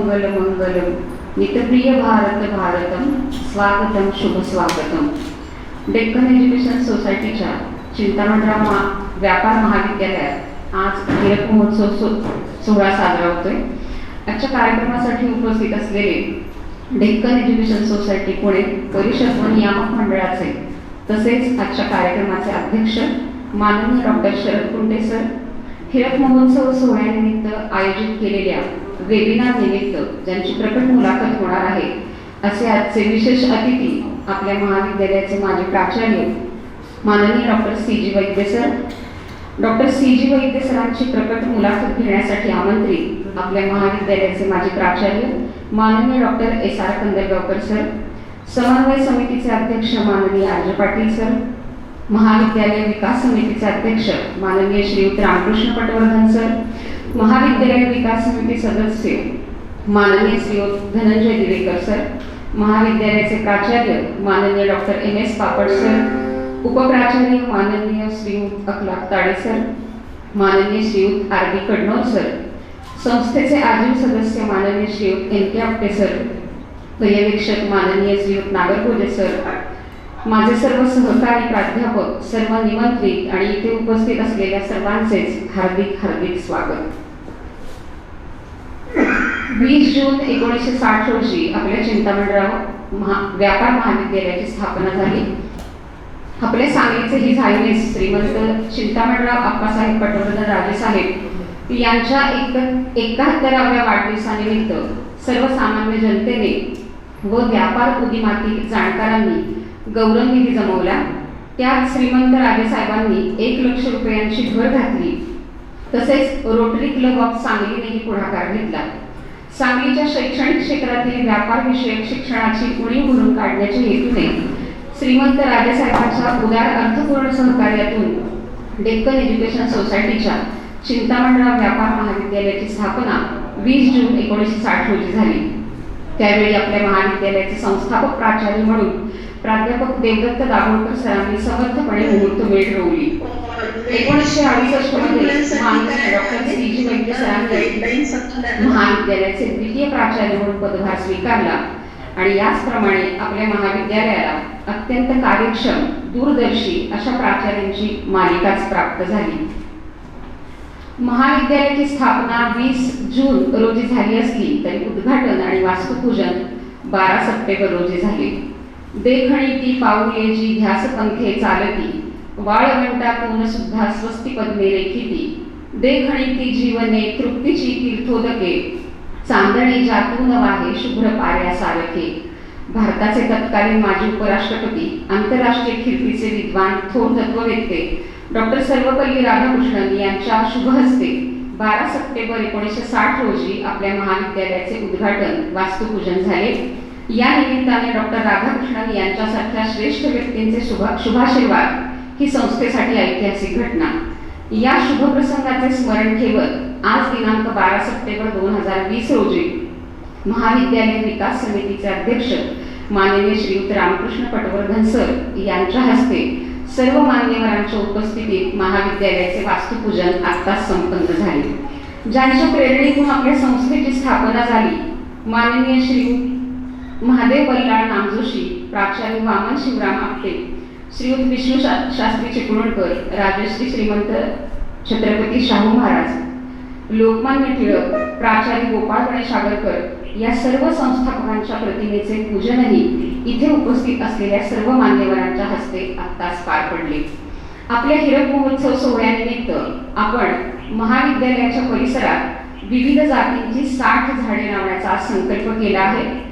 मंगल मंगलम नितप्रिय भारत भारतम स्वागतम शुभ स्वागतम. डेक्कन एज्युकेशन सोसायटीच्या चिंतामणराव व्यापार महाविद्यालयात आज हीरक महोत्सव सोहळा साजरा होतोय. आजच्या कार्यक्रमासाठी उपस्थित असलेले डेक्कन एज्युकेशन सोसायटी पुणे परिषद व नियामक मंडळाचे तसेच आजच्या कार्यक्रमाचे अध्यक्ष माननीय डॉक्टर शरद कुंटे सर, हीरक महोत्सव सोहळ्यानिमित्त आयोजित केलेल्या वेबिनार निमित्त ज्यांची प्रकट मुलाखत होणार आहे असे आजचे विशेष अतिथी आपल्या महाविद्यालयाचे माजी प्राचार्य माननीय doctor C G. Vaidya sir. Doctor C G. Vaidya सरांची प्रकट मुलाखत घेण्यासाठी आमंत्रित आपल्या महाविद्यालयाचे माजी प्राचार्य माननीय डॉक्टर एस.आर. कंदलगावकर सर, समन्वय समितीचे अध्यक्ष माननीय आर.जे. पाटील सर, महाविद्यालय विकास समितीचे अध्यक्ष माननीय श्रीयुत रामकृष्ण पटवर्धन सर, महाविद्यालय विकास समिती सदस्य माननीय श्रीयुत धनंजय दिवेकर सर, महाविद्यालयाचे प्राचार्य माननीय डॉक्टर एम.एस. पापड सर, उपप्राचार्य माननीय श्रीयुत अखलाक ताडे सर, माननीय श्रीयुत आर.बी. कडनोर सर, संस्थेचे आजीव सदस्य माननीय श्रीयुत एन.के. आपटे सर, पर्यवेक्षक माननीय श्रीयुत नागरगोजे सर, माझे सर्व सहकारी प्राध्यापक, सर्व निमंत्रित आणि इथे उपस्थित असलेल्या सर्वांचेच हार्दिक हार्दिक स्वागत. 20 जून 1960 रोजी आपल्या चिंतामणराव व्यापार महाविद्यालयाची स्थापना झाली. आपल्या सांगलीचे ही झायनेस श्रीमंत चिंतामणराव आप्पासाहेब पटवर्धन राजेसाहेब यांच्या 71व्या वाढदिवसानिमित्त सर्वसामान्य जनतेने व व्यापार उदीमातील जाणकारांनी गौरवनिधी जमवला. त्यात श्रीमंत राजेसाहेबांनी 1 लाख रुपयांची भर घातली. तसेच रोटरी क्लब ऑफ सांगलीनेही पुढाकार घेतला. सांगलीच्या शैक्षणिक क्षेत्रातील व्यापार विषयक शिक्षणाची उणीव भरून काढण्याच्या हेतूने श्रीमंत राजेसाहेबांच्या उदार अर्थपूर्ण सहकार्यातून डेक्कन एज्युकेशन सोसायटीच्या चिंतामणराव व्यापार महाविद्यालयाची स्थापना 20 जून 1960 रोजी झाली. त्यावेळी आपल्या महाविद्यालयाचे संस्थापक प्राचार्य म्हणून प्राध्यापक देवदत्त दाभोळकर सरांनी समर्थपणे मुहूर्तमेढ रोवली. 1968 मध्ये माननीय डॉक्टर सी.जी. वैद्य सरांनी महाविद्यालयाचे द्वितीय प्राचार्य म्हणून पदभार स्वीकारला आणि याचप्रमाणे आपल्या महाविद्यालयाला अत्यंत कार्यक्षम, दूरदर्शी अशा प्राचार्यांची मालिकाच प्राप्त झाली. महाविद्यालयाची स्थापना 20 जून रोजी झाली असली तरी उद्घाटन आणि वास्तुपूजन 12 सप्टेंबर रोजी झाले. देखणी ती पाऊले जी ध्यास पंथे चालती, वाळवंटा कोण सुद्धा स्वस्ती पद्मे रेखिती, देखणी ती जीवने तृप्तीची तीर्थोदके, चांदणे ज्यातून वाहे शुभ्र पाऱ्या सारखे. भारताचे तत्कालीन माजी उपराष्ट्रपती, आंतरराष्ट्रीय कीर्तीचे विद्वान, थोर तत्ववेत्ते डॉक्टर सर्वपल्ली राधाकृष्णन यांच्या शुभ हस्ते 12 सप्टेंबर 1960 रोजी आपल्या महाविद्यालयाचे उद्घाटन, वास्तुपूजन झाले. या निमित्ताने डॉक्टर राधाकृष्णन यांच्यासारख्या श्रेष्ठ व्यक्तींचे शुभाशीर्वाद ही संस्थेसाठी ऐतिहासिक घटना. या शुभप्रसंगाचे स्मरण ठेवत आज दिनांक 12 सप्टेंबर 2020 रोजी महाविद्यालय विकास समितीचे अध्यक्ष माननीय श्रीयुत रामकृष्ण पटवर्धन सर यांच्या हस्ते सर्व मान्यवरांच्या उपस्थितीत महाविद्यालयाचे वास्तुपूजन आत्ताच संपन्न झाले. ज्यांच्या प्रेरणेतून आपल्या संस्थेची स्थापना झाली माननीय श्रीयुत महादेव बल्लाळ नामजोशी, प्राचार्य वामन शिवराम आपटे, श्रीयुत विष्णू शास्त्री चिपळूणकर, राजश्री श्रीमंत छत्रपती शाहू महाराज, लोकमान्य टिळक, प्राचार्य गोपाळ गणेश आगरकर या सर्व संस्थापकांच्या प्रतिमेचे पूजनही इथे उपस्थित असलेल्या सर्व मान्यवरांच्या हस्ते आत्ताच पार पडले. आपल्या हीरक महोत्सव सोहळ्यानिमित्त आपण महाविद्यालयाच्या परिसरात विविध जातींची 60 झाडे लावण्याचा संकल्प केला आहे.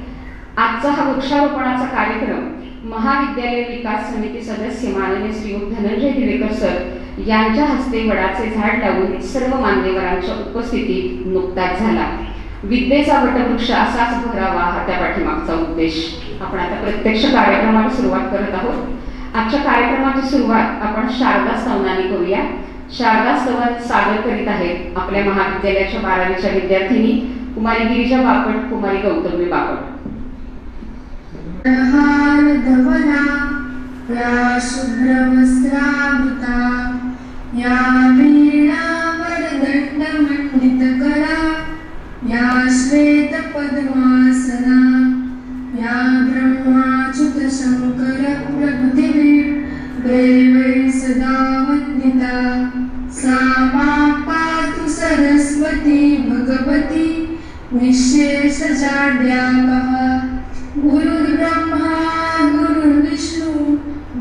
आजचा हा वृक्षारोपणाचा कार्यक्रम महाविद्यालय विकास समिती सदस्य माननीय श्रीयुत धनंजय दिवेकर सर यांच्या हस्ते वडाचे झाड लावून सर्व मान्यवरांच्या उपस्थितीत नुकताच झाला. विद्येचा वटवृक्ष असाच भरावा हा त्या पाठीमागचा उद्देश. आपण आता प्रत्यक्ष कार्यक्रमाला सुरुवात करत आहोत. आजच्या कार्यक्रमाची सुरुवात आपण शारदा स्तवनाने करूया. शारदा स्तवन सादर करीत आहेत आपल्या महाविद्यालयाच्या 12वीच्या विद्यार्थिनी कुमारी गिरिजा बापट, कुमारी गौतमी बापट. धवना या शुभ्रवस्त्रावृता या वीणा वरदंड मंडित करा या श्वेत पद वै सदा वन्दिता सा मां पातु सरस्वती भगवती निःशेषजाड्यापः। गुरुर्ब्रह्मा गुरुर्विष्णु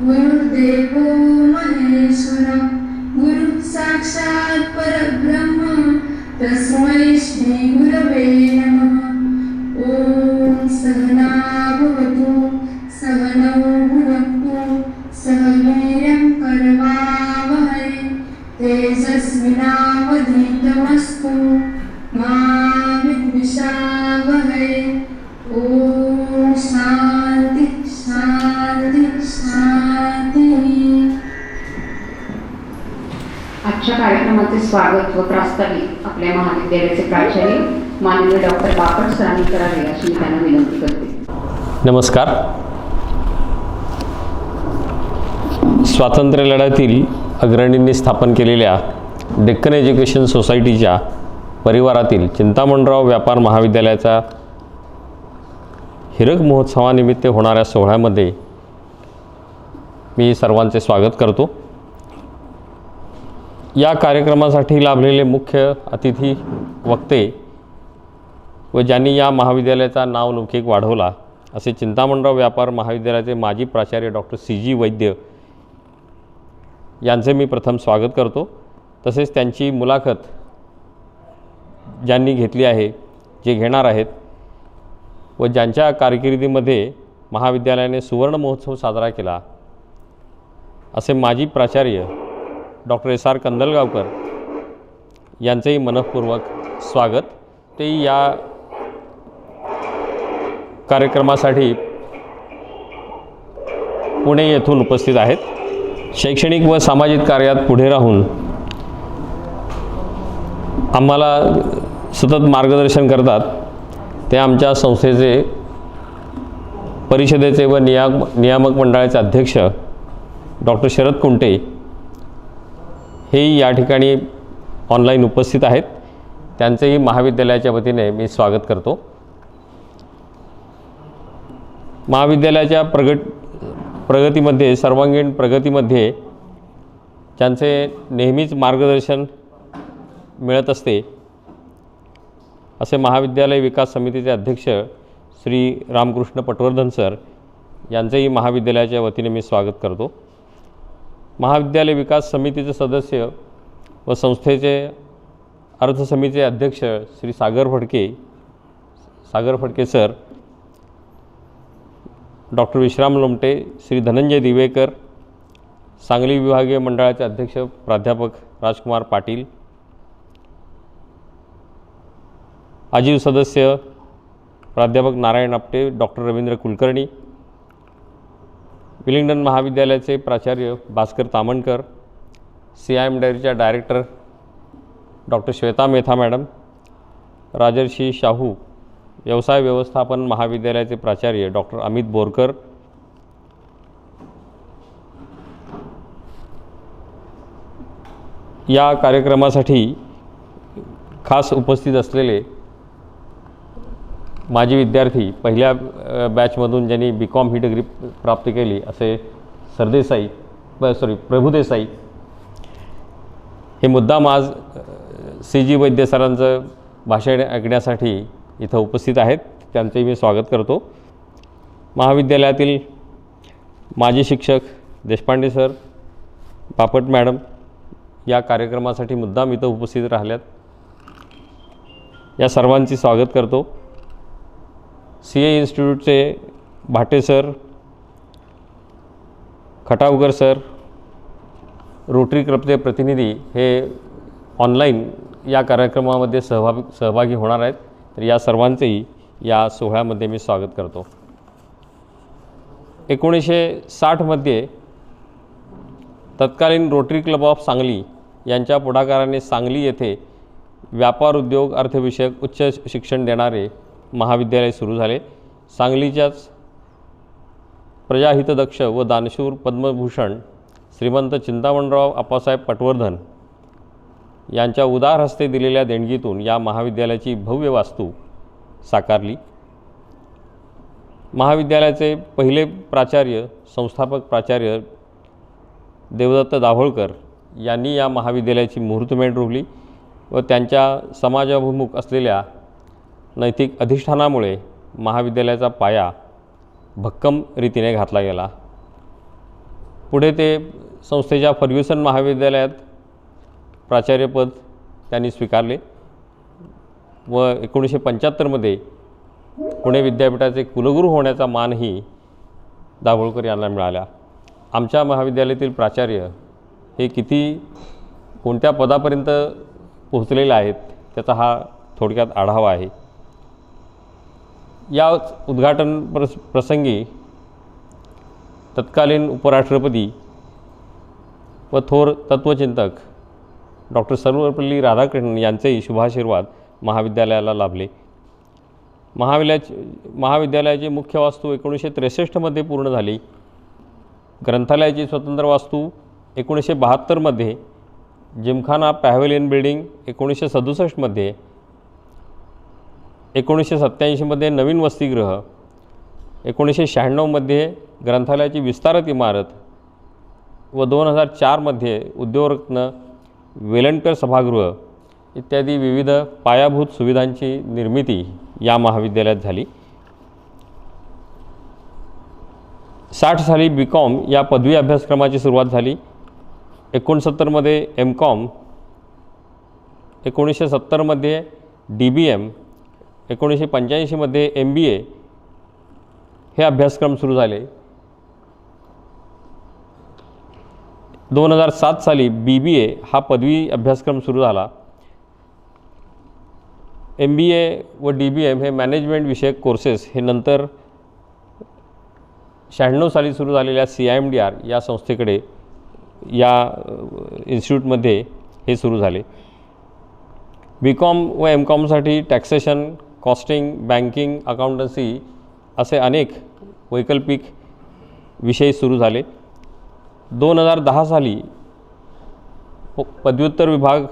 गुरुर्देवो महेश्वरः गुरुः साक्षात् परब्रह्म तस्मै श्री गुरवे नमः। ॐ सहना भवतु सहनौ भुनक्तु सह वीर्यं करवावहै तेजस्विनावधीतमस्तु मा विद्विषावहै। ॐ शान्ति शान्ति शान्तिः। आजच्या कार्यक्रमाचे स्वागत व प्रास्ताविक आपल्या महाविद्यालयाचे प्राचार्य माननीय डॉक्टर बापट सरांनी करावे अशी मी त्यांना विनंती करते. नमस्कार. स्वातंत्र्य लढ्यातील अग्रणींनी स्थापन केलेल्या डेक्कन एज्युकेशन सोसायटीच्या परिवारातील चिंतामणराव व्यापार महाविद्यालयाचा हिरक महोत्सवानिमित्त होणाऱ्या सोहळ्यामध्ये मी सर्वांचे स्वागत करतो. या कार्यक्रमासाठी लाभलेले मुख्य अतिथी वक्ते व ज्यांनी या महाविद्यालयाचा नावलौकिक वाढवला असे चिंतामणराव व्यापार महाविद्यालयाचे माजी प्राचार्य डॉक्टर CG वैद्य यांचे मी प्रथम स्वागत करतो. तसेच त्यांची मुलाखत ज्यांनी घेतली आहे, जे घेणार आहेत व ज्यांच्या कारकिर्दीमध्ये महाविद्यालयाने सुवर्ण महोत्सव साजरा केला असे माजी प्राचार्य डॉक्टर SR कंदलगावकर यांचेही मनःपूर्वक स्वागत. तेही या कार्यक्रमासाठी पुणे येथून उपस्थित आहेत. शैक्षणिक व सामाजिक कार्यात पुढे राहून आम्हाला सतत मार्गदर्शन करतात ते आमच्या संस्थेचे परिषदेचे व नियामक मंडळाचे अध्यक्ष डॉक्टर शरद कुंटे हेही या ठिकाणी ऑनलाईन उपस्थित आहेत. त्यांचेही महाविद्यालयाच्या वतीने मी स्वागत करतो. महाविद्यालयाच्या प्रगतीमध्ये सर्वांगीण प्रगतीमध्ये ज्यांचे नेहमीच मार्गदर्शन मिळत असते असे महाविद्यालय विकास समितीचे अध्यक्ष श्री रामकृष्ण पटवर्धन सर यांचेही महाविद्यालयाच्या वतीने मी स्वागत करतो. महाविद्यालय विकास समितीचे सदस्य व संस्थेचे अर्थसमितीचे अध्यक्ष श्री सागर फडके सर, डॉक्टर विश्राम लोमटे, श्री धनंजय दिवेकर, सांगली विभागीय मंडळाचे अध्यक्ष प्राध्यापक राजकुमार पाटील, आजीव सदस्य प्राध्यापक नारायण आपटे, डॉक्टर रवींद्र कुलकर्णी, विलिंग्डन महाविद्यालयाचे प्राचार्य भास्कर तामणकर, CIM डायरीच्या director doctor Shweta Mehta madam, Rajarshi Shahu व्यवसाय व्यवस्थापन महाविद्यालयाचे प्राचार्य डॉक्टर अमित बोरकर, या कार्यक्रमासाठी खास उपस्थित असलेले माजी विद्यार्थी, पहिल्या बॅचमधून ज्यांनी BCom ही डिग्री प्राप्त केली असे प्रभुदेसाई हे मुद्दाम आज CG वैद्य सरांचं भाषण ऐकण्यासाठी इथं उपस्थित आहेत. त्यांचंही मी स्वागत करतो. महाविद्यालयातील माजी शिक्षक देशपांडे सर, बापट मॅडम या कार्यक्रमासाठी मुद्दाम इथं उपस्थित राहिल्यात. या सर्वांची स्वागत करतो. CA इन्स्टिट्यूटचे Bhate sir, Khatavkar sir, rotary क्लबचे प्रतिनिधी हे ऑनलाईन या कार्यक्रमामध्ये सहभागी होणार आहेत. तर या सर्वांचेही या सोहळ्यामध्ये मी स्वागत करतो. 1960मध्ये तत्कालीन रोटरी क्लब ऑफ सांगली यांच्या पुढाकाराने सांगली येथे व्यापार उद्योग अर्थविषयक उच्च शिक्षण देणारे महाविद्यालय सुरू झाले. सांगलीच्याच प्रजाहितदक्ष व दानशूर पद्मभूषण श्रीमंत चिंतामणराव आप्पासाहेब पटवर्धन यांच्या उदार हस्ते दिलेल्या देणगीतून या महाविद्यालयाची भव्य वास्तू साकारली. महाविद्यालयाचे पहिले प्राचार्य, संस्थापक प्राचार्य देवदत्त दाभोळकर यांनी या महाविद्यालयाची मुहूर्तमेढ रोवली व त्यांच्या समाजाभिमुख असलेल्या नैतिक अधिष्ठानामुळे महाविद्यालयाचा पाया भक्कम रीतीने घातला गेला. पुढे ते संस्थेच्या फर्ग्युसन महाविद्यालयात प्राचार्यपद त्यांनी स्वीकारले व 1975 पुणे विद्यापीठाचे कुलगुरू होण्याचा मानही दाभोळकर यांना मिळाला. आमच्या महाविद्यालयातील प्राचार्य हे कोणत्या पदापर्यंत पोहोचलेले आहेत त्याचा हा थोडक्यात आढावा आहे. या उद्घाटन प्रसंगी तत्कालीन उपराष्ट्रपती व थोर तत्त्वचिंतक डॉक्टर सर्वपल्ली राधाकृष्णन यांचेही शुभाशीर्वाद महाविद्यालयाला लाभले. महाविद्यालयाची मुख्य वास्तू 1963 पूर्ण झाली. ग्रंथालयाची स्वतंत्र वास्तू 1972 जिमखाना पॅव्हेलियन बिल्डिंग 1967 1987 नवीन वसतिगृह 1996 ग्रंथालयाची विस्तारित इमारत व 2004 उद्योगरत्न वेलणकर सभागृह इत्यादी विविध पायाभूत सुविधांची निर्मिती या महाविद्यालयात झाली. 60 साली BCom या पदवी अभ्यासक्रमाची सुरुवात झाली. 69 MCom, 1970 DBM, 1985 MBA हे अभ्यासक्रम सुरू झाले. 2007 साली BBA हा पदवी अभ्यासक्रम सुरू झाला. MBA व DBM हे मॅनेजमेंट विषयक कोर्सेस हे नंतर 96 साली सुरू झालेल्या CIMDR या संस्थेकडे या इन्स्टिट्यूटमध्ये हे सुरू झाले. BCom व MComसाठी टॅक्सेशन, कॉस्टिंग, बँकिंग, अकाउंटन्सी असे अनेक वैकल्पिक विषय सुरू झाले. 2010 साली पदव्युत्तर विभाग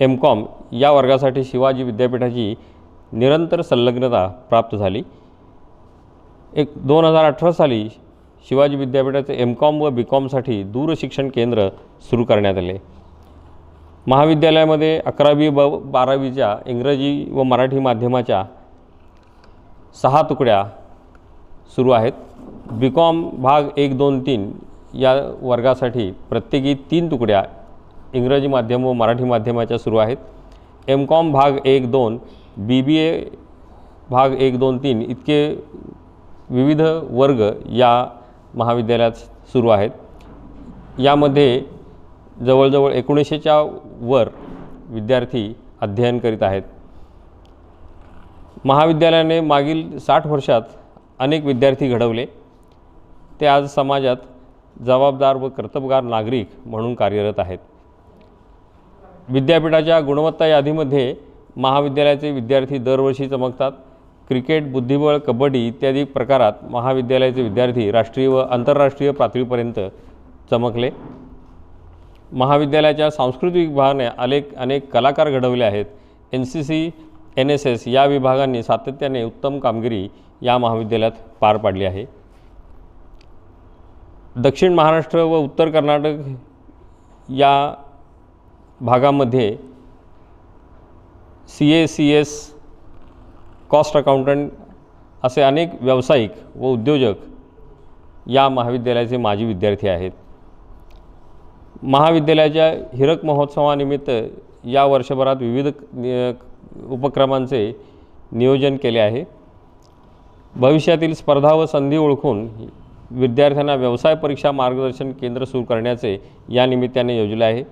MCom या वर्गासाठी शिवाजी विद्यापीठाची निरंतर संलग्नता प्राप्त झाली. 2018 साली शिवाजी विद्यापीठाचे MCom व BComसाठी दूरशिक्षण केंद्र सुरू करण्यात आले. महाविद्यालयामध्ये 11वी व 12वीच्या इंग्रजी व मराठी माध्यमाच्या 6 तुकड्या सुरू आहेत. BCom भाग 1, 2, 3 या वर्गासाठी प्रत्येकी 3 तुकड्या इंग्रजी माध्यम व मराठी माध्यमाच्या सुरू आहेत. MCom भाग 1, 2, BBA भाग 1, 2, 3 इतके विविध वर्ग या महाविद्यालयात सुरू आहेत. यामध्ये जवळजवळ 1900च्या वर विद्यार्थी अध्ययन करीत आहेत. महाविद्यालयाने मागील 60 वर्षात अनेक विद्यार्थी घडवले. ते आज समाजात जबाबदार व कर्तबगार नागरिक म्हणून कार्यरत आहेत. विद्यापीठाच्या गुणवत्ता यादीमध्ये महाविद्यालयाचे विद्यार्थी दरवर्षी चमकतात. क्रिकेट, बुद्धिबळ, कबड्डी इत्यादी प्रकारात महाविद्यालयाचे विद्यार्थी राष्ट्रीय व आंतरराष्ट्रीय पातळीपर्यंत चमकले. महाविद्यालयाच्या सांस्कृतिक विभागाने अनेक कलाकार घडवले आहेत. NCC, NSS या विभागांनी सातत्याने उत्तम कामगिरी या महाविद्यालयात पार पाडली आहे. दक्षिण महाराष्ट्र व उत्तर कर्नाटक या भागामध्ये CA, CS, कॉस्ट अकाउंटंट असे अनेक व्यावसायिक व उद्योजक या महाविद्यालयाचे माजी विद्यार्थी आहेत. महाविद्यालयाच्या हिरक महोत्सवानिमित्त या वर्षभरात विविध उपक्रमांचे नियोजन केले आहे. भविष्यातील स्पर्धा व संधी ओळखून विद्यार्थ्यांना व्यवसाय परीक्षा मार्गदर्शन केंद्र सुरू करण्याचे या निमित्ताने योजले आहे.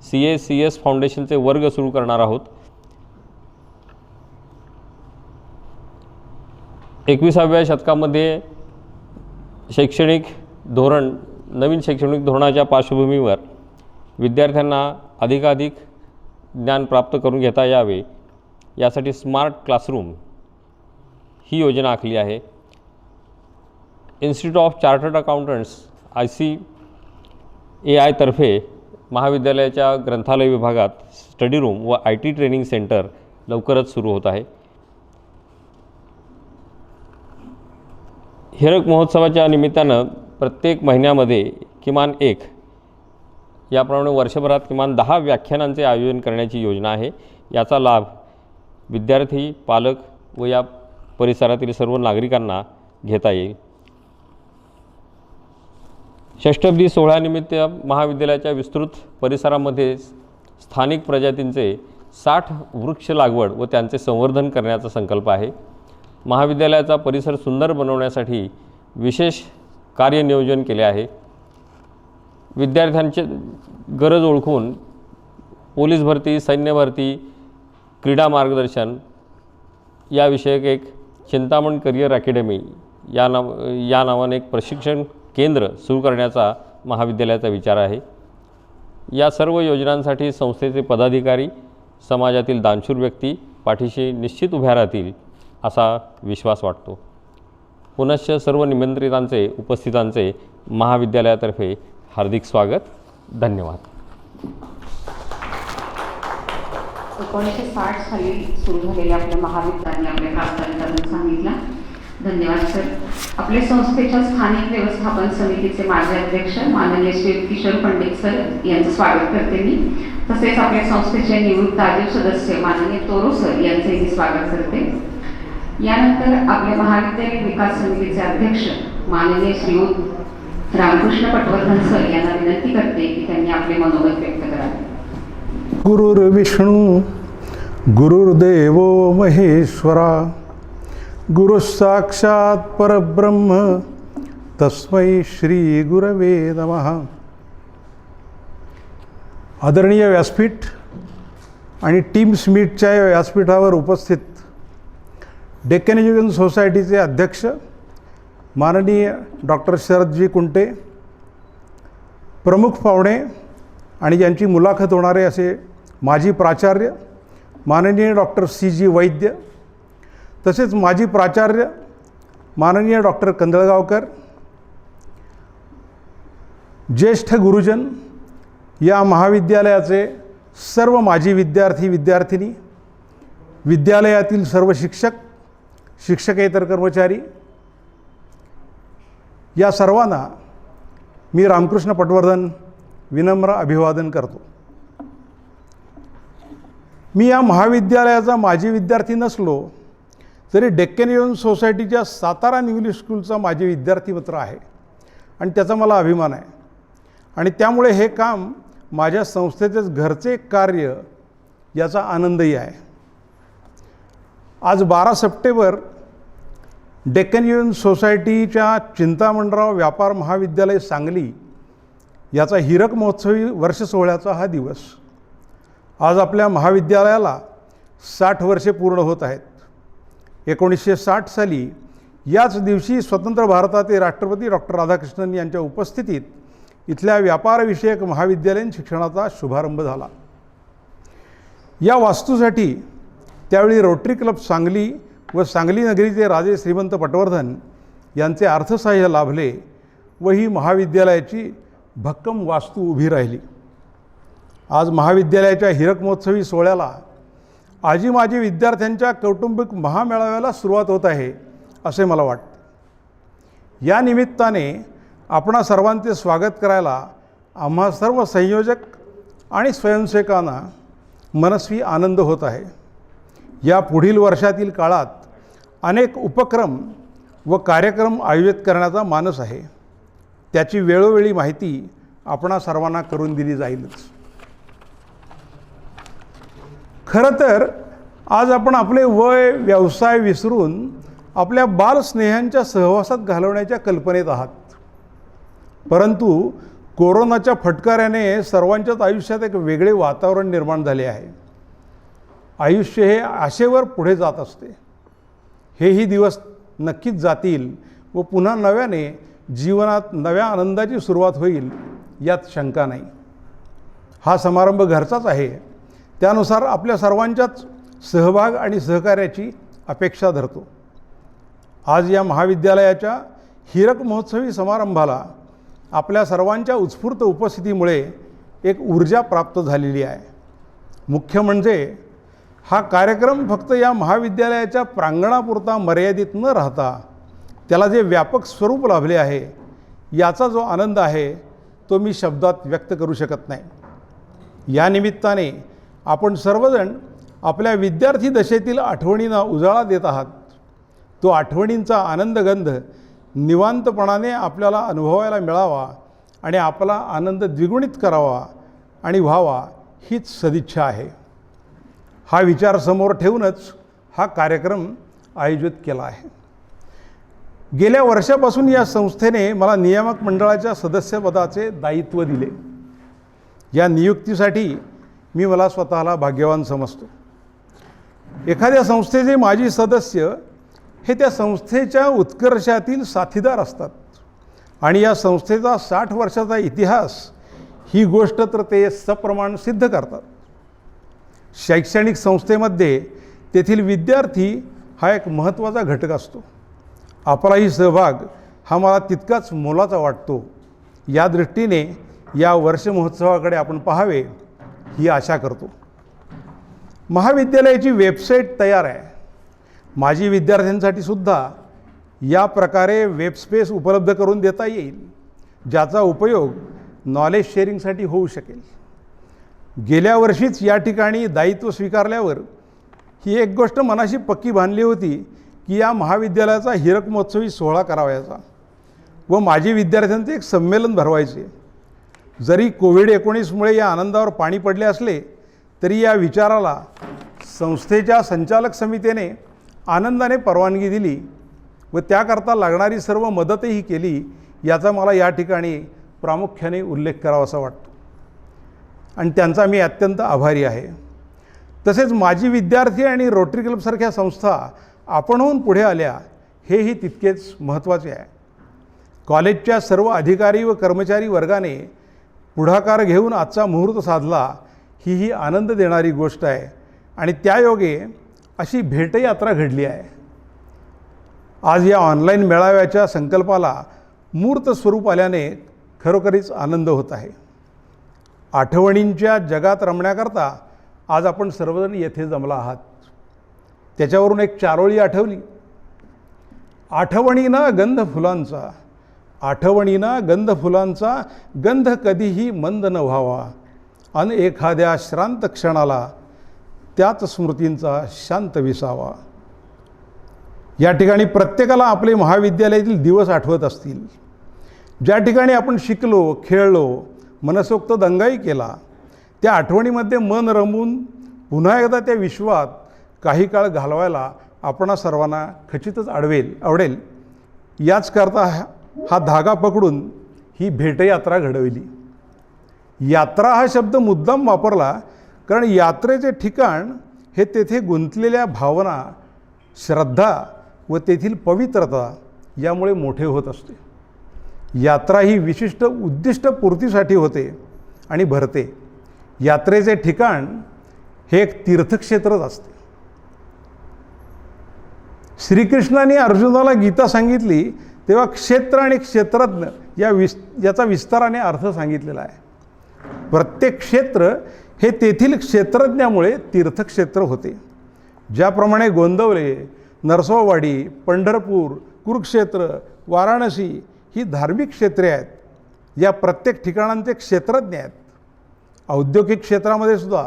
CA, CS फाउंडेशनचे वर्ग सुरू करणार आहोत. 21व्या शतकामध्ये नवीन शैक्षणिक धोरणाच्या पार्श्वभूमीवर विद्यार्थ्यांना अधिकाधिक ज्ञान प्राप्त करून घेता यावे यासाठी स्मार्ट क्लासरूम ही योजना आखली आहे. Institute of chartered accountants ICAI तर्फे महाविद्यालयाच्या ग्रंथालय विभागात स्टडी रूम व IT ट्रेनिंग सेंटर लवकरच सुरू होत आहे. हिरक महोत्सवाच्या निमित्तानं प्रत्येक महिन्यामध्ये किमान एक याप्रमाणे वर्षभरात किमान 10 व्याख्यानांचे आयोजन करण्याची योजना आहे. याचा लाभ विद्यार्थी, पालक व या परिसरातील सर्व नागरिकांना घेता येईल. षष्ठब्दी सोहळ्यानिमित्त महाविद्यालयाच्या विस्तृत परिसरामध्ये स्थानिक प्रजातींचे 60 वृक्ष लागवड व त्यांचे संवर्धन करण्याचा संकल्प आहे. महाविद्यालयाचा परिसर सुंदर बनवण्यासाठी विशेष कार्यनियोजन केले आहे. विद्यार्थ्यांची गरज ओळखून पोलीस भरती, सैन्य भरती, क्रीडा मार्गदर्शन याविषयक एक चिंतामण करिअर अकॅडमी या नावाने एक प्रशिक्षण केंद्र सुरू करण्याचा महाविद्यालयाचा विचार आहे. या सर्व योजनांसाठी संस्थेचे पदाधिकारी, समाजातील दानशूर व्यक्ती पाठीशी निश्चित उभ्या राहतील असा विश्वास वाटतो. पुनश्च सर्व निमंत्रितांचे, उपस्थितांचे महाविद्यालयातर्फे हार्दिक स्वागत. धन्यवाद. 1960 साली सुरू झालेल्या आपल्या महाविद्यालयाने आपल्या प्रास्ताविकातून सांगितलं. धन्यवाद सर. आपल्या संस्थेच्या स्थानिक व्यवस्थापन समितीचे माजी अध्यक्ष माननीय श्री किशोर पंडित सर यांचं स्वागत करते मी. तसेच आपल्या संस्थेचे निवृत्त आजीव सदस्य माननीय तोरो सर यांचंही मी स्वागत करते. यानंतर आपल्या महाविद्यालय विकास समितीचे अध्यक्ष माननीय श्रीयुत रामकृष्ण पटवर्धन सर यांना विनंती करते की त्यांनी आपले मनोगत व्यक्त करावे. गुरुर्विष्णू गुरुर्देवो महेश्वरा गुरु साक्षात परब्रह्म तस्मै श्री गुरवे नमः. आदरणीय व्यासपीठ आणि टीम्स मीटच्या या व्यासपीठावर उपस्थित डेक्कन एज्युकेशन सोसायटीचे अध्यक्ष माननीय डॉक्टर शरदजी कुंटे, प्रमुख पाहुणे आणि यांची मुलाखत होणारे असे माजी प्राचार्य माननीय डॉक्टर CG वैद्य, तसेच माजी प्राचार्य माननीय डॉक्टर कंदळगावकर, ज्येष्ठ गुरुजन, या महाविद्यालयाचे सर्व माजी विद्यार्थी विद्यार्थिनी, विद्यालयातील सर्व शिक्षक, शिक्षकेतर कर्मचारी, या सर्वांना मी रामकृष्ण पटवर्धन विनम्र अभिवादन करतो. मी या महाविद्यालयाचा माजी विद्यार्थी नसलो तरी डेक्कन एज्युकेशन सोसायटीच्या सातारा इंग्लिश स्कूलचा माजी विद्यार्थी मित्र आहे आणि त्याचा मला अभिमान आहे. आणि त्यामुळे हे काम माझ्या संस्थेचेच घरचे कार्य याचा आनंदही आहे. आज 12 सप्टेंबर डेक्कन एज्युकेशन सोसायटीच्या चिंतामणराव व्यापार महाविद्यालय सांगली याचा हीरक महोत्सवी वर्ष सोहळ्याचा हा दिवस. आज आपल्या महाविद्यालयाला 60 वर्षे पूर्ण होत आहेत. 1960 साली याच दिवशी स्वतंत्र भारताचे राष्ट्रपती डॉक्टर राधाकृष्णन यांच्या उपस्थितीत इथल्या व्यापारविषयक महाविद्यालयीन शिक्षणाचा शुभारंभ झाला. या वास्तूसाठी त्यावेळी रोटरी क्लब सांगली व सांगली नगरीचे राजे श्रीमंत पटवर्धन यांचे अर्थसहाय्य लाभले व ही महाविद्यालयाची भक्कम वास्तू उभी राहिली. आज महाविद्यालयाच्या हीरक महोत्सवी सोहळ्याला आजी माजी विद्यार्थ्यांच्या कौटुंबिक महामेळाव्याला सुरुवात होत आहे असे मला वाटते. या निमित्ताने आपणा सर्वांचे स्वागत करायला आम्हा सर्व संयोजक आणि स्वयंसेवकांना मनस्वी आनंद होत आहे. या पुढील वर्षातील काळात अनेक उपक्रम व कार्यक्रम आयोजित करण्याचा मानस आहे. त्याची वेळोवेळी माहिती आपणा सर्वांना करून दिली जाईलच. खरं तर आज आपण आपले वय व्यवसाय विसरून आपल्या बालस्नेहांच्या सहवासात घालवण्याच्या कल्पनेत आहात. परंतु कोरोनाच्या फटकाऱ्याने सर्वांच्याच आयुष्यात एक वेगळे वातावरण निर्माण झाले आहे. आयुष्य हे आशेवर पुढे जात असते. हेही दिवस नक्कीच जातील व पुन्हा नव्याने जीवनात नव्या आनंदाची सुरुवात होईल यात शंका नाही. हा समारंभ घरचाच आहे, त्यानुसार आपल्या सर्वांच्याच सहभाग आणि सहकार्याची अपेक्षा धरतो. आज या महाविद्यालयाच्या हीरक महोत्सवी समारंभाला आपल्या सर्वांच्या उत्स्फूर्त उपस्थितीमुळे एक ऊर्जा प्राप्त झालेली आहे. मुख्य म्हणजे हा कार्यक्रम फक्त या महाविद्यालयाच्या प्रांगणापुरता मर्यादित न राहता त्याला जे व्यापक स्वरूप लाभले आहे याचा जो आनंद आहे तो मी शब्दात व्यक्त करू शकत नाही। या निमित्ताने आपण सर्वजण आपल्या विद्यार्थी दशेतील आठवणींना उजाळा देत आहात। तो आठवणींचा आनंदगंध निवांतपणाने आपल्याला अनुभवायला मिळावा आणि आपला आनंद द्विगुणित करावा आणि व्हावा हीच सदिच्छा आहे। हा विचार समोर ठेवूनच हा कार्यक्रम आयोजित केला आहे। गेल्या वर्षापासून या संस्थेने मला नियामक मंडळाच्या सदस्यपदाचे दायित्व दिले। या नियुक्तीसाठी मी मला स्वतःला भाग्यवान समजतो। एखाद्या संस्थेचे माजी सदस्य हे त्या संस्थेच्या उत्कर्षातील साथीदार असतात आणि या संस्थेचा 60 वर्षाचा इतिहास ही गोष्ट तर ते सप्रमाण सिद्ध करतात। शैक्षणिक संस्थेमध्ये तेथील विद्यार्थी हा एक महत्त्वाचा घटक असतो। आपलाही सहभाग हा मला तितकाच मोलाचा वाटतो। या दृष्टीने या वर्ष महोत्सवाकडे आपण पाहावे ही आशा करतो। महाविद्यालयाची वेबसाईट तयार आहे। माजी विद्यार्थ्यांसाठी सुद्धा या प्रकारे वेबस्पेस उपलब्ध करून देता येईल, ज्याचा उपयोग नॉलेज शेअरिंगसाठी होऊ शकेल। गेल्या वर्षीच या ठिकाणी दायित्व स्वीकारल्यावर ही एक गोष्ट मनाशी पक्की बांधली होती की या महाविद्यालयाचा हीरक महोत्सवी सोहळा करावयाचा व माजी विद्यार्थ्यांचे एक संमेलन भरवायचे। जरी कोविड-19मुळे या आनंदावर पाणी पडले असले तरी या विचाराला संस्थेच्या संचालक समितीने आनंदाने परवानगी दिली व त्याकरता लागणारी सर्व मदतही केली, याचा मला या ठिकाणी प्रामुख्याने उल्लेख करावासा वाटतो आणि त्यांचा मी अत्यंत आभारी आहे। तसेच माजी विद्यार्थी आणि रोटरी क्लबसारख्या संस्था आपणहून पुढे आल्या हेही तितकेच महत्त्वाचे आहे। कॉलेजच्या सर्व अधिकारी व कर्मचारी वर्गाने पुढाकार घेऊन आजचा मुहूर्त साधला ही आनंद देणारी गोष्ट आहे आणि त्यायोगे अशी भेटयात्रा घडली आहे। आज या ऑनलाईन मेळाव्याच्या संकल्पाला मूर्त स्वरूप आल्याने खरोखरीच आनंद होत आहे। आठवणींच्या जगात रमण्याकरता आज आपण सर्वजण येथे जमला आहात। त्याच्यावरून एक चारोळी आठवली। आठवणीना गंध फुलांचा, आठवणीना गंध फुलांचा, गंध कधीही मंद न व्हावा, अन एखाद्या श्रांत क्षणाला त्याच स्मृतींचा शांत विसावा। या ठिकाणी प्रत्येकाला आपले महाविद्यालयातील दिवस आठवत असतील, ज्या ठिकाणी आपण शिकलो, खेळलो, मनसोक्त दंगाई केला। त्या आठवणीमध्ये मन रमून पुन्हा एकदा त्या विश्वात काही काळ घालवायला आपणा सर्वांना खचितच आवडेल। याच करता हा धागा पकडून ही भेटयात्रा घडवली। यात्रा हा शब्द मुद्दाम वापरला कारण यात्रेचे ठिकाण हे तेथे गुंतलेल्या भावना, श्रद्धा व तेथील पवित्रता यामुळे मोठे होत असते। यात्रा ही विशिष्ट उद्दिष्टपूर्तीसाठी होते आणि भरते। यात्रेचे ठिकाण हे एक तीर्थक्षेत्रच असते। श्रीकृष्णाने अर्जुनाला गीता सांगितली तेव्हा क्षेत्र आणि क्षेत्रज्ञ याचा विस्ताराने अर्थ सांगितलेला आहे। प्रत्येक क्षेत्र हे तेथील क्षेत्रज्ञामुळे तीर्थक्षेत्र होते। ज्याप्रमाणे गोंदवले, नरसोबावाडी, पंढरपूर, कुरुक्षेत्र, वाराणसी ही धार्मिक क्षेत्रे आहेत। या प्रत्येक ठिकाणांचे क्षेत्रज्ञ आहेत। औद्योगिक क्षेत्रामध्ये सुद्धा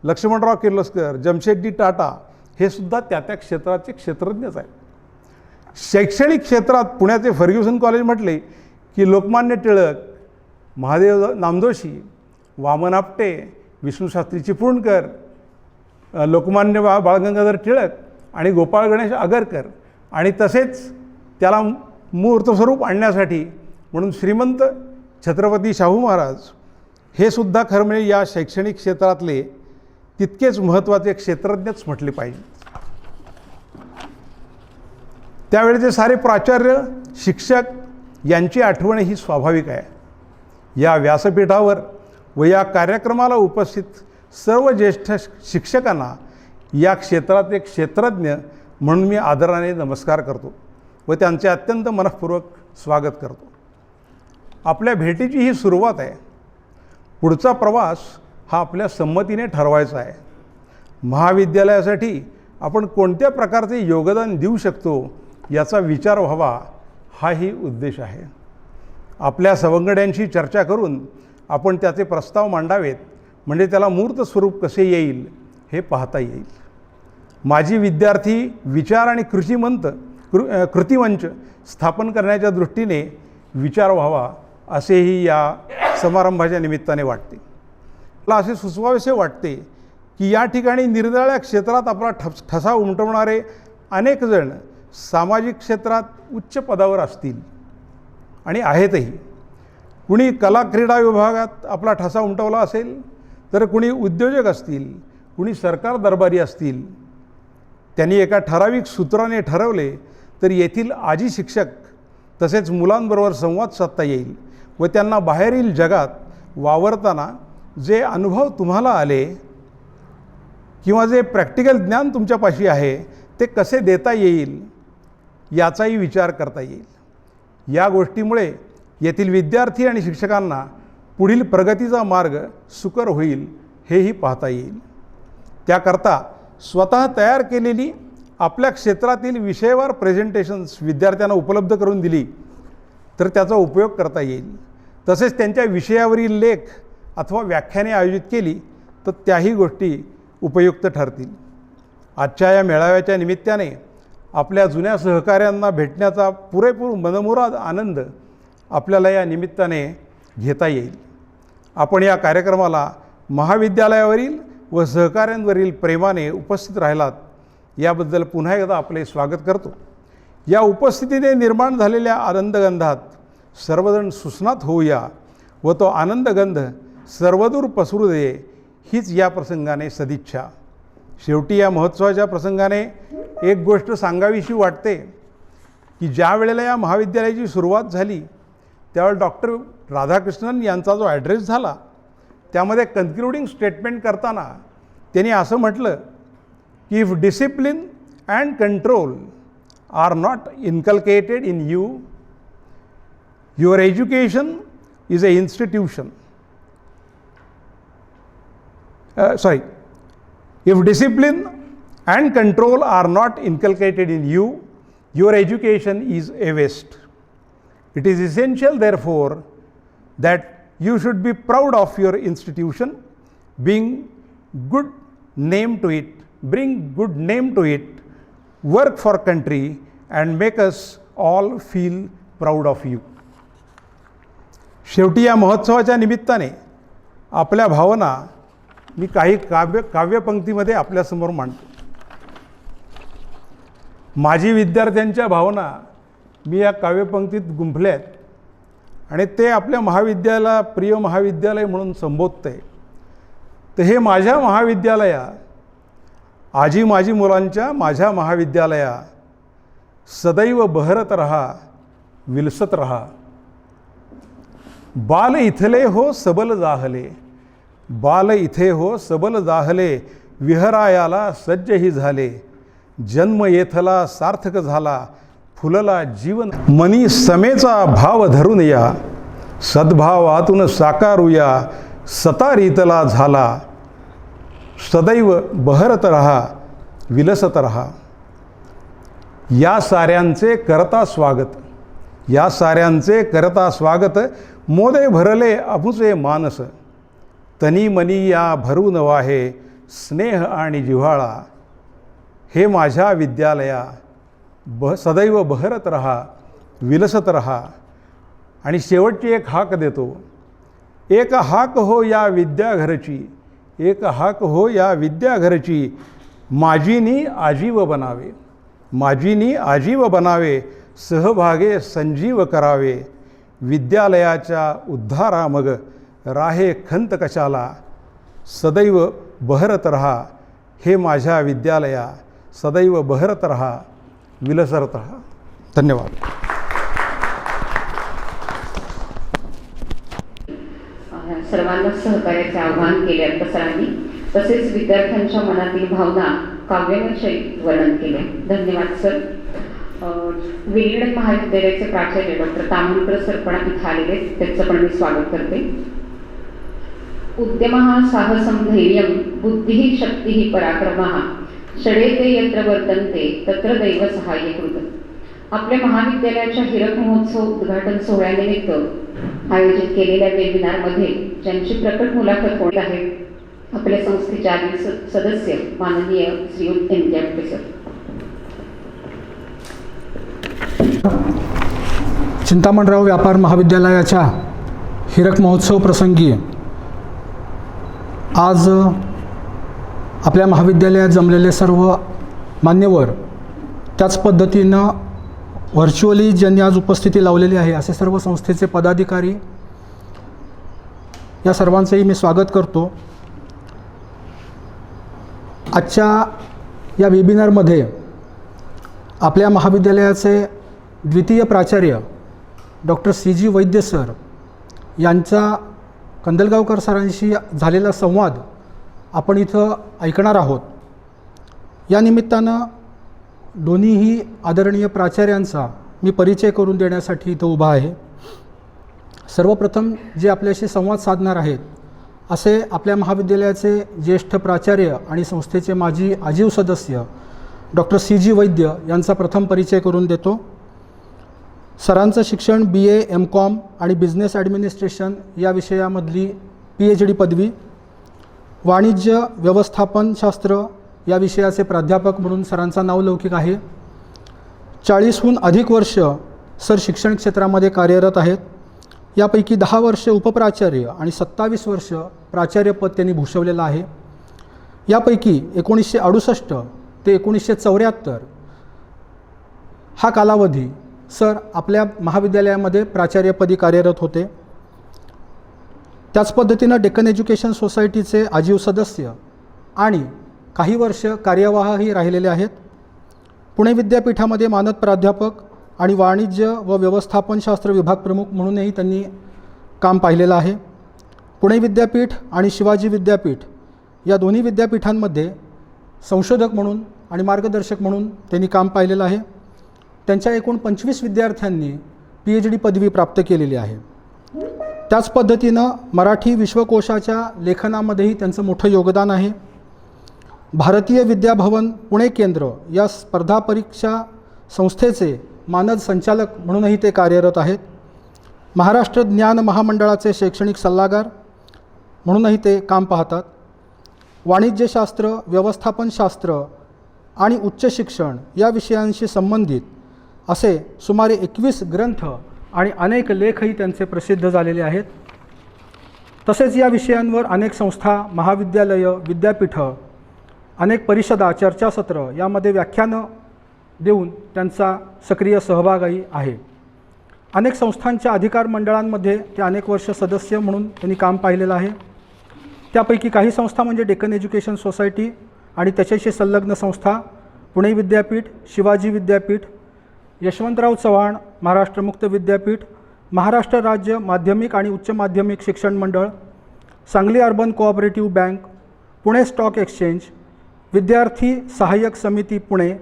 लक्ष्मणराव किर्लोस्कर, जमशेदजी टाटा हे सुद्धा त्या क्षेत्राचे क्षेत्रज्ञच आहेत। शैक्षणिक क्षेत्रात पुण्याचे फर्ग्युसन कॉलेज म्हटले की लोकमान्य टिळक, महादेव नामजोशी, वामन आपटे, विष्णुशास्त्री चिपळूणकर, लोकमान्य बाळगंगाधर टिळक आणि गोपाळ गणेश आगरकर आणि तसेच त्याला मूर्तस्वरूप आणण्यासाठी म्हणून श्रीमंत छत्रपती शाहू महाराज हे सुद्धा खरं म्हणजे या शैक्षणिक क्षेत्रातले तितकेच महत्त्वाचे क्षेत्रज्ञच म्हटले पाहिजे। त्यावेळेचे सारे प्राचार्य, शिक्षक यांची आठवण ही स्वाभाविक आहे। या व्यासपीठावर व या कार्यक्रमाला उपस्थित सर्व ज्येष्ठ शिक्षकांना या क्षेत्राचे क्षेत्रज्ञ म्हणून मी आदराने नमस्कार करतो व त्यांचे अत्यंत मनःपूर्वक स्वागत करतो। आपल्या भेटीची ही सुरुवात आहे। पुढचा प्रवास हा आपल्या संमतीने ठरवायचा आहे। महाविद्यालयासाठी आपण कोणत्या प्रकारचे योगदान देऊ शकतो याचा विचार व्हावा हाही उद्देश आहे। आपल्या सवंगड्यांशी चर्चा करून आपण त्याचे प्रस्ताव मांडावेत, म्हणजे त्याला मूर्त स्वरूप कसे येईल हे पाहता येईल. माजी विद्यार्थी विचार आणि कृतिमंच स्थापन करण्याच्या दृष्टीने विचार व्हावा असेही या समारंभाच्या निमित्ताने वाटते. मला असे सुचवावेसे वाटते की या ठिकाणी निरनिराळ्या क्षेत्रात आपला ठसा उमटवणारे अनेक जण सामाजिक क्षेत्रात उच्च पदावर असतील आणि आहेतही. कुणी कला क्रीडा विभागात आपला ठसा उमटवला असेल, तर कुणी उद्योजक असतील, कुणी सरकार दरबारी असतील. त्यांनी एका ठराविक सूत्राने ठरवले तर येथील आजी शिक्षक तसेच मुलांबरोबर संवाद साधता येईल व त्यांना बाहेरील जगात वावरताना जे अनुभव तुम्हाला आले किंवा जे प्रॅक्टिकल ज्ञान तुमच्यापाशी आहे ते कसे देता येईल याचाही विचार करता येईल. या गोष्टीमुळे येथील विद्यार्थी आणि शिक्षकांना पुढील प्रगतीचा मार्ग सुकर होईल हेही पाहता येईल. त्याकरता स्वतः तयार केलेली आपल्या क्षेत्रातील विषयवार प्रेझेंटेशन्स विद्यार्थ्यांना उपलब्ध करून दिली तर त्याचा उपयोग करता येईल. तसेच त्यांच्या विषयावरील लेख अथवा व्याख्याने आयोजित केली तर त्याही गोष्टी उपयुक्त ठरतील. आजच्या या मेळाव्याच्या निमित्ताने आपल्या जुन्या सहकाऱ्यांना भेटण्याचा पुरेपूर मनमुराद आनंद आपल्याला या निमित्ताने घेता येईल. आपण या कार्यक्रमाला महाविद्यालयावरील व सहकाऱ्यांवरील प्रेमाने उपस्थित राहिलात याबद्दल पुन्हा एकदा आपले स्वागत करतो. या उपस्थितीने निर्माण झालेल्या आनंदगंधात सर्वजण सुस्नात होऊया व तो आनंदगंध सर्वदूर पसरू दे हीच या प्रसंगाने सदिच्छा. शेवटी या महोत्सवाच्या प्रसंगाने एक गोष्ट सांगावीशी वाटते की ज्या वेळेला या महाविद्यालयाची सुरुवात झाली त्यावेळेला डॉक्टर राधाकृष्णन यांचा जो ॲड्रेस झाला त्यामध्ये कन्क्लुडिंग स्टेटमेंट करताना त्यांनी असं म्हटलं की if discipline and control are not inculcated in you, your education is a institution. If discipline and control are not inculcated in you, your education is a waste. It is essential, therefore, that you should be proud of your institution, bring good name to it, work for country, and make us all feel proud of you. शेवटी या महोत्सवाच्या निमित्ताने आपल्या भावना मी काही काव्यपंक्तीमध्ये आपल्यासमोर मांडतो. माजी विद्यार्थ्यांच्या भावना मी या काव्यपंक्तीत गुंफल्या आहेत आणि ते आपल्या महाविद्यालयाला प्रिय महाविद्यालय म्हणून संबोधत आहे. तर हे माझ्या महाविद्यालया, आजी माजी मुलांच्या माझ्या महाविद्यालया, सदैव बहरत रहा, विलसत रहा. बाल इथले हो सबल जाहले, बाल इथे हो सबल जाहले, विहरायाला सज्ज ही झाले. जन्म येथला सार्थक झाला, फुलला जीवन. मनी समेचा भाव धरून या, सद्भावातून साकारूया, सतारीतला झाला. सदैव बहरत रहा, विलसत रहा. या साऱ्यांचे करता स्वागत, या साऱ्यांचे करता स्वागत. मोदे भरले अभुचे मानस, तनी मनी या भरून वाहे, स्नेह आणि जिव्हाळा. हे माझ्या विद्यालया, सदैव बहरत रहा, विलसत रहा. आणि शेवटची एक हाक देतो. एक हाक हो या विद्याघरची, एक हाक हो या विद्याघरची. माझीनी आजीव बनावे, माझीनी आजीव बनावे. सहभागे संजीव करावे. विद्यालयाच्या उद्धारा मग राहे खंत कशाला. सदैव बहरत रहा, हे माझ्या विद्यालया, सदैव बहरत रहा, विलसत रहा. धन्यवाद. सर्वांना सहकार्याचे आवाहन केले आहेत सरांनी. तसेच विद्यार्थ्यांच्या मनातील भावना काव्यमय शैलीत वर्णन केले. धन्यवाद सर. विलीड महाविद्यालयाचे प्राचार्य डॉक्टर तामणकर सर पण इथे आलेले, त्यांचं पण मी स्वागत करते. उद्यमः साहसं धैर्यं बुद्धिः शक्तिः पराक्रमः षडेते यत्र वर्तन्ते तत्र दैव सहाय्यकृत. आपल्या महाविद्यालयाच्या हिरक महोत्सव उद्घाटन सोहळ्यानिमित्त आयोजित केलेल्या वेबिनारमध्ये ज्यांची प्रकट मुलाखत होत आहे आपल्या संस्थेचे आदी सदस्य माननीय श्रीयुत एम.के. आपटे सर. चिंतामणराव व्यापार महाविद्यालयाच्या हिरक महोत्सव प्रसंगी आज आपल्या महाविद्यालयात जमलेले सर्व मान्यवर, त्याच पद्धतीनं व्हर्च्युअली ज्यांनी आज उपस्थिती लावलेली आहे असे सर्व संस्थेचे पदाधिकारी, या सर्वांचंही मी स्वागत करतो. आजच्या या वेबिनारमध्ये आपल्या महाविद्यालयाचे द्वितीय प्राचार्य डॉक्टर C.G. वैद्य सर यांचा कंदलगावकर सरांशी झालेला संवाद आपण इथं ऐकणार आहोत. या निमित्तानं दोन्हीही आदरणीय प्राचार्यांचा मी परिचय करून देण्यासाठी इथं उभा आहे. सर्वप्रथम जे आपल्याशी संवाद साधणार आहेत असे आपल्या महाविद्यालयाचे ज्येष्ठ प्राचार्य आणि संस्थेचे माजी आजीव सदस्य डॉक्टर C.G. वैद्य यांचा प्रथम परिचय करून देतो. सरांचं शिक्षण BA M.Com आणि बिझनेस ॲडमिनिस्ट्रेशन या विषयामधली PhD पदवी, वाणिज्य व्यवस्थापनशास्त्र या विषयाचे प्राध्यापक म्हणून सरांचा नावलौकिक आहे. 40हून अधिक वर्ष सर शिक्षण क्षेत्रामध्ये कार्यरत आहेत. यापैकी 10 वर्ष उपप्राचार्य आणि 27 वर्ष प्राचार्यपद त्यांनी भूषवलेलं आहे. यापैकी 1968 ते 1974 हा कालावधी सर आपल्या महाविद्यालयामध्ये प्राचार्यपदी कार्यरत होते. त्याच पद्धतीनं डेक्कन एज्युकेशन सोसायटीचे आजीव सदस्य आणि काही वर्ष कार्यवाहही राहिलेले आहेत. पुणे विद्यापीठामध्ये मानद प्राध्यापक आणि वाणिज्य व व्यवस्थापनशास्त्र विभाग प्रमुख म्हणूनही त्यांनी काम पाहिलेलं आहे. पुणे विद्यापीठ आणि शिवाजी विद्यापीठ या दोन्ही विद्यापीठांमध्ये संशोधक म्हणून आणि मार्गदर्शक म्हणून त्यांनी काम पाहिलेलं आहे. त्यांच्या एकूण 25 विद्यार्थ्यांनी PhD पदवी प्राप्त केलेली आहे. त्याच पद्धतीनं मराठी विश्वकोशाच्या लेखनामध्येही त्यांचं मोठं योगदान आहे. भारतीय विद्याभवन पुणे केंद्र या स्पर्धा परीक्षा संस्थेचे मानद संचालक म्हणूनही ते कार्यरत आहेत. महाराष्ट्र ज्ञान महामंडळाचे शैक्षणिक सल्लागार म्हणूनही ते काम पाहतात. वाणिज्यशास्त्र, व्यवस्थापनशास्त्र आणि उच्च शिक्षण या विषयांशी संबंधित असे सुमारे 21 ग्रंथ आणि अनेक लेखही त्यांचे प्रसिद्ध झालेले आहेत. तसेच या विषयांवर अनेक संस्था, महाविद्यालयं, विद्यापीठं, अनेक परिषदा, चर्चासत्र यामध्ये व्याख्यानं देऊन त्यांचा सक्रिय सहभागही आहे. अनेक संस्थांच्या अधिकार मंडळांमध्ये ते अनेक वर्ष सदस्य म्हणून त्यांनी काम पाहिलेलं आहे. त्यापैकी काही संस्था म्हणजे डेक्कन एज्युकेशन सोसायटी आणि त्याच्याशी संलग्न संस्था पुणे विद्यापीठ, शिवाजी विद्यापीठ, यशवंतराव चव्हाण महाराष्ट्र मुक्त विद्यापीठ, महाराष्ट्र राज्य माध्यमिक आणि उच्च माध्यमिक शिक्षण मंडळ, Sangli urban cooperative bank, Pune stock exchange, विद्यार्थी सहाय्यक समिती पुणे,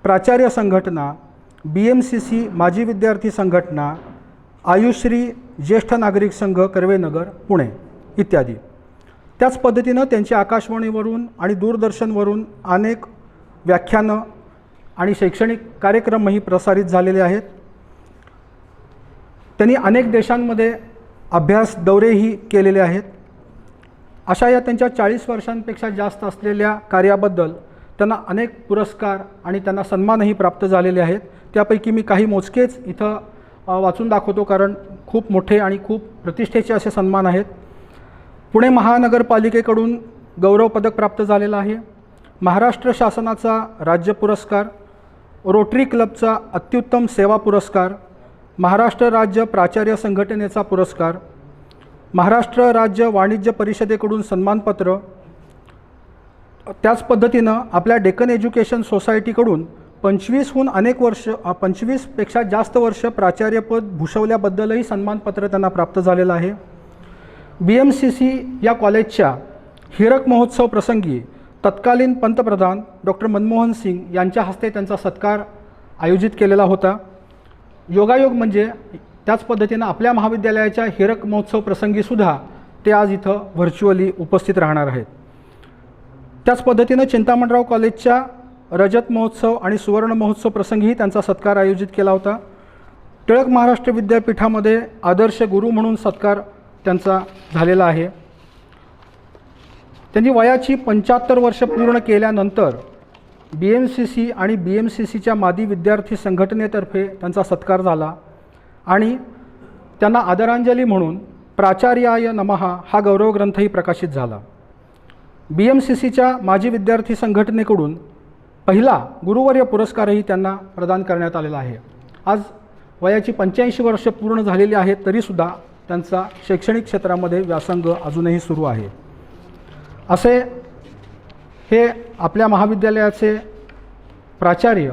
प्राचार्य संघटना, BMCC माजी विद्यार्थी संघटना, आयुश्री ज्येष्ठ नागरिक संघ कर्वेनगर पुणे इत्यादी. त्याच पद्धतीनं त्यांची आकाशवाणीवरून आणि दूरदर्शनवरून अनेक व्याख्यानं आणि शैक्षणिक कार्यक्रमही प्रसारित झालेले आहेत. त्यांनी अनेक देशांमध्ये अभ्यास दौरेही केलेले आहेत. अशा या त्यांच्या 40 वर्षांपेक्षा जास्त असलेल्या कार्याबद्दल त्यांना अनेक पुरस्कार आणि त्यांना सन्मानही प्राप्त झालेले आहेत. त्यापैकी मी काही मोजकेच इथं वाचून दाखवतो, कारण खूप मोठे आणि खूप प्रतिष्ठेचे असे सन्मान आहेत. पुणे महानगरपालिकेकडून गौरव पदक प्राप्त झालेलं आहे. महाराष्ट्र शासनाचा राज्य पुरस्कार, रोटरी क्लबचा अत्युत्तम सेवा पुरस्कार, महाराष्ट्र राज्य प्राचार्य संघटनेचा पुरस्कार, महाराष्ट्र राज्य वाणिज्य परिषदेकडून सन्मानपत्र. त्याच पद्धतीनं आपल्या डेक्कन एज्युकेशन सोसायटीकडून 25हून अनेक वर्ष 25पेक्षा जास्त वर्ष प्राचार्यपद भूषवल्याबद्दलही सन्मानपत्र त्यांना प्राप्त झालेलं आहे. BMCC या कॉलेजच्या हिरक महोत्सव प्रसंगी तत्कालीन पंतप्रधान डॉक्टर मनमोहन सिंग यांच्या हस्ते त्यांचा सत्कार आयोजित केलेला होता. योगायोग म्हणजे त्याच पद्धतीनं आपल्या महाविद्यालयाच्या हिरक महोत्सव प्रसंगीसुद्धा ते आज इथं व्हर्च्युअली उपस्थित राहणार आहेत. त्याच पद्धतीनं चिंतामणराव कॉलेजच्या रजत महोत्सव आणि सुवर्ण महोत्सव प्रसंगीही त्यांचा सत्कार आयोजित केला होता. टिळक महाराष्ट्र विद्यापीठामध्ये आदर्श गुरु म्हणून सत्कार त्यांचा झालेला आहे. त्यांनी वयाची 75 वर्ष पूर्ण केल्यानंतर BMCC आणि BMCCच्या मादी विद्यार्थी संघटनेतर्फे त्यांचा सत्कार झाला आणि त्यांना आदरांजली म्हणून प्राचार्याय नमः हा गौरवग्रंथही प्रकाशित झाला. BMCCच्या माजी विद्यार्थी संघटनेकडून पहिला गुरुवर्य पुरस्कारही त्यांना प्रदान करण्यात आलेला आहे. आज वयाची 85 वर्ष पूर्ण झालेली आहेत, तरीसुद्धा त्यांचा शैक्षणिक क्षेत्रामध्ये व्यासंग अजूनही सुरू आहे. असे हे आपल्या महाविद्यालयाचे प्राचार्य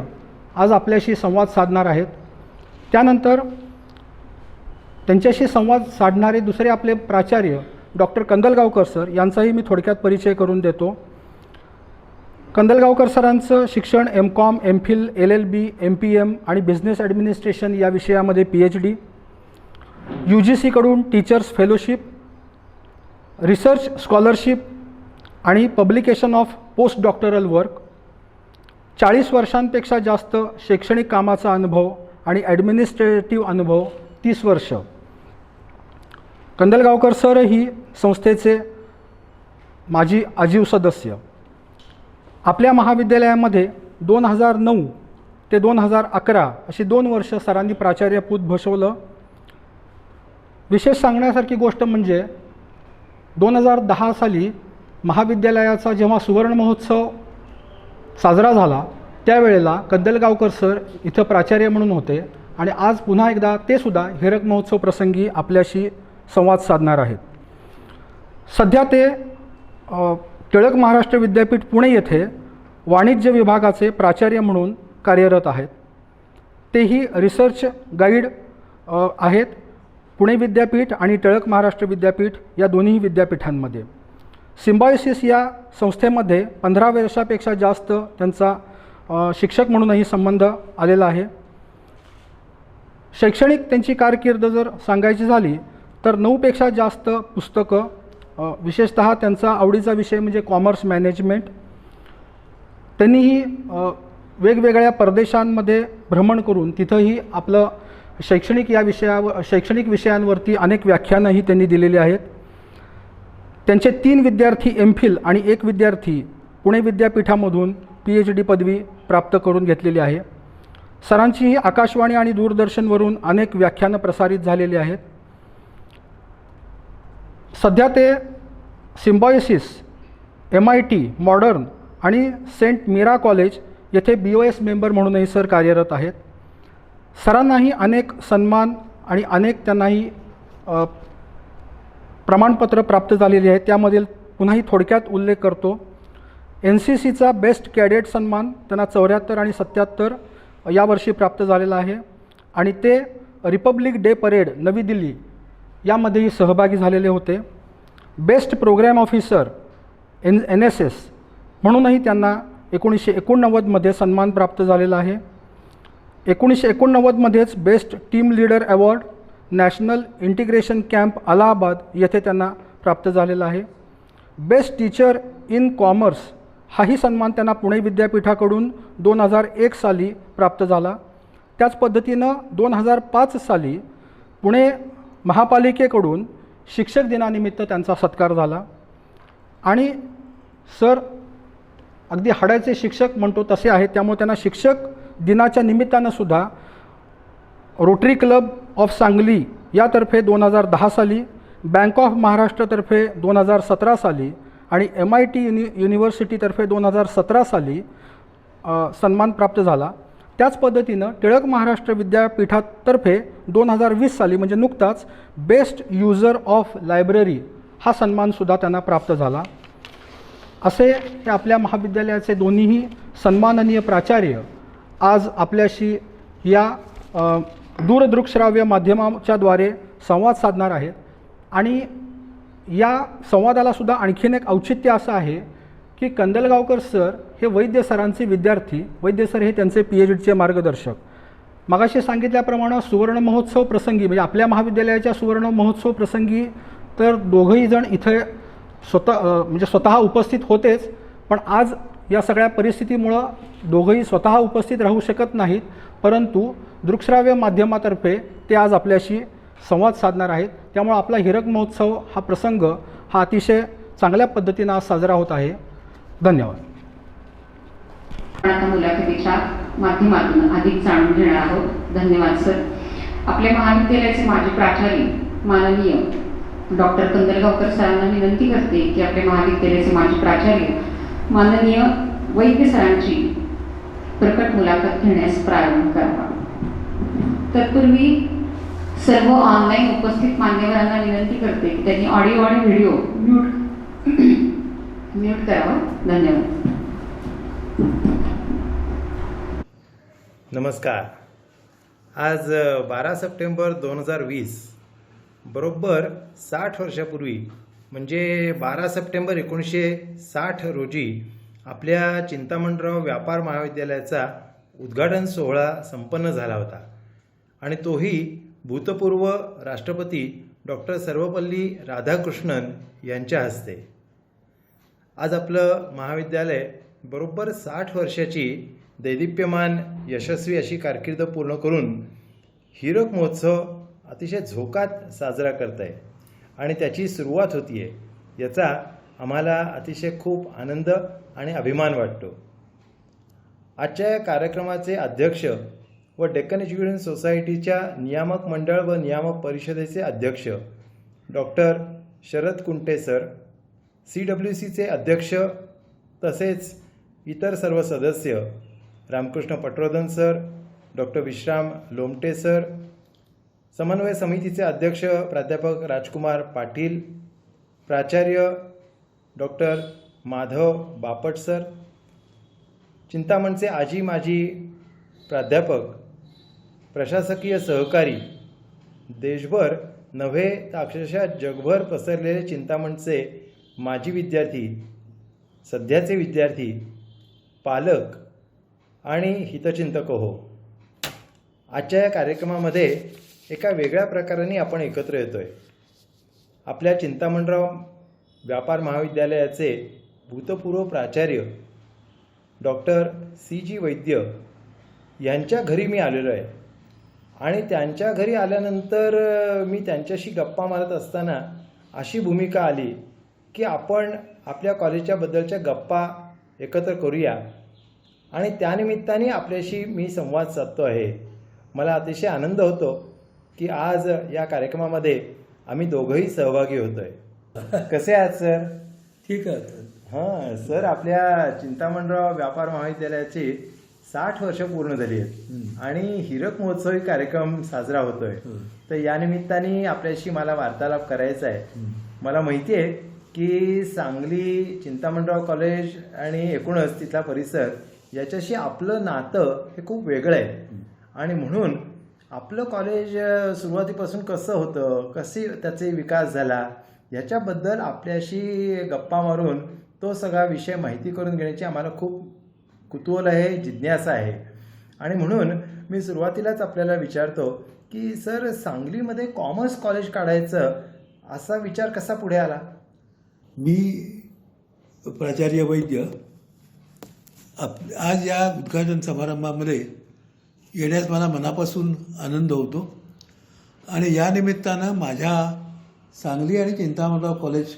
आज आपल्याशी संवाद साधणार आहेत. त्यानंतर त्यांच्याशी संवाद साधणारे दुसरे आपले प्राचार्य डॉक्टर कंदलगावकर सर यांचाही मी थोडक्यात परिचय करून देतो. कंदलगावकर सरांचं शिक्षण MCOM, MPhil, LLB, MPM आणि बिझनेस ॲडमिनिस्ट्रेशन या विषयामध्ये PhD, UGCकडून टीचर्स फेलोशिप, रिसर्च स्कॉलरशिप आणि publication of post doctoral work, 40 वर्षांपेक्षा जास्त शैक्षणिक कामाचा अनुभव आणि ॲडमिनिस्ट्रेटिव्ह अनुभव 30 वर्ष. कंदलगावकर सर ही संस्थेचे माजी आजीव सदस्य. आपल्या महाविद्यालयामध्ये 2009 ते 2011 अशी 2 वर्ष सरांनी प्राचार्यपद भूषवलं. विशेष सांगण्यासारखी गोष्ट म्हणजे 2010 साली महाविद्यालयाचा जेव्हा सुवर्ण महोत्सव साजरा झाला त्यावेळेला कंदलगावकर सर इथं प्राचार्य म्हणून होते आणि आज पुन्हा एकदा ते सुद्धा हीरक महोत्सव प्रसंगी आपल्याशी संवाद साधणार आहेत. सध्या ते टिळक महाराष्ट्र विद्यापीठ पुणे येथे वाणिज्य विभागाचे प्राचार्य म्हणून कार्यरत आहेत. तेही रिसर्च गाईड आहेत पुणे विद्यापीठ आणि टिळक महाराष्ट्र विद्यापीठ या दोन्ही विद्यापीठांमध्ये. सिम्बायोसिस या संस्थेमध्ये 15 वर्षापेक्षा जास्त त्यांचा शिक्षक म्हणूनही संबंध आलेला आहे. शैक्षणिक त्यांची कारकीर्द जर सांगायची झाली तर 9पेक्षा जास्त पुस्तकं, विशेषतः त्यांचा आवडीचा विषय म्हणजे कॉमर्स मॅनेजमेंट. त्यांनीही वेगवेगळ्या परदेशांमध्ये भ्रमण करून तिथंही आपलं शैक्षणिक विषयांवरती अनेक व्याख्यानंही त्यांनी दिलेली आहेत. त्यांचे 3 विद्यार्थी MPhil आणि 1 विद्यार्थी पुणे विद्यापीठामधून PhD पदवी प्राप्त करून घेतलेली आहे. सरांचीही आकाशवाणी आणि दूरदर्शनवरून अनेक व्याख्यानं प्रसारित झालेली आहेत. सध्या ते सिम्बायोसिस, MIT, मॉडर्न आणि सेंट मीरा कॉलेज येथे BOS मेंबर म्हणूनही सर कार्यरत आहेत. सरांनाही अनेक सन्मान आणि अनेक त्यांनाही प्रमाणपत्र प्राप्त झालेली आहेत. त्यामधील पुन्हाही थोडक्यात उल्लेख करतो. NCCचा बेस्ट कॅडेट सन्मान त्यांना 74 आणि 77 यावर्षी प्राप्त झालेला आहे आणि ते रिपब्लिक डे परेड नवी दिल्ली यामध्येही सहभागी झालेले होते. बेस्ट प्रोग्रॅम ऑफिसर NSS म्हणूनही त्यांना 1989मध्ये सन्मान प्राप्त झालेला आहे. 1989मध्येच best team leader award national integration camp Allahabad येथे त्यांना प्राप्त झालेला आहे. बेस्ट टीचर इन कॉमर्स हाही सन्मान त्यांना पुणे विद्यापीठाकडून 2001 साली प्राप्त झाला. त्याच पद्धतीनं 2005 साली पुणे महापालिकेकडून शिक्षक दिनानिमित्त त्यांचा सत्कार झाला आणि सर अगदी हाडाचे शिक्षक म्हणतो तसे आहेत. त्यामुळे त्यांना शिक्षक दिनाच्या निमित्तानं सुद्धा रोटरी क्लब ऑफ सांगली यातर्फे 2010 साली, बँक ऑफ महाराष्ट्रतर्फे 2017 साली आणि MIT युनिव्हर्सिटीतर्फे 2017 साली सन्मान प्राप्त झाला. त्याच पद्धतीनं टिळक महाराष्ट्र विद्यापीठातर्फे 2020 साली म्हणजे नुकताच बेस्ट युजर ऑफ लायब्ररी हा सन्मानसुद्धा त्यांना प्राप्त झाला. असे हे आपल्या महाविद्यालयाचे दोन्हीही सन्माननीय प्राचार्य आज आपल्याशी या दूरदृकश्राव्य माध्यमाच्याद्वारे संवाद साधणार आहेत. आणि या संवादालासुद्धा आणखीन एक औचित्य असं आहे की कंदलगावकर सर हे वैद्य सरांचे विद्यार्थी, वैद्य सर हे त्यांचे PhDचे मार्गदर्शक. मगाशी सांगितल्याप्रमाणे सुवर्ण महोत्सव प्रसंगी म्हणजे आपल्या महाविद्यालयाच्या सुवर्ण महोत्सव प्रसंगी तर दोघंही जण इथे स्वतः उपस्थित होतेच, पण आज या सगळ्या परिस्थितीमुळं दोघंही स्वतः उपस्थित राहू शकत नाहीत. परंतु दृकश्राव्य माध्यमातर्फे ते आज आपल्याशी संवाद साधणार आहेत. त्यामुळे आपला हीरक महोत्सव हा प्रसंग हा अतिशय चांगल्या पद्धतीनं आज साजरा होत आहे. धन्यवाद. आपण आता मुलाखतीच्या माध्यमातून अधिक जाणून घेणार आहोत. धन्यवाद सर. आपल्या महाविद्यालयाचे माजी प्राचार्य माननीय डॉक्टर कंदलगावकर सरांना विनंती करते की आपल्या महाविद्यालयाचे माजी प्राचार्य माननीय वैद्य सरांची प्रकट मुलाखत घेण्यास प्रारंभ करावा. तत्पूर्वी सर्व ऑनलाईन उपस्थित मान्यवरांना विनंती करते की त्यांनी ऑडिओ आणि व्हिडिओ म्यूट करावा. धन्यवाद. नमस्कार. आज 12 सप्टेंबर 2020 बरोबर 60 वर्षापूर्वी म्हणजे 12 सप्टेंबर 1960 रोजी आपल्या चिंतामणराव व्यापार महाविद्यालयाचा उद्घाटन सोहळा संपन्न झाला होता आणि तोही भूतपूर्व राष्ट्रपती डॉक्टर सर्वपल्ली राधाकृष्णन यांच्या हस्ते. आज आपलं महाविद्यालय बरोबर 60 वर्षाची दैदिप्यमान यशस्वी अशी कारकीर्द पूर्ण करून हीरक महोत्सव अतिशय झोकात साजरा करत आहे आणि त्याची सुरुवात होती आहे याचा आम्हाला अतिशय खूप आनंद आणि अभिमान वाटतो. आजच्या या कार्यक्रमाचे अध्यक्ष व डेक्कन एज्युकेशन सोसायटीच्या नियामक मंडळ व नियामक परिषदेचे अध्यक्ष डॉक्टर शरद कुंटे सर, CWCचे अध्यक्ष तसेच इतर सर्व सदस्य Ramakrishna Patwardhan sir, doctor Vishram Lomte sir, समन्वय समितीचे अध्यक्ष प्राध्यापक राजकुमार पाटील, प्राचार्य डॉक्टर माधव बापट सर, चिंतामणचे आजी माजी प्राध्यापक, प्रशासकीय सहकारी, देशभर नव्हे तर अक्षरशः जगभर पसरलेले चिंतामणचे माजी विद्यार्थी, सध्याचे विद्यार्थी, पालक आणि हितचिंतक हो. आजच्या या कार्यक्रमामध्ये एका वेगळ्या प्रकाराने आपण एकत्र येतो आहे. आपल्या चिंतामणराव व्यापार महाविद्यालयाचे भूतपूर्व प्राचार्य डॉक्टर CG वैद्य यांच्या घरी मी आलेलो आहे आणि त्यांच्या घरी आल्यानंतर मी त्यांच्याशी गप्पा मारत असताना अशी भूमिका आली की आपण आपल्या कॉलेजच्या बद्दलच्या गप्पा एकत्र करूया आणि त्यानिमित्ताने आपल्याशी मी संवाद साधतो आहे. मला अतिशय आनंद होतो की आज या कार्यक्रमामध्ये आम्ही दोघंही सहभागी होतो आहे. कसे आहात सर? ठीक आहे. हां सर, आपल्या चिंतामणराव व्यापार महाविद्यालयाची 60 वर्ष पूर्ण झाली आहेत आणि हीरक महोत्सवी कार्यक्रम साजरा होतोय. तर या निमित्ताने आपल्याशी मला वार्तालाप करायचा आहे. मला माहिती आहे की सांगली चिंतामणराव कॉलेज आणि एकूणच तिथला परिसर याच्याशी आपलं नातं हे खूप वेगळं आहे आणि म्हणून आपलं कॉलेज सुरुवातीपासून कसं होतं, कसे त्याचे विकास झाला याच्याबद्दल आपल्याशी गप्पा मारून तो सगळा विषय माहिती करून घेण्याची आम्हाला खूप कुतूहल आहे, जिज्ञासा आहे. आणि म्हणून मी सुरुवातीलाच आपल्याला विचारतो की सर, सांगलीमध्ये कॉमर्स कॉलेज काढायचं असा विचार कसा पुढे आला? मी प्राचार्य वैद्य आज या उद्घाटन समारंभामध्ये येण्यास मला मनापासून आनंद होतो आणि या निमित्तानं माझ्या सांगली आणि चिंतामणराव कॉलेज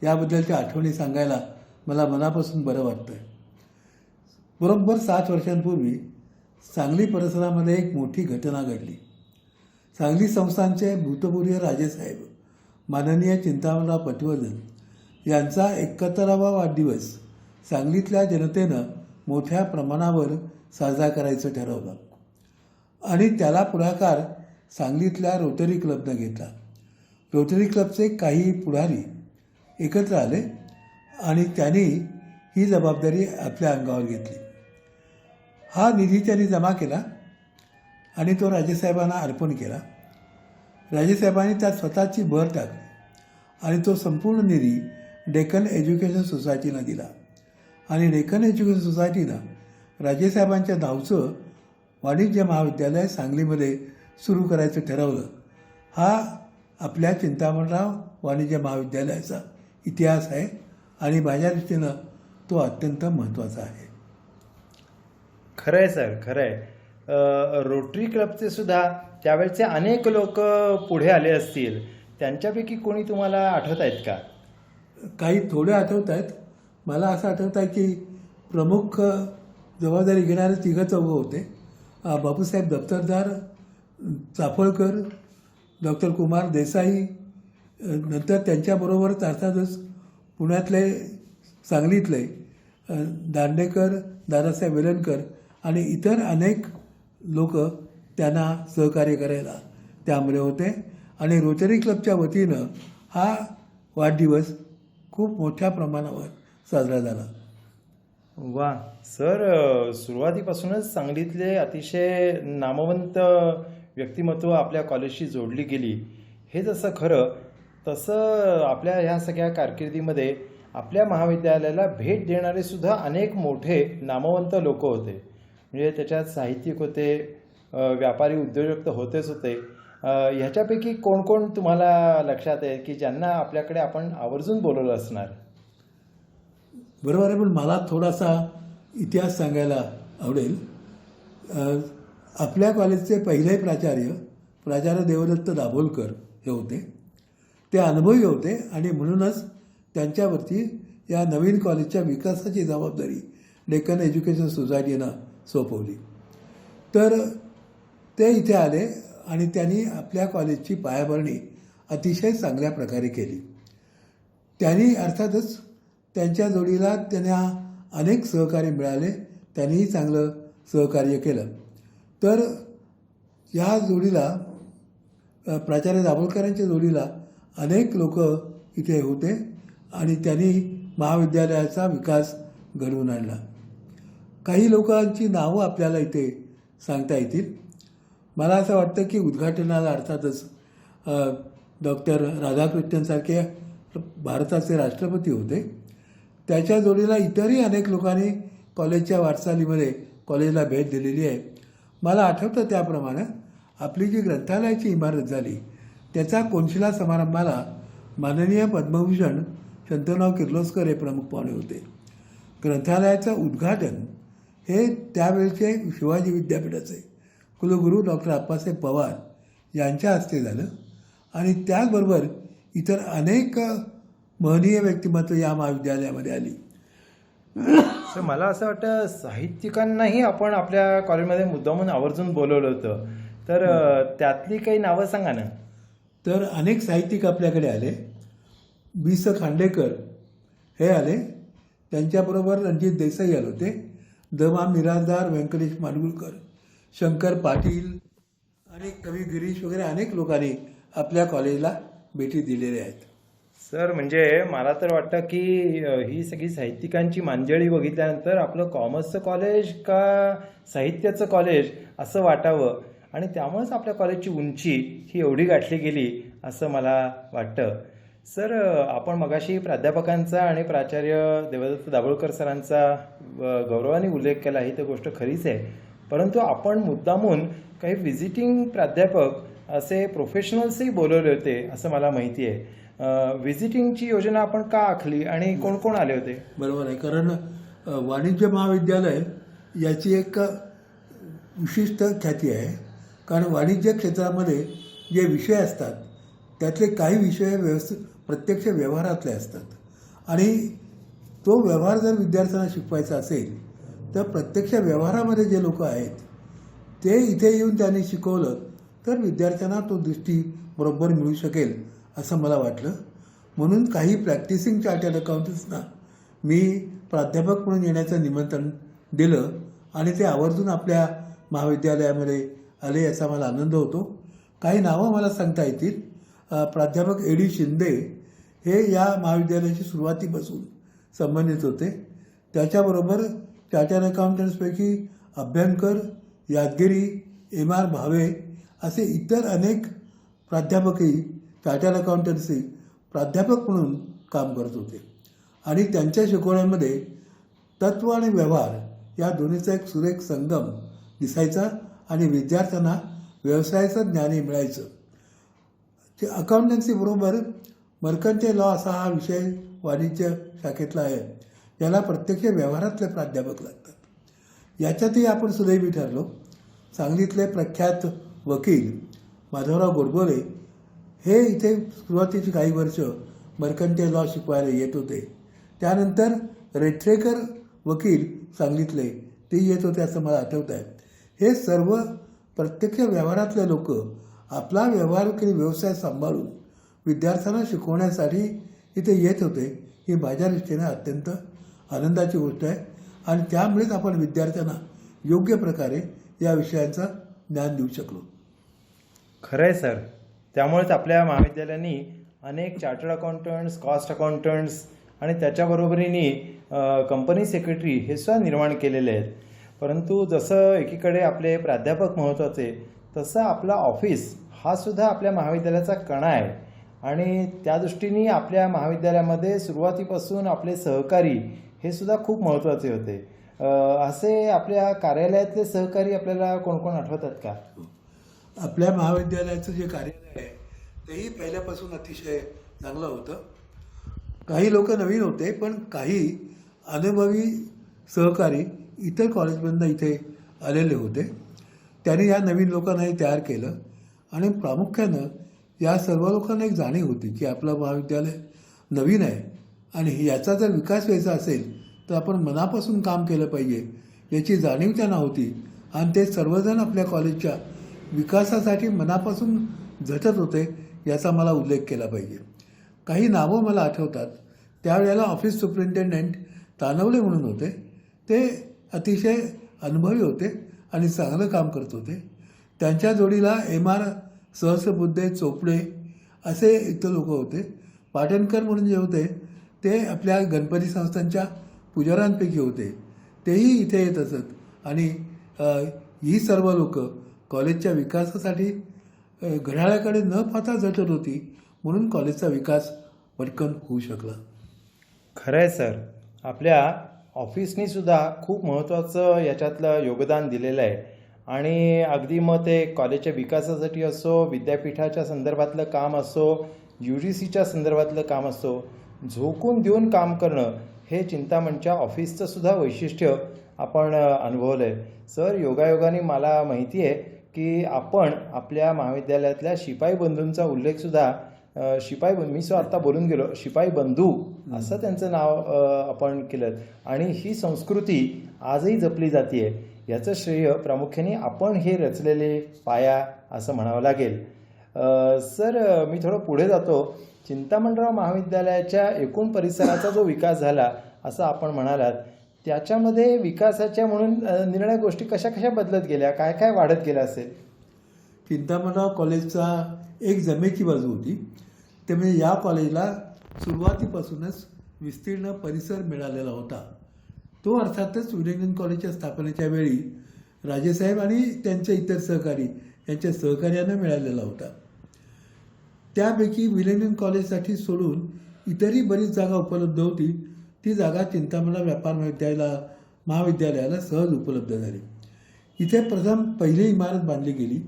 याबद्दलच्या आठवणी सांगायला मला मनापासून बरं वाटतं आहे. बरोबर 7 वर्षांपूर्वी सांगली परिसरामध्ये एक मोठी घटना घडली. सांगली संस्थानचे भूतपूर्व राजेसाहेब माननीय चिंतामणराव पटवर्धन यांचा 71वा वाढदिवस सांगलीतल्या जनतेनं मोठ्या प्रमाणावर साजरा करायचं ठरवलं आणि त्याला पुढाकार सांगलीतल्या रोटरी क्लबनं घेतला. रोटरी क्लबचे काही पुढारी एकत्र आले आणि त्यांनी ही जबाबदारी आपल्या अंगावर घेतली. हा निधी त्यांनी जमा केला आणि तो राजेसाहेबांना अर्पण केला. राजेसाहेबांनी त्यात स्वतःची भर टाकली आणि तो संपूर्ण निधी डेक्कन एज्युकेशन सोसायटीनं दिला आणि डेक्कन एज्युकेशन सोसायटीनं राजेसाहेबांच्या नावचं वाणिज्य महाविद्यालय सांगलीमध्ये सुरू करायचं ठरवलं. हा आपल्या चिंतामणराव वाणिज्य महाविद्यालयाचा इतिहास आहे आणि माझ्या दृष्टीनं तो अत्यंत महत्त्वाचा आहे. खरं आहे सर, खरं आहे. रोटरी क्लबचे सुद्धा त्यावेळचे अनेक लोक पुढे आले असतील. त्यांच्यापैकी कोणी तुम्हाला आठवत आहेत का? काही थोडे आठवत आहेत. मला असं आठवत आहे की प्रमुख जबाबदारी घेणारे तिघं चौघं होते. बापूसाहेब दफ्तरदार, चाफळकर, डॉक्टर कुमार देसाई, नंतर त्यांच्याबरोबरच अर्थातच पुण्यातले, सांगलीतले दांडेकर, दादासाहेब वेलणकर आणि इतर अनेक लोक त्यांना सहकार्य करायला त्यामध्ये होते. आणि रोटरी क्लबच्या वतीनं हा वाढदिवस खूप मोठ्या प्रमाणावर साजरा झाला. वा सर, सुरुवातीपासूनच सांगलीतले अतिशय नामवंत व्यक्तिमत्व आपल्या कॉलेजशी जोडली गेली. हे जसं खरं तसं आपल्या ह्या सगळ्या कारकिर्दीमध्ये आपल्या महाविद्यालयाला भेट देणारे सुद्धा अनेक मोठे नामवंत लोक होते. म्हणजे त्याच्यात साहित्यिक होते, व्यापारी उद्योजक तर होतेच होते. ह्याच्यापैकी कोण कोण तुम्हाला लक्षात आहे की ज्यांना आपल्याकडे आपण आवर्जून बोलवलं असणार? बरोबर आहे, पण मला थोडासा इतिहास सांगायला आवडेल. आपल्या कॉलेजचे पहिले प्राचार्य देवदत्त दाभोलकर हे होते. ते अनुभवी होते आणि म्हणूनच त्यांच्यावरती या नवीन कॉलेजच्या विकासाची जबाबदारी डेक्कन एज्युकेशन सोसायटीनं सोपवली. तर ते इथे आले आणि त्यांनी आपल्या कॉलेजची पायाभरणी अतिशय चांगल्या प्रकारे केली. त्यांनी अर्थातच त्यांच्या जोडीला त्यांना अनेक सहकार्य मिळाले. त्यांनीही चांगलं सहकार्य केलं. तर या जोडीला प्राचार्य दाभोलकरांच्या जोडीला अनेक लोक इथे होते आणि त्यांनी महाविद्यालयाचा विकास घडवून आणला. काही लोकांची नावं आपल्याला इथे सांगता येतील. मला असं वाटतं की उद्घाटनाला अर्थातच डॉक्टर राधाकृष्णनसारखे भारताचे राष्ट्रपती होते. त्याच्या जोडीला इतरही अनेक लोकांनी कॉलेजच्या वाटचालीमध्ये कॉलेजला भेट दिलेली आहे. मला आठवतं त्याप्रमाणे आपली जी ग्रंथालयाची इमारत झाली त्याचा कोनशिला समारंभाला माननीय पद्मभूषण शंतनुराव किर्लोस्कर हे प्रमुख पाहुणे होते. ग्रंथालयाचं उद्घाटन हे त्यावेळचे शिवाजी विद्यापीठाचे कुलगुरू डॉक्टर आप्पासाहेब पवार यांच्या हस्ते झालं आणि त्याचबरोबर इतर अनेक महनीय व्यक्तिमत्व या महाविद्यालयामध्ये आली. सर, मला असं वाटतं साहित्यिकांनाही आपण आपल्या कॉलेजमध्ये मुद्दामून आवर्जून बोलवलं होतं. तर त्यातली काही नावं सांगा ना. तर अनेक साहित्यिक आपल्याकडे आले. बी स खांडेकर हे आले. त्यांच्याबरोबर रणजित देसाई आले होते. द मा मिरासदार, व्यंकटेश माडगुळकर, शंकर पाटील आणि कवी गिरीश वगैरे अनेक लोकांनी आपल्या कॉलेजला भेटी दिलेल्या आहेत. सर, म्हणजे मला तर वाटतं की ही सगळी साहित्यिकांची मांजळी बघितल्यानंतर आपलं कॉमर्सचं कॉलेज का साहित्याचं कॉलेज असं वाटावं आणि त्यामुळेच आपल्या कॉलेजची उंची ही एवढी गाठली गेली असं मला वाटतं. सर, आपण मगाशी प्राध्यापकांचा आणि प्राचार्य देवदत्त दाभोलकर सरांचा गौरवाने उल्लेख केला, ही तर गोष्ट खरीच आहे. परंतु आपण मुद्दामून काही व्हिजिटिंग प्राध्यापक असे प्रोफेशनल्सही बोलवले होते असं मला माहिती आहे. व्हिजिटिंगची योजना आपण का आखली आणि कोण कोण आले होते? बरोबर आहे, कारण वाणिज्य महाविद्यालय याची एक विशिष्ट ख्याती आहे. कारण वाणिज्य क्षेत्रामध्ये जे विषय असतात त्यातले काही विषय प्रत्यक्ष व्यवहारातले असतात आणि तो व्यवहार जर विद्यार्थ्यांना शिकवायचा असेल तर प्रत्यक्ष व्यवहारामध्ये जे लोक आहेत ते इथे येऊन त्यांनी शिकवलं तर विद्यार्थ्यांना तो दृष्टी बरोबर मिळू शकेल असं मला वाटलं. म्हणून काही प्रॅक्टिसिंग चार्टर्ड अकाउंटंट्सना मी प्राध्यापक म्हणून येण्याचं निमंत्रण दिलं आणि ते आवर्जून आपल्या महाविद्यालयामध्ये आले याचा मला आनंद होतो. काही नावं मला सांगता येतील. प्राध्यापक ए डी शिंदे हे या महाविद्यालयाची सुरुवातीपासून संबंधित होते. त्याच्याबरोबर चार्टर्ड अकाउंटंट्सपैकी अभ्यंकर, यादगिरी, एम आर भावे असे इतर अनेक प्राध्यापकही चार्टर्ड अकाउंटन्सी प्राध्यापक म्हणून काम करत होते आणि त्यांच्या शिकवण्यामध्ये तत्त्व आणि व्यवहार या दोन्हीचा एक सुरेख संगम दिसायचा आणि विद्यार्थ्यांना व्यवसायाचं ज्ञानही मिळायचं. ते अकाउंटन्सीबरोबर मर्कंटाईल लॉ असा हा विषय वाणिज्य शाखेतला आहे. याला प्रत्यक्ष व्यवहारातले प्राध्यापक लागतात. याच्यातही आपण सुदैवी ठरलो सांगलीतले प्रख्यात वकील माधवराव गोडबोले हे इथे सुरुवातीची काही वर्ष मर्कंटाईल लॉ शिकवायला येत होते. त्यानंतर रेठरेकर वकील सांगलीतले ते येत होते असं मला आठवत आहे. हे सर्व प्रत्यक्ष व्यवहारातले लोक आपला व्यवसाय सांभाळून विद्यार्थ्यांना शिकवण्यासाठी इथे येत होते. ही माझ्या दृष्टीने अत्यंत आनंदाची गोष्ट आहे आणि त्यामुळेच आपण विद्यार्थ्यांना योग्य प्रकारे या विषयांचा ज्ञान देऊ शकलो. खरं आहे सर. त्यामुळेच आपल्या महाविद्यालयांनी अनेक चार्टर्ड अकाउंटंट्स, कॉस्ट अकाउंटंट्स आणि त्याच्याबरोबरीने कंपनी सेक्रेटरी हे सुद्धा निर्माण केलेले आहेत. परंतु जसं एकीकडे आपले प्राध्यापक महत्त्वाचे, तसं आपला ऑफिस हा सुद्धा आपल्या महाविद्यालयाचा कणा आहे आणि त्या दृष्टीने आपल्या महाविद्यालयामध्ये सुरुवातीपासून आपले सहकारी हे सुद्धा खूप महत्त्वाचे होते. असे आपल्या कार्यालयातले सहकारी आपल्याला कोण कोण आठवतात का? आपल्या महाविद्यालयाचं जे कार्यालय आहे तेही पहिल्यापासून अतिशय चांगलं होतं. काही लोक नवीन होते, पण काही अनुभवी सहकारी इतर कॉलेजमधून इथे आलेले होते. त्यांनी या नवीन लोकांनाही तयार केलं आणि प्रामुख्यानं या सर्व लोकांना एक जाणीव होती की आपलं महाविद्यालय नवीन आहे आणि याचा जर विकास व्हायचा असेल तर आपण मनापासून काम केलं पाहिजे याची जाणीव त्यांना होती आणि ते सर्वजण आपल्या कॉलेजच्या विकासासाठी मनापासून झटत होते याचा मला उल्लेख केला पाहिजे. काही नावं मला आठवतात. त्यावेळेला ऑफिस सुपरिंटेंडंट तानवले म्हणून होते. ते अतिशय अनुभवी होते आणि चांगलं काम करत होते. त्यांच्या जोडीला MR सहस्रबुद्धे, चोपडे असे इतर लोक होते. पाटणकर म्हणून जे होते ते आपल्या गणपती संस्थांच्या पुजाऱ्यांपैकी होते. तेही इथे येत असत आणि ही सर्व लोक कॉलेजच्या विकासासाठी घड्याळाकडे न पाहता झटत होती, म्हणून कॉलेजचा विकास पटकन होऊ शकला. खरं आहे सर. आपल्या ऑफिसनी सुद्धा खूप महत्त्वाचं याच्यातलं योगदान दिलेलं आहे आणि अगदी मग ते कॉलेजच्या विकासासाठी असो, विद्यापीठाच्या संदर्भातलं काम असो, UGCच्या संदर्भातलं काम असो, झोकून देऊन काम करणं हे चिंतामणच्या ऑफिसचं सुद्धा वैशिष्ट्य आपण अनुभवलं आहे. सर, योगायोगाने मला माहिती आहे की आपण आपल्या महाविद्यालयातल्या शिपाई बंधूंचा उल्लेखसुद्धा मी आत्ता बोलून गेलो, शिपाई बंधू असं त्यांचं नाव आपण केलं आणि ही संस्कृती आजही जपली जाते. याचं श्रेय प्रामुख्याने आपण हे रचलेले पाया असं म्हणावं लागेल. सर, मी थोडं पुढे जातो. चिंतामणराव महाविद्यालयाच्या एकूण परिसराचा जो विकास झाला असं आपण म्हणालात, त्याच्यामध्ये विकासाच्या म्हणून निर्णय गोष्टी कशा कशा बदलत गेल्या, काय काय वाढत गेलं असेल? चिंतामणराव कॉलेजचा एक जमेची बाजू होती. ते म्हणजे या कॉलेजला सुरुवातीपासूनच विस्तीर्ण परिसर मिळालेला होता. तो अर्थातच विलिंग्डन कॉलेजच्या स्थापनेच्या वेळी राजेसाहेब आणि त्यांचे इतर सहकारी यांच्या सहकार्यानं मिळालेला होता. त्यापैकी विलिंग्डन कॉलेजसाठी सोडून इतरही बरीच जागा उपलब्ध होती. ती जागा चिंतामणराव व्यापार महाविद्यालयाला सहज उपलब्ध झाली. इथे प्रथम पहिली इमारत बांधली गेली.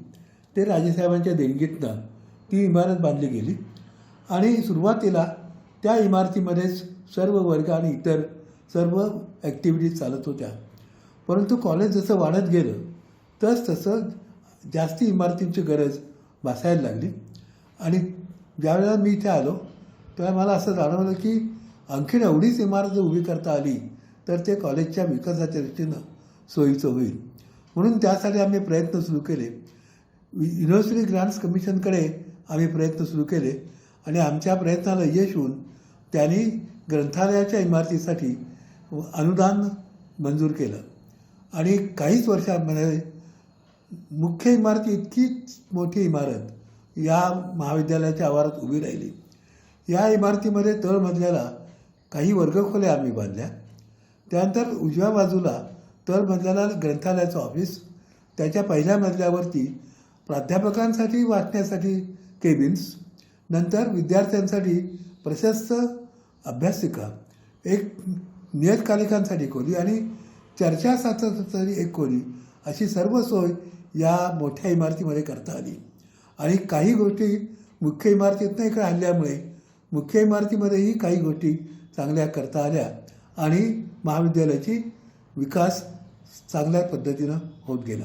ते राजेसाहेबांच्या देणगीतनं ती इमारत बांधली गेली आणि सुरुवातीला त्या इमारतीमध्येच सर्व वर्ग आणि इतर सर्व ॲक्टिव्हिटीज चालत होत्या. परंतु कॉलेज जसं वाढत गेलं तसं जास्ती इमारतींची गरज भासायला लागली आणि ज्यावेळेला मी इथे आलो तेव्हा मला असं जाणवलं की आणखीन एवढीच इमारत उभी करता आली तर ते कॉलेजच्या विकासाच्या दृष्टीनं सोयीचं होईल. म्हणून त्यासाठी आम्ही प्रयत्न सुरू केले. युनिव्हर्सिटी ग्रांट्स कमिशनकडे आम्ही प्रयत्न सुरू केले आणि आमच्या प्रयत्नाला यश होऊन त्यांनी ग्रंथालयाच्या इमारतीसाठी अनुदान मंजूर केलं आणि काहीच वर्षांमध्ये मुख्य इमारती इतकी मोठी इमारत या महाविद्यालयाच्या आवारात उभी राहिली. या इमारतीमध्ये तळमजल्याला काही वर्गखोल्या आम्ही बांधल्या. त्यानंतर उजव्या बाजूला तळमजल्याला ग्रंथालयाचं ऑफिस, त्याच्या पहिल्या मजल्यावरती प्राध्यापकांसाठी वाचण्यासाठी केबिन्स, नंतर विद्यार्थ्यांसाठी प्रशस्त अभ्यासिका, एक नियतकालिकांसाठी खोली आणि चर्चासत्रासाठी एक खोली, अशी सर्व सोय या मोठ्या इमारतीमध्ये करता आली. आणि काही गोष्टी मुख्य इमारतीतनं इकडे आणल्यामुळे मुख्य इमारतीमध्येही काही गोष्टी चांगल्या करता आल्या आणि महाविद्यालयाची विकास चांगल्या पद्धतीनं होत गेला.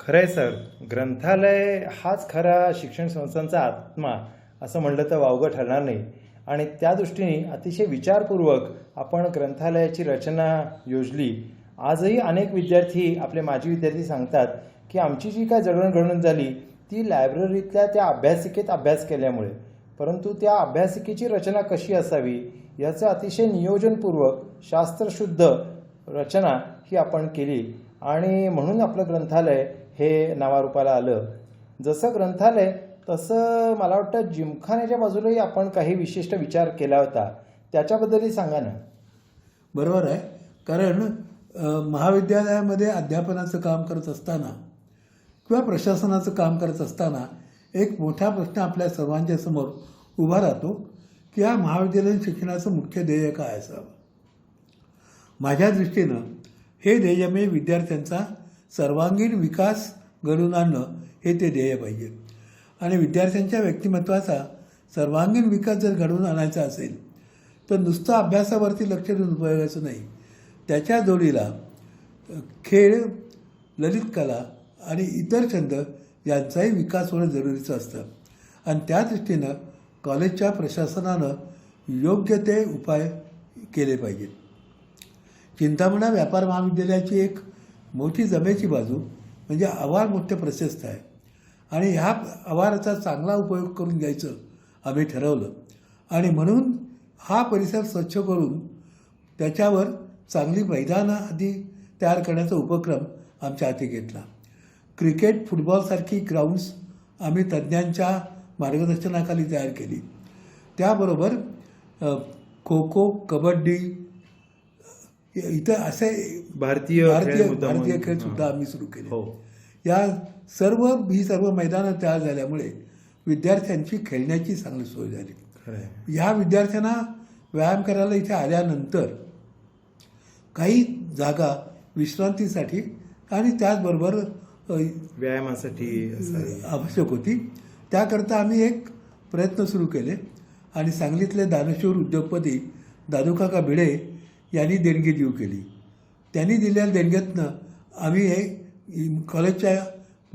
खरं आहे सर, ग्रंथालय हाच खरा शिक्षण संस्थांचा आत्मा असं म्हणलं तर वावगं ठरणार नाही. आणि त्या दृष्टीने अतिशय विचारपूर्वक आपण ग्रंथालयाची रचना योजली. आजही अनेक विद्यार्थी, आपले माजी विद्यार्थी सांगतात की आमची जी काय जडणघडण झाली ती लायब्ररीतल्या त्या अभ्यासिकेत अभ्यास केल्यामुळे, परंतु त्या अभ्यासिकेची रचना कशी असावी याचं अतिशय नियोजनपूर्वक शास्त्रशुद्ध रचना ही आपण केली आणि म्हणून आपलं ग्रंथालय हे नावारूपाला आलं. जसं ग्रंथालय तसं मला वाटतं जिमखान्याच्या बाजूलाही आपण काही विशिष्ट विचार केला होता, त्याच्याबद्दलही सांगा ना. बरोबर आहे. कारण महाविद्यालयामध्ये अध्यापनाचं काम करत असताना किंवा प्रशासनाचं काम करत असताना एक मोठा प्रश्न आपल्या सर्वांच्या समोर उभा राहतो की या महाविद्यालयीन शिक्षणाचं मुख्य ध्येय काय असावं. माझ्या दृष्टीनं हे ध्येय म्हणजे विद्यार्थ्यांचा सर्वांगीण विकास घडवून आणणं हे ते ध्येय पाहिजे. आणि विद्यार्थ्यांच्या व्यक्तिमत्वाचा सर्वांगीण विकास जर घडवून आणायचा असेल तर नुसतं अभ्यासावरती लक्ष देऊन उपयोगाचं नाही. त्याच्या जोडीला खेळ, ललित कला आणि इतर छंद यांचाही विकास होणं जरुरीचं असतं. आणि त्या दृष्टीनं कॉलेजच्या प्रशासनानं योग्य ते उपाय केले पाहिजेत. चिंतामणा व्यापार महाविद्यालयाची एक मोठी जमेची बाजू म्हणजे आवार मोठे प्रशस्त आहे आणि ह्या आवाराचा चांगला उपयोग करून घ्यायचं आम्ही ठरवलं. आणि म्हणून हा परिसर स्वच्छ करून त्याच्यावर चांगली मैदानं आधी तयार करण्याचा उपक्रम आमच्या हाती घेतला. क्रिकेट, फुटबॉलसारखी ग्राउंड्स आम्ही तज्ज्ञांच्या मार्गदर्शनाखाली तयार केली. त्याबरोबर खो खो, कबड्डी इतर असे भारतीय खेळसुद्धा आम्ही सुरू केले. या ही सर्व मैदानं तयार झाल्यामुळे विद्यार्थ्यांची खेळण्याची चांगली सोय झाली. ह्या विद्यार्थ्यांना व्यायाम करायला इथे आल्यानंतर काही जागा विश्रांतीसाठी आणि त्याचबरोबर व्यायामासाठी आवश्यक होती. त्याकरता आम्ही एक प्रयत्न सुरू केले आणि सांगलीतले दानशूर उद्योगपती दादूकाका भिडे यांनी देणगी देऊ केली. त्यांनी दिलेल्या देणगीतनं आम्ही हे कॉलेजच्या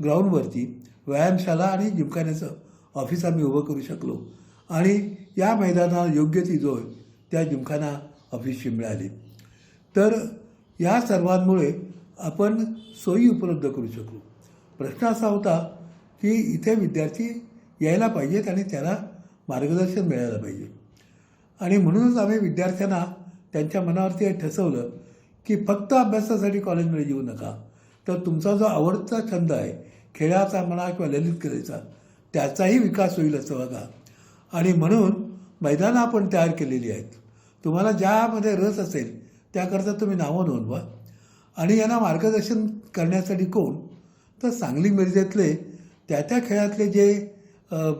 ग्राउंडवरती व्यायामशाला आणि जिमखान्याचं ऑफिस आम्ही उभं करू शकलो आणि या मैदानाला योग्य ती जोड त्या जिमखाना ऑफिसची मिळाली. तर या सर्वांमुळे आपण सोयी उपलब्ध करू शकलो. प्रश्न असा होता की इथे विद्यार्थी यायला पाहिजेत आणि त्याला मार्गदर्शन मिळायला पाहिजे. आणि म्हणूनच आम्ही विद्यार्थ्यांना त्यांच्या मनावरती हे ठसवलं की फक्त अभ्यासासाठी कॉलेजमध्ये येऊ नका, तर तुमचा जो आवडता छंद आहे, खेळाचा म्हणा किंवा ललित कलेचा, त्याचाही विकास होईल असं बघा. आणि म्हणून मैदानं आपण तयार केलेली आहेत. तुम्हाला ज्यामध्ये रस असेल त्याकरता तुम्ही नावं नोंदवा. आणि यांना मार्गदर्शन करण्यासाठी कोण, तर सांगली मिरजेतले त्या खेळातले जे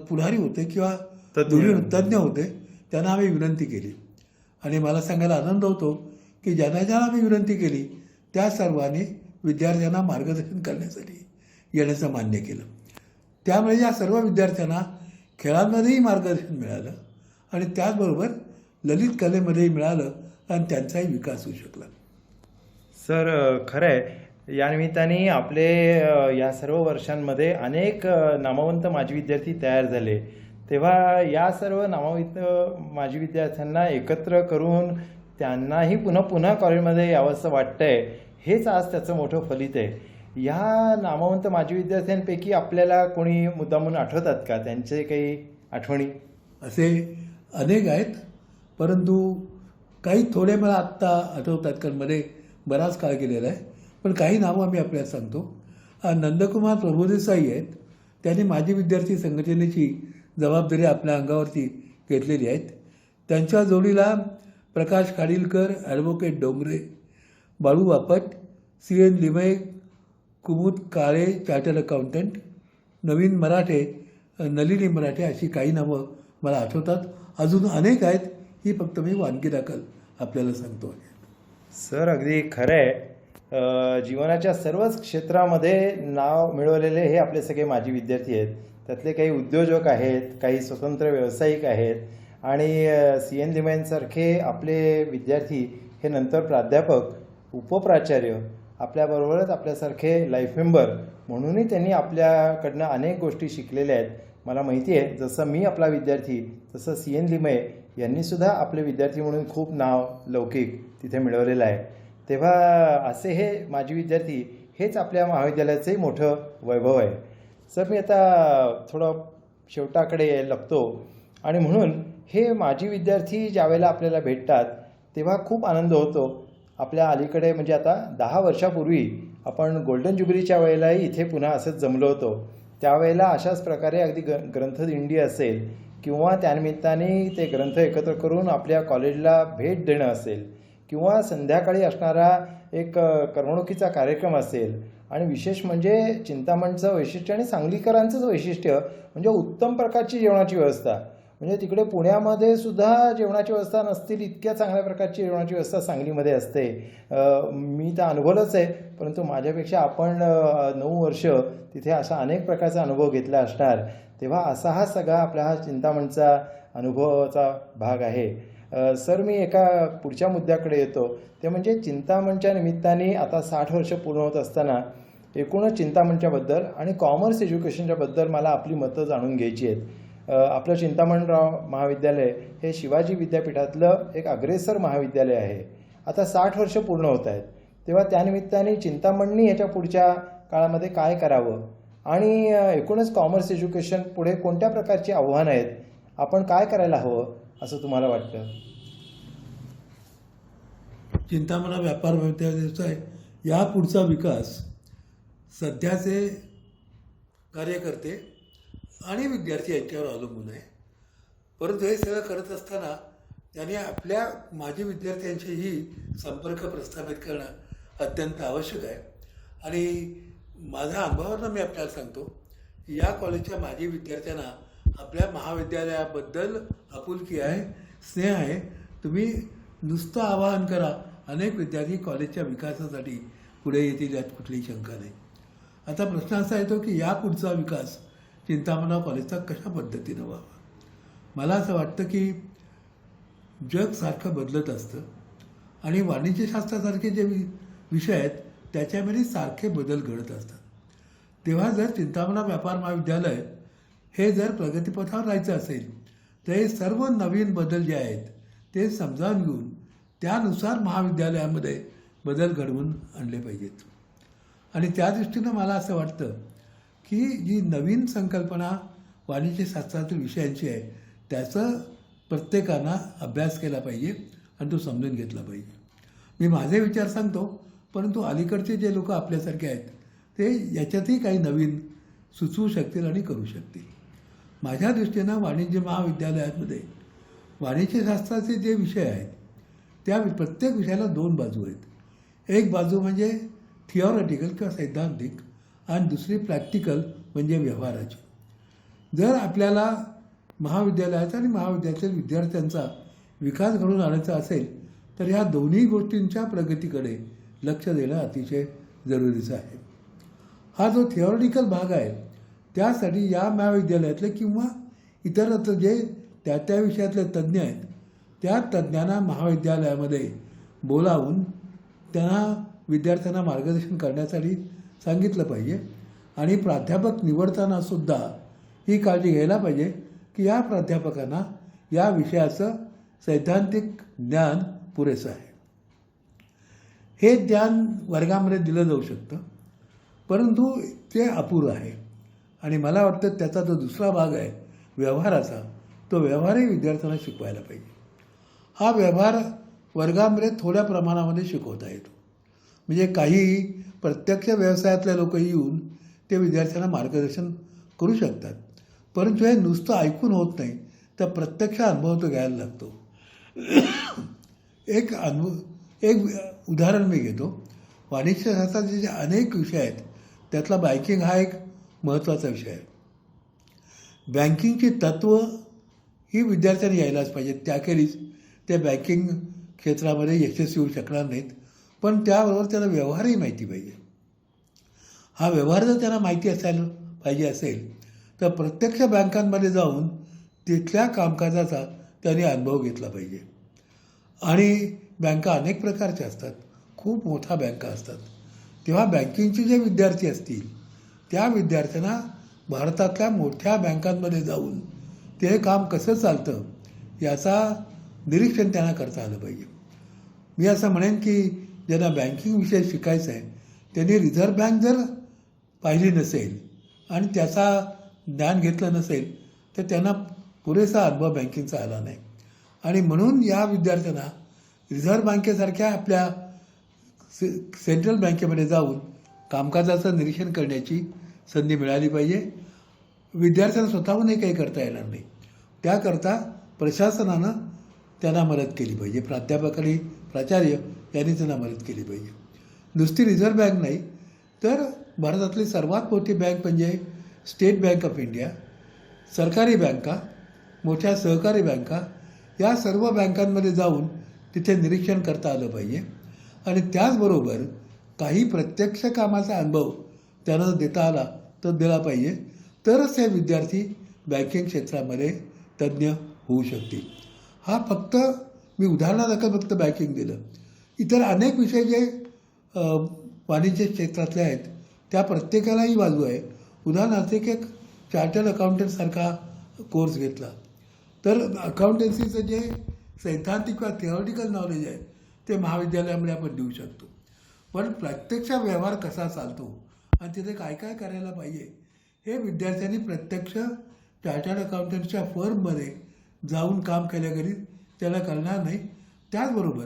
पुढारी होते किंवा तज्ज्ञ होते त्यांना आम्ही विनंती केली. आणि मला सांगायला आनंद होतो की ज्यांना आम्ही विनंती केली त्या सर्वांनी विद्यार्थ्यांना मार्गदर्शन करण्यासाठी येण्याचं मान्य केलं. त्यामुळे या सर्व विद्यार्थ्यांना खेळांमध्येही मार्गदर्शन मिळालं आणि त्याचबरोबर ललित कलेमध्येही मिळालं आणि त्यांचाही विकास होऊ शकला. सर, खरं आहे, या निमित्ताने आपले या सर्व वर्षांमध्ये अनेक नामवंत माजी विद्यार्थी तयार झाले. तेव्हा या सर्व नामवंत माजी विद्यार्थ्यांना एकत्र करून त्यांनाही पुन्हा कॉलेजमध्ये यावंसं वाटतंय, हेच आज त्याचं मोठं फलित आहे. ह्या नामवंत माजी विद्यार्थ्यांपैकी आपल्याला कोणी मुद्दामून आठवतात का, त्यांचे काही आठवणी? असे अनेक आहेत, परंतु काही थोडे मला आत्ता आठवतात कारण मध्ये बराच काळ गेलेला आहे. पण काही नावं आम्ही आपल्याला सांगतो. नंदकुमार प्रभुदेसाई आहेत. त्यांनी माजी विद्यार्थी संघटनेची जबाबदारी आपल्या अंगावरती घेतलेली आहेत. त्यांच्या जोडीला प्रकाश खाडीलकर, ॲडव्होकेट डोंगरे, बाळू बापट, CN लिमये, कुमुद काळे चार्टर्ड अकाउंटंट, नवीन मराठे, नलिनी मराठे, अशी काही नावं मला आठवतात. अजून अनेक आहेत, ही फक्त मी वानगी दाखल आपल्याला सांगतो. सर, अगदी खरं आहे. जीवनाच्या सर्वच क्षेत्रामध्ये नाव मिळवलेले हे आपले सगळे माजी विद्यार्थी आहेत. त्यातले काही उद्योजक आहेत, काही स्वतंत्र व्यावसायिक आहेत आणि CN लिमयेंसारखे आपले विद्यार्थी हे नंतर प्राध्यापक, उपप्राचार्य आपल्याबरोबरच आपल्यासारखे लाईफ मेंबर म्हणूनही त्यांनी आपल्याकडनं अनेक गोष्टी शिकलेल्या आहेत. मला माहिती आहे, जसं मी आपला विद्यार्थी तसं CN लिमये यांनीसुद्धा आपले विद्यार्थी म्हणून खूप नाव लौकिक तिथे मिळवलेलं आहे. तेव्हा असे हे माजी विद्यार्थी हेच आपल्या महाविद्यालयाचंही मोठं वैभव आहे. सर, मी आता थोडं शेवटाकडे लागतो आणि म्हणून हे माजी विद्यार्थी ज्यावेळेला आपल्याला भेटतात तेव्हा खूप आनंद होतो. आपल्या अलीकडे म्हणजे आता 10 वर्षापूर्वी आपण गोल्डन ज्युबिलीच्या वेळेलाही इथे पुन्हा असंच जमलो होतो. त्यावेळेला अशाच प्रकारे अगदी ग्रंथदिंडी असेल किंवा त्यानिमित्ताने ते ग्रंथ एकत्र करून आपल्या कॉलेजला भेट देणं असेल किंवा संध्याकाळी असणारा एक करमणुकीचा कार्यक्रम असेल आणि विशेष म्हणजे चिंतामणचं वैशिष्ट्य आणि सांगलीकरांचंच वैशिष्ट्य म्हणजे उत्तम प्रकारची जेवणाची व्यवस्था. म्हणजे तिकडे पुण्यामध्ये सुद्धा जेवणाची व्यवस्था नसतील इतक्या चांगल्या प्रकारची जेवणाची व्यवस्था सांगलीमध्ये असते. मी तर अनुभवलंच आहे, परंतु माझ्यापेक्षा आपण 9 वर्ष तिथे असा अनेक प्रकारचा अनुभव घेतला असणार. तेव्हा असा हा सगळा आपला हा चिंतामणचा अनुभवाचा भाग आहे. सर, मी एका पुढच्या मुद्द्याकडे येतो, ते म्हणजे चिंतामणच्या निमित्ताने आता 60 वर्ष पूर्ण होत असताना एकूणच चिंतामणच्याबद्दल आणि कॉमर्स एज्युकेशनच्याबद्दल मला आपली मतं जाणून घ्यायची आहेत. आपलं चिंतामणराव महाविद्यालय हे शिवाजी विद्यापीठातलं एक अग्रेसर महाविद्यालय आहे. आता 60 वर्ष पूर्ण होत आहेत. तेव्हा त्यानिमित्ताने चिंतामणनी ह्याच्या पुढच्या काळामध्ये काय करावं आणि एकूणच कॉमर्स एज्युकेशन पुढे कोणत्या प्रकारची आव्हानं आहेत, आपण काय करायला हवं असं तुम्हाला वाटतं? चिंतामणा व्यापार महाविद्यालयाचा या पुढचा विकास सध्याचे कार्यकर्ते आणि विद्यार्थी यांच्यावर अवलंबून आहे. परंतु हे सगळं करत असताना त्यांनी आपल्या माजी विद्यार्थ्यांशीही संपर्क प्रस्थापित करणं अत्यंत आवश्यक आहे. आणि माझ्या अनुभवावरून मी आपल्याला सांगतो की या कॉलेजच्या माजी विद्यार्थ्यांना आपल्या महाविद्यालयाबद्दल आपुलकी आहे, स्नेह आहे. तुम्ही नुसतं आवाहन करा, अनेक विद्यार्थी कॉलेजच्या विकासासाठी पुढे येतील, यात कुठलीही शंका नाही. आता प्रश्न असा येतो की या पुढचा विकास चिंतामणा कॉलेजचा कशा पद्धतीनं व्हावा. मला असं वाटतं की जग सारखं बदलत असतं आणि वाणिज्यशास्त्रासारखे जे विषय आहेत त्याच्यामध्ये सारखे बदल घडत असतात. तेव्हा जर चिंतामणा व्यापार महाविद्यालय हे जर प्रगतीपथावर राहायचं असेल तर हे सर्व नवीन बदल जे आहेत ते समजावून घेऊन त्यानुसार महाविद्यालयामध्ये बदल घडवून आणले पाहिजेत. आणि त्या दृष्टीनं मला असं वाटतं की जी नवीन संकल्पना वाणिज्यशास्त्रातील विषयांची आहे त्याचं प्रत्येकानं अभ्यास केला पाहिजे आणि तो समजून घेतला पाहिजे. मी माझे विचार सांगतो, परंतु अलीकडचे जे लोक आपल्यासारखे आहेत ते याच्यातही काही नवीन सुचवू शकतील आणि करू शकतील. माझ्या दृष्टीनं वाणिज्य महाविद्यालयामध्ये वाणिज्यशास्त्राचे जे विषय आहेत त्या प्रत्येक विषयाला 2 बाजू आहेत. एक बाजू म्हणजे थिओरिटिकल किंवा सैद्धांतिक आणि दुसरी प्रॅक्टिकल म्हणजे व्यवहाराची. जर आपल्याला महाविद्यालयाचा आणि महाविद्यालयातील विद्यार्थ्यांचा विकास घडवून आणायचा असेल तर ह्या दोन्ही गोष्टींच्या प्रगतीकडे लक्ष देणं अतिशय जरुरीचं आहे. हा जो थिओरिटिकल भाग आहे त्यासाठी या महाविद्यालयातले किंवा इतरत्र जे त्या विषयातले तज्ज्ञ आहेत त्या तज्ज्ञांना महाविद्यालयामध्ये बोलावून त्यांना विद्यार्थ्यांना मार्गदर्शन करण्यासाठी सांगितलं पाहिजे. आणि प्राध्यापक निवडताना सुद्धा ही काळजी घ्यायला पाहिजे की या प्राध्यापकांना या विषयाचं सैद्धांतिक ज्ञान पुरेसं आहे. हे ज्ञान वर्गामध्ये दिलं जाऊ शकतं, परंतु ते अपुरं आहे. आणि मला वाटतं त्याचा जो दुसरा भाग आहे व्यवहाराचा, तो व्यवहारही विद्यार्थ्यांना शिकवायला पाहिजे. हा व्यवहार वर्गामध्ये थोड्या प्रमाणामध्ये शिकवता येतो. म्हणजे काही प्रत्यक्ष व्यवसायातले लोकही येऊन ते विद्यार्थ्यांना मार्गदर्शन करू शकतात, परंतु हे नुसतं ऐकून होत नाही, तर प्रत्यक्ष अनुभव तो घ्यायला लागतो. एक उदाहरण मी घेतो. वाणिज्यशास्त्राचे जे अनेक विषय आहेत त्यातला बँकिंग हा एक महत्त्वाचा विषय आहे. बँकिंगची तत्त्व ही विद्यार्थ्यांनी यायलाच पाहिजेत, त्याखेरीज ते बँकिंग क्षेत्रामध्ये यशस्वी होऊ शकणार नाहीत. पण त्याबरोबर त्यांना व्यवहारही माहिती पाहिजे. हा व्यवहार जर त्यांना माहिती असायला पाहिजे असेल तर प्रत्यक्ष बँकांमध्ये जाऊन तिथल्या कामकाजाचा त्यांनी अनुभव घेतला पाहिजे. आणि बँका अनेक प्रकारच्या असतात, खूप मोठ्या बँका असतात. तेव्हा बँकिंगचे जे विद्यार्थी असतील त्या विद्यार्थ्यांना भारतातल्या मोठ्या बँकांमध्ये जाऊन ते काम कसं चालतं याचा निरीक्षण त्यांना करता आलं पाहिजे. मी असं म्हणेन की ज्यांना बँकिंग शिकायचं आहे त्यांनी रिझर्व्ह बँक जर पाहिली नसेल आणि त्याचा ज्ञान घेतलं नसेल तर त्यांना पुरेसा अनुभव बँकिंगचा आला नाही. आणि म्हणून या विद्यार्थ्यांना रिझर्व्ह बँकेसारख्या आपल्या सेंट्रल बँकेमध्ये जाऊन कामकाजाचं निरीक्षण करण्याची संधी मिळाली पाहिजे. विद्यार्थ्यांना स्वतःहूनही काही करता येणार नाही. त्याकरता प्रशासनानं त्यांना मदत केली पाहिजे. प्राध्यापक आणि प्राचार्य यांनी त्यांना मदत केली पाहिजे. नुसती रिझर्व्ह बँक नाही तर भारतातली सर्वात मोठी बँक म्हणजे स्टेट बँक ऑफ इंडिया, सरकारी बँका, मोठ्या सहकारी बँका या सर्व बँकांमध्ये जाऊन तिथे निरीक्षण करता आलं पाहिजे. आणि त्याचबरोबर काही प्रत्यक्ष कामाचा अनुभव त्यांना देता आला तर दिला पाहिजे. तरच हे विद्यार्थी बँकिंग क्षेत्रामध्ये तज्ज्ञ होऊ शकतील. हा फक्त मी उदाहरणादाखल फक्त बँकिंग दिलं. इतर अनेक विषय जे वाणिज्य क्षेत्रातले आहेत त्या प्रत्येकालाही बाजू आहे. उदाहरणार्थ एक चार्टर्ड अकाउंटंटसारखा कोर्स घेतला तर अकाउंटन्सीचं जे सैद्धांतिक किंवा थिओरिटिकल नॉलेज आहे ते महाविद्यालयामध्ये आपण देऊ शकतो. पण प्रत्यक्ष व्यवहार कसा चालतो आणि तिथे काय काय करायला पाहिजे हे विद्यार्थ्यांनी प्रत्यक्ष चार्टर्ड अकाउंटंटच्या फर्ममध्ये जाऊन काम केल्याघरी त्याला कळणार नाही. त्याचबरोबर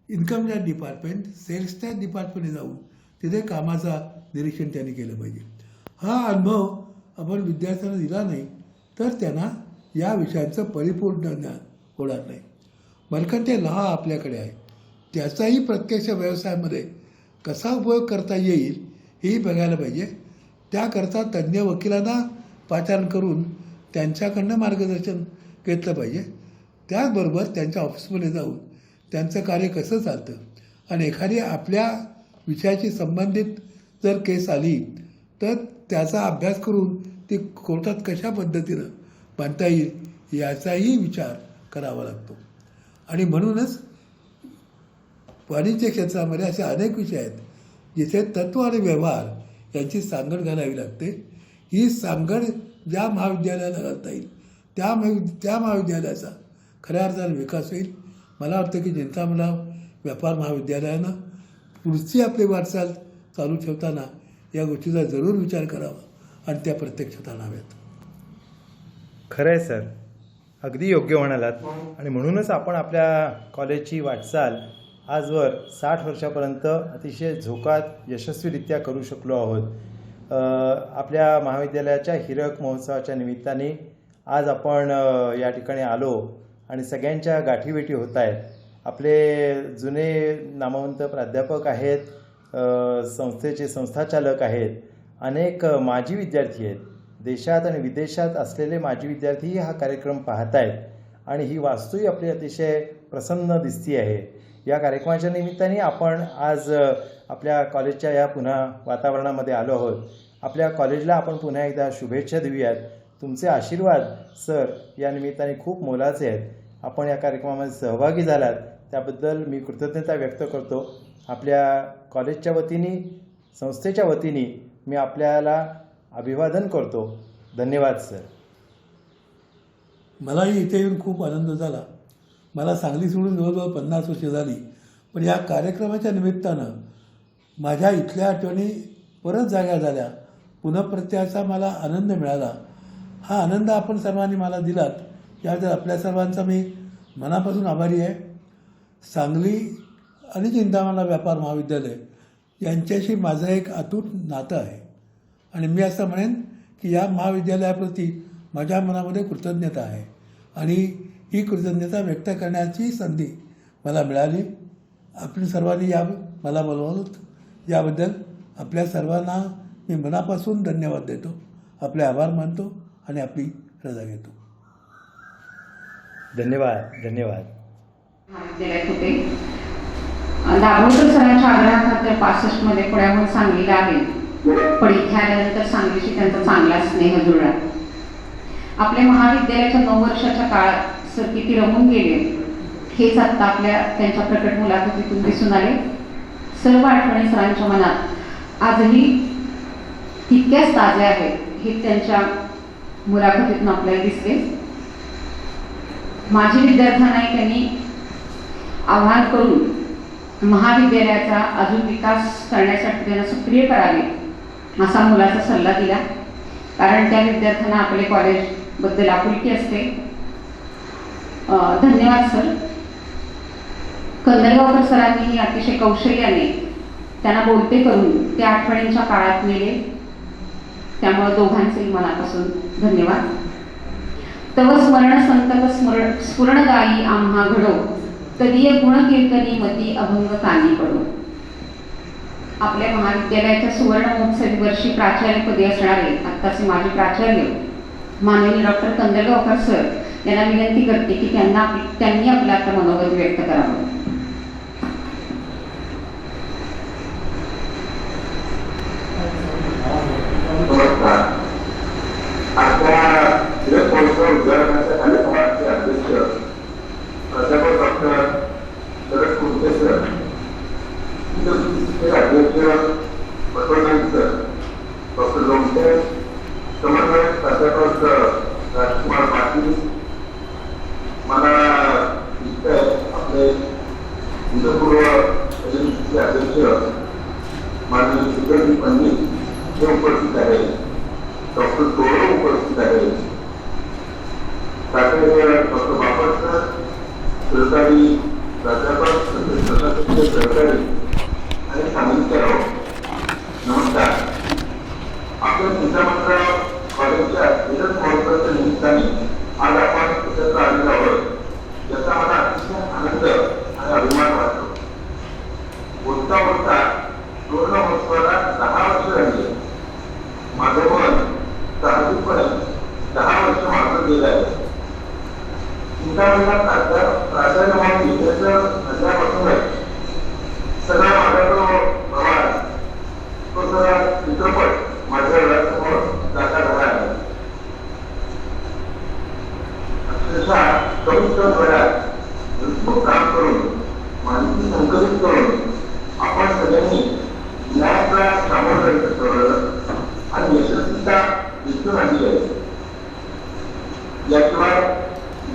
income tax department, sales tax डिपार्टमेंटने जाऊन तिथे कामाचा निरीक्षण त्यांनी केलं पाहिजे. हा अनुभव आपण विद्यार्थ्यांना दिला नाही तर त्यांना या विषयांचं परिपूर्ण ज्ञान होणार नाही. मर्कंटाईल लॉ आपल्याकडे आहे त्याचाही प्रत्यक्ष व्यवसायामध्ये कसा उपयोग करता येईल हेही बघायला पाहिजे. त्याकरता तज्ज्ञ वकिलांना पाचारण करून त्यांच्याकडनं मार्गदर्शन घेतलं पाहिजे. त्याचबरोबर त्यांच्या ऑफिसमध्ये जाऊन त्यांचं कार्य कसं चालतं आणि एखादी आपल्या विषयाशी संबंधित जर केस आली तर त्याचा अभ्यास करून ती कोर्टात कशा पद्धतीनं बांधता येईल याचाही विचार करावा लागतो. आणि म्हणूनच वाणिज्य क्षेत्रामध्ये असे अनेक विषय आहेत जिथे तत्त्व आणि व्यवहार यांची सांगड घालावी लागते. ही सांगड ज्या महाविद्यालयाला घालता येईल त्या महाविद्यालयाचा खऱ्या अर्थाने विकास होईल. मला वाटतं की चिंतामणराव व्यापार महाविद्यालयानं पुढची आपली वाटचाल चालू ठेवताना या गोष्टीचा जरूर विचार करावा आणि त्या प्रत्यक्षात आणाव्यात. खरं आहे सर, अगदी योग्य म्हणालात. आणि म्हणूनच आपण आपल्या कॉलेजची वाटचाल आजवर 60 वर्षापर्यंत अतिशय झोकात यशस्वीरित्या करू शकलो आहोत. आपल्या महाविद्यालयाच्या हिरक महोत्सवाच्या निमित्ताने आज आपण या ठिकाणी आलो आणि सगळ्यांच्या गाठीभेटी होत आहेत. आपले जुने नामवंत प्राध्यापक आहेत, संस्थेचे संस्थाचालक आहेत, अनेक माजी विद्यार्थी आहेत, देशात आणि विदेशात असलेले माजी विद्यार्थीही हा कार्यक्रम पाहत आहेत आणि ही वास्तूही आपली अतिशय प्रसन्न दिसती आहे. या कार्यक्रमाच्या निमित्ताने आपण आज आपल्या कॉलेजच्या या पुन्हा वातावरणामध्ये आलो आहोत. आपल्या कॉलेजला आपण पुन्हा एकदा शुभेच्छा देऊयात. तुमचे आशीर्वाद सर या निमित्ताने खूप मोलाचे आहेत. आपण या कार्यक्रमामध्ये सहभागी झालात त्याबद्दल मी कृतज्ञता व्यक्त करतो. आपल्या कॉलेजच्या वतीने, संस्थेच्या वतीने मी आपल्याला अभिवादन करतो. धन्यवाद सर. मलाही इथे येऊन खूप आनंद झाला. मला सांगली सोडून जवळजवळ 50 वर्षे झाली, पण या कार्यक्रमाच्या निमित्तानं माझ्या इथल्या आठवणी परत जाग्या झाल्या. पुनःप्रत्ययाचा मला आनंद मिळाला. हा आनंद आपण सर्वांनी मला दिलात याबद्दल आपल्या सर्वांचा मी मनापासून आभारी आहे. सांगली आणि चिंतामणराव व्यापार महाविद्यालय यांच्याशी माझं एक अतूट नातं आहे आणि मी असं म्हणेन की या महाविद्यालयाप्रती माझ्या मनामध्ये कृतज्ञता आहे आणि ही कृतज्ञता व्यक्त करण्याची संधी मला मिळाली. आपण सर्वांनी मला बोलवलं याबद्दल आपल्या सर्वांना मी मनापासून धन्यवाद देतो, आपले आभार मानतो आणि आपली रजा घेतो. धन्यवाद. धन्यवाद. महाविद्यालयात होते. दाभोळकर सरांच्या आग्रहाखातर 65 मध्ये पुण्याहून सांगलीला आले, पण इथे आल्यानंतर सांगलीशी त्यांचा चांगला स्नेह जुळला. आपल्या महाविद्यालयाच्या 9 वर्षाच्या काळात सर किती रमून गेले हेच आत्ता आपल्या त्यांच्या प्रकट मुलाखतीतून दिसून आले. सर्व आठवणी सरांच्या मनात आजही तितक्याच ताज्या आहेत हे त्यांच्या मुलाखतीतून आपल्याला दिसले. माजी विद्यार्थ्यांनाही त्यांनी आवाहन करून महाविद्यालयाचा अजून विकास करण्यासाठी त्यांना सक्रिय करावे असा मुलाचा सल्ला दिला. कारण त्या विद्यार्थ्यांना आपले कॉलेजबद्दल आपुलकी असते. धन्यवाद सर. कंदलगावकर सरांनीही अतिशय कौशल्याने त्यांना बोलते करून त्या आठवणींच्या काळात नेले. त्यामुळे दोघांचेही मनापासून धन्यवाद. तव स्मरण संतत स्फुरणदायी आम्हा घडो, तदीय गुणकीर्तनी मती अभंग कानी पडो. आपल्या महाविद्यालयाच्या सुवर्ण महोत्सवी वर्षी प्राचार्यपदी असणारे आत्ताचे माजी प्राचार्य माननीय डॉक्टर कंदलगावकर सर यांना विनंती करते की त्यांनी आपलं आता मनोगत व्यक्त करावं. नमस्कार. आजच्या हिरक महोत्सव उद्घाटनाच्या कार्यक्रमाचे अध्यक्ष प्राध्यापक डॉक्टर शरद कुंटे सर, अध्यक्ष बसवनाथ सर, डॉक्टर लोमटे, समन्वयक प्राध्यापक राजकुमार पाटील, मला दिसत आहे आपले भूतपूर्व एजन्सीचे अध्यक्ष माननीय सुगंधी पंडित हे उपस्थित आहे, डॉक्टर तोरो उपस्थित आहे, डॉक्टर बापट सर, सहकारी प्राध्यापक, प्रशासकीय सहकारी आणि सांगितलं. नमस्कार. आपल्या चिंतामणराव कॉलेजच्या हिरक महोत्सवाच्या निमित्ताने आज आपण एकत्र आलेलो आहोत याचा मला अतिशय आनंद आणि अभिमान वाटतो. बोलता बोलता सुवर्ण महोत्सवाला 10 वर्ष झाली. माझं मन साहजिकपणे 10 वर्ष मागं गेलं आहे. चिंतामणीला प्राधान्य म्हणून विषयाचं असल्यापासून आहे सगळा माझा तो प्रवास, तो सगळा चित्रपट माझ्या डोळ्यासमोर जाता झाला आहे. अक्षरशः कमीत कमी वेळात भरपूर काम करून माहिती संकलित करून आपण सगळ्यांनी न्यायाला सामोरं जायचं ठरवलं आणि यशस्वीता दिसून आली आहे. याशिवाय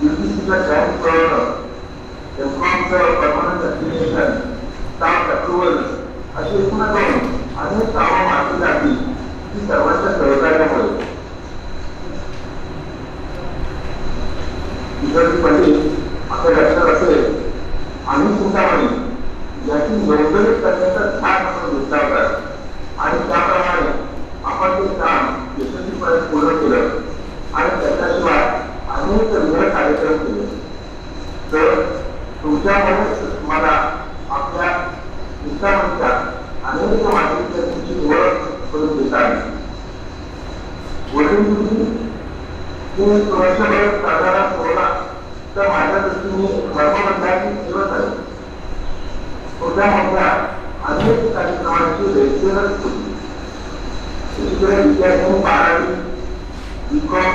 UGCचा रँक कळवणं, एमकॉमचं परमनंट ॲप्लिकेशन, स्टाफ अप्रुव्हल अशी एकूणच अनेक कामं मार्गी लागली ही सर्वांच्या सहकार्यामुळे. विद्यार्थी पंडित आपल्या लक्षात असेल आम्ही चिंतामणी याची नोंदणी करण्याचा ध्यान आपण घेतला होता आणि त्याप्रमाणे आपण ते काम यशस्वीपणे पूर्ण केलं आणि त्याच्याशिवाय अनेक विविध कार्यक्रम केले. तर तुमच्यामुळे मला आपल्या चिंतामणीच्या अनेक माजी विद्यार्थ्यांची ओळख करून देता आली. वडील हे वर्षभर साधारण सोडला तर माझ्या दृष्टीने धर्मबंधाची सेवच आहे. छोट्या मोठ्या अनेक कार्यक्रमांची रेग्युलर होती. एकीकडे विद्यार्थ्यांनी 12वी, BCom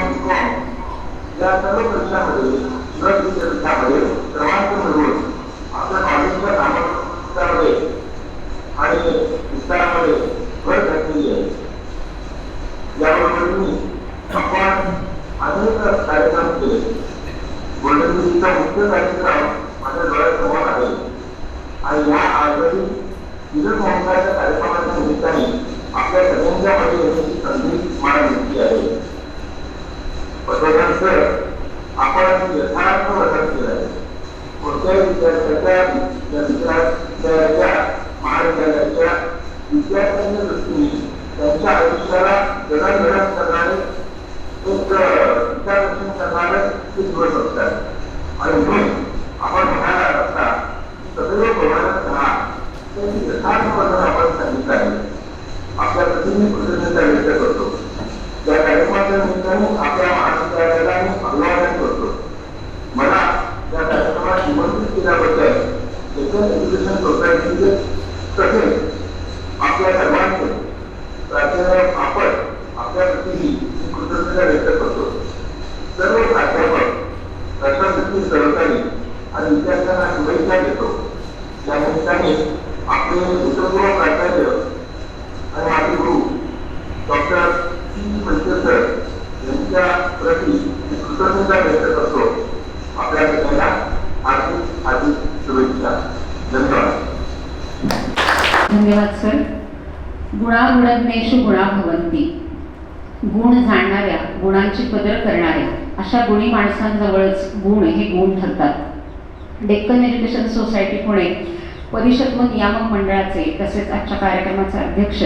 या सर्व परीक्षांमध्ये विद्यापीठामध्ये क्रमांक मिळवून आपल्या कॉलेजच्या सामर्थ्यामध्ये आणि विस्तारामध्ये भर घातलेली आहे. याबरोबर आपण अनेक कार्यक्रम केले. गोल्डन जुबलीचा मुख्य कार्यक्रम माझ्या डोळ्यासमोर आहे आणि या आजही हिरक महोत्सवाच्या कार्यक्रमाच्या निमित्ताने आपल्या सगळ्यांच्या मध्ये येण्याची संधी मला मिळाली आहे. बसवनाथ सर, आपण यथार्थ वर्णन केलं आहे. कोणत्याही विद्यार्थ्याच्या महाविद्यालयाच्या विद्यार्थ्यांच्या दृष्टीने त्यांच्या आयुष्याला जडणघडण करणारे एक विचारदर्शन करणारे ते दिवस असतात आणि म्हणून आपण म्हणायला असता सदैव प्रमाणात राहा त्यांची यथार्थ वर्णन आपण सांगितलं आहे. आपल्या प्रतिनिधी कृतज्ञता व्यक्त करतो. या कार्यक्रमाच्या निमित्ताने आपल्या महाविद्यालयाला मी अभिवादन करतो. मला या कार्यक्रमात निमंत्रित केल्याबद्दल डेक्कन एज्युकेशन सोसायटीचे तसेच आपल्या सर्वांचे प्राचार्य आपण आपल्या प्रतिनिधी कृतज्ञता व्यक्त करतो. सर्व प्राध्यापक, प्रशासकीय सहकारी आणि विद्यार्थ्यांना शुभेच्छा देतो. या निमित्ताने आपले भूतपूर्व प्राचार्य आणि डॉक्टर सी वैद्य सर यांच्या प्रती कृतज्ञता व्यक्त करतो. आपल्या सगळ्यांना हार्दिक हार्दिक शुभेच्छा. धन्यवाद. धन्यवाद सर. गुणागुणज्ञेषु गुणा भवन्ति. गुण जाणणाऱ्या, गुणांची कदर करणाऱ्या अशा गुणी माणसांजवळच गुण हे गुण ठरतात. डेक्कन एज्युकेशन सोसायटी पुणे परिषद व नियामक मंडळाचे तसेच आजच्या कार्यक्रमाचे अध्यक्ष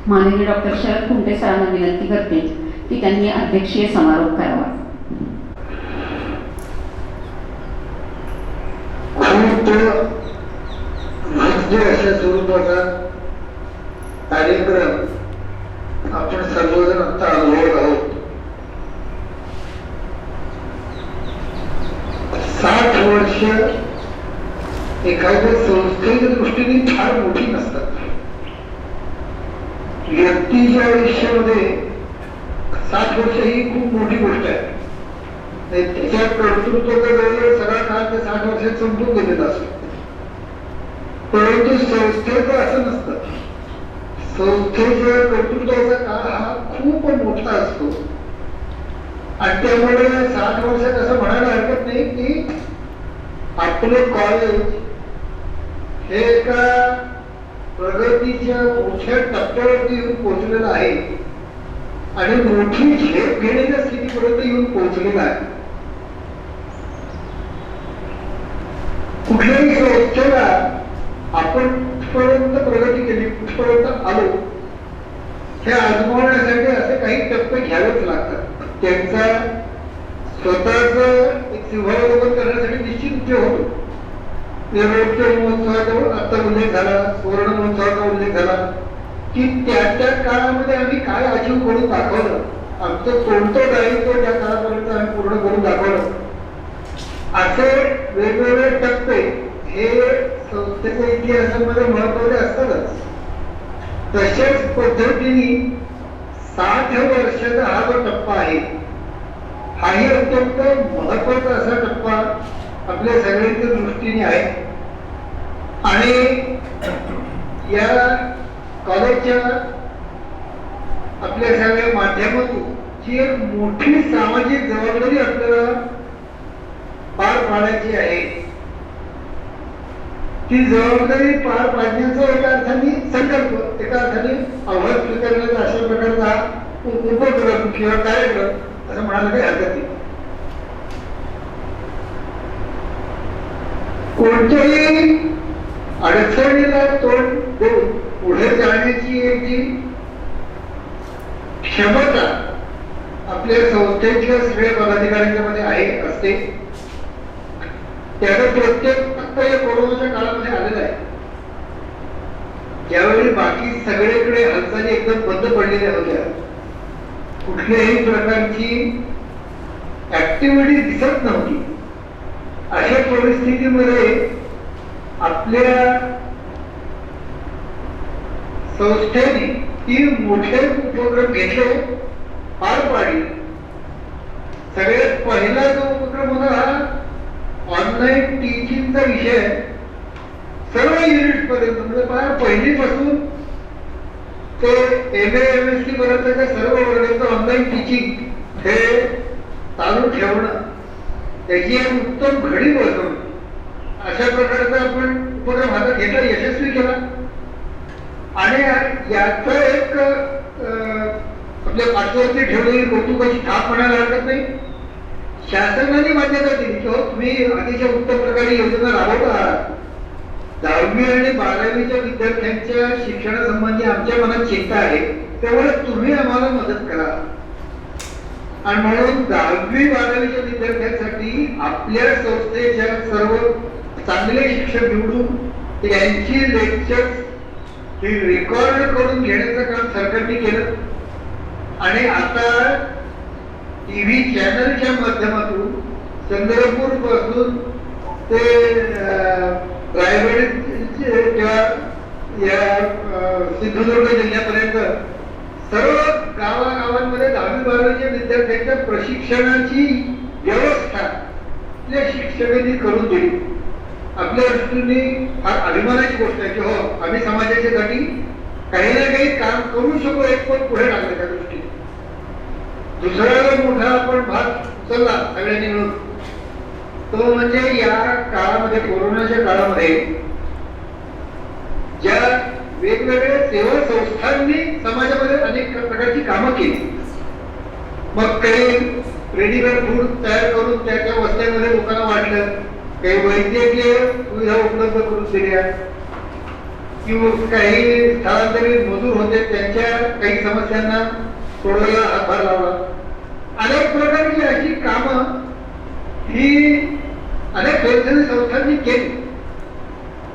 माननीय डॉक्टर शरद कुंटे सरांना विनंती करते की त्यांनी अध्यक्षीय समारोप करावा. म्हणजे अशा स्वरूपाचा कार्यक्रम आपण सर्वजण आता अनुभवत आहोत. 60 वर्ष एखाद्या संस्थेच्या दृष्टीने फार मोठी नसतात. व्यक्तीच्या आयुष्यामध्ये 60 वर्ष ही खूप मोठी गोष्ट आहे. त्याच्या कर्तृत्वाचा जवळ सगळा काळ त्या 60 वर्षात संपून गेलेला असतो. परंतु संस्थेचं असं नसतं. संस्थेच्या कर्तृत्वाचा काळ हा खूप मोठा असतो आणि त्यामुळे 60 वर्षात असं म्हणायला हरकत नाही की आपले कॉलेज हे एका प्रगतीच्या मोठ्या टप्प्यावरती येऊन पोहोचलेलं आहे आणि मोठी झेप घेण्याच्या स्थितीपर्यंत येऊन पोहोचलेलं आहे. कुठल्याही संस्थेला आपण कुठपर्यंत प्रगती केली, कुठपर्यंत आलो हे आजमावण्यासाठी असे काही टप्पे घ्यावेच लागतात. त्यांचा स्वतःच एक सिंहावलोकन करण्यासाठी निश्चित उपयोग होतो. निवृत्ती महोत्सवाचा आता उल्लेख झाला, सुवर्ण महोत्सवाचा उल्लेख झाला की त्या काळामध्ये आम्ही काय अचीव करून दाखवलं, आमचं कोणतं दायित्व त्या काळापर्यंत आम्ही पूर्ण करून दाखवलं. असे वेगवेगळे टप्पे हे संस्थेच्या इतिहासामध्ये महत्वाचे असतातच. तशाच पद्धतीने 60 वर्षाचा हा जो टप्पा आहे हाही अत्यंत महत्वाचा असा टप्पा आपल्या सगळ्यांच्या दृष्टीने आहे आणि या कॉलेजच्या आपल्या सगळ्या माध्यमातून जी एक मोठी सामाजिक जबाबदारी आपल्याला पार पाडायची आहे ती जबाबदारी पार पाडण्याचा एका अर्थाने संकल्प, एका अर्थाने आव्हान स्वीकारण्याचा अशा प्रकारचा उपक्रम किंवा कार्यक्रम असं म्हणायला काही हरकत नाही. कोणत्याही अडचणीला तोंड देऊन पुढे जाण्याची एक जी क्षमता आपल्या संस्थेच्या सगळ्या पदाधिकाऱ्यांच्या मध्ये आहे असते त्याचा प्रत्येक फक्त या कोरोनाच्या काळामध्ये आलेला आहे. ज्यावेळी बाकी सगळीकडे हालचाली एकदम बंद पडलेल्या होत्या, कुठल्याही प्रकारची ऍक्टिव्हिटी दिसत नव्हती, अशा परिस्थितीमध्ये आपल्या संस्थेने 3 मोठे उपक्रम घेतले, पार पाडले. सगळ्यात पहिला जो उपक्रम होता हा ऑनलाईन टीचिंगचा विषय सर्व युनिट पर्यंत म्हणजे फार पहिलीपासून ते MA MSc पर्यंतच्या सर्व वर्गाचं ऑनलाईन टीचिंग हे चालू ठेवणं, त्याची एक उत्तम घडी बसवणं अशा प्रकारचा आपण उपक्रम हातात घेतला, यशस्वी केला. आणि याचा एक आपल्या पाठवरती ठेवलेली कौतुकाची थाप म्हणायला हरकत नाही. शासनाने मान्यता दिली की हो तुम्ही अतिशय उत्तम प्रकारे योजना राबवत आहात. 10वी आणि 12वीच्या विद्यार्थ्यांच्या शिक्षणासंबंधी आमच्या मनात चिंता आहे, त्यामुळे तुम्ही आम्हाला मदत करा. आणि म्हणून 10वी 12वीच्या विद्यार्थ्यांसाठी आपल्या संस्थेच्या सर्व चांगले शिक्षक निवडून त्यांची लेक्चर्स ही रेकॉर्ड करून घेण्याचं काम सरकारने केलं. आणि आता टीव्ही चॅनलच्या माध्यमातून चंद्रपूर पासून ते रायगड किंवा या सिंधुदुर्ग जिल्ह्यापर्यंत सर्व गावागावांमध्ये 10वी 12वीच्या विद्यार्थ्यांच्या प्रशिक्षणाची व्यवस्था आपल्या शिक्षकांनी करून दिली. आपल्या दृष्टीने फार अभिमानाची गोष्ट आहे की हो आम्ही समाजाच्यासाठी काही ना काही काम करू शकू एक पण पुढे टाकलं त्या दृष्टीने. दुसरा मोठा आपण भाग उचलला सगळ्यांनी मिळून, तो म्हणजे या काळामध्ये, कोरोनाच्या काळामध्ये ज्या वेगवेगळ्या सेवा संस्थांनी समाजामध्ये अनेक प्रकारची कामं केली. मग काही रेडीमेड फूड तयार करून त्या वस्त्यांमध्ये लोकांना वाटलं, काही वैद्यकीय सुविधा उपलब्ध करून दिल्या, किंवा काही स्थलांतरित मजूर होते त्यांच्या काही समस्यांना सोडवायला हातभार लावला. अनेक प्रकारची अशी कामं ही अनेक स्वयंसेवी संस्थांनी केली.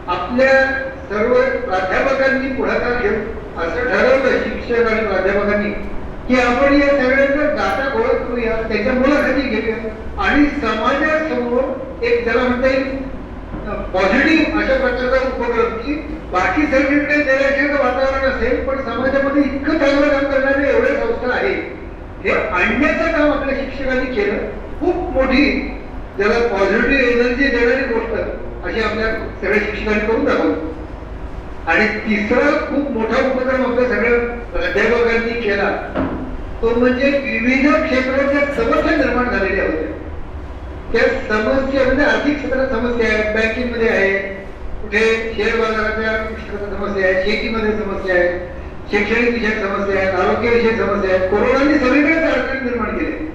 आपल्या सर्व प्राध्यापकांनी पुढाकार घेऊन असं ठरवलं, शिक्षक आणि प्राध्यापकांनी, की आपण या सगळ्यांचा डाटा गोळा करूया, त्याच्या मुलाखती घेऊया आणि समाजासमोर एक ज्याला म्हणता येईल पॉझिटिव्ह अशा प्रकारचा उपक्रम, की बाकी सगळीकडे निराशेचं वातावरण असेल पण समाजामध्ये इतकं चांगलं काम करणारे एवढे संस्था आहेत, हे आणण्याचं काम आपल्या शिक्षकांनी केलं. खूप मोठी ज्याला पॉझिटिव्ह एनर्जी देणारी गोष्ट अशी आपल्या सगळ्या शिक्षकांनी करून दाखवली. आणि तिसरा खूप मोठा उपक्रम आपल्या सगळ्या प्राध्यापकांनी केला, तो म्हणजे विविध क्षेत्राच्या समस्या निर्माण झालेल्या होत्या. त्या समस्या म्हणजे आर्थिक क्षेत्रात समस्या आहेत, बँकिंग मध्ये आहे, कुठे शेअर बाजाराच्या क्षेत्रात समस्या आहे, शेतीमध्ये समस्या आहे, शैक्षणिक विषयक समस्या आहेत, आरोग्य विषयक समस्या आहेत. कोरोनाने सगळीकडेच अडचणी निर्माण केल्या.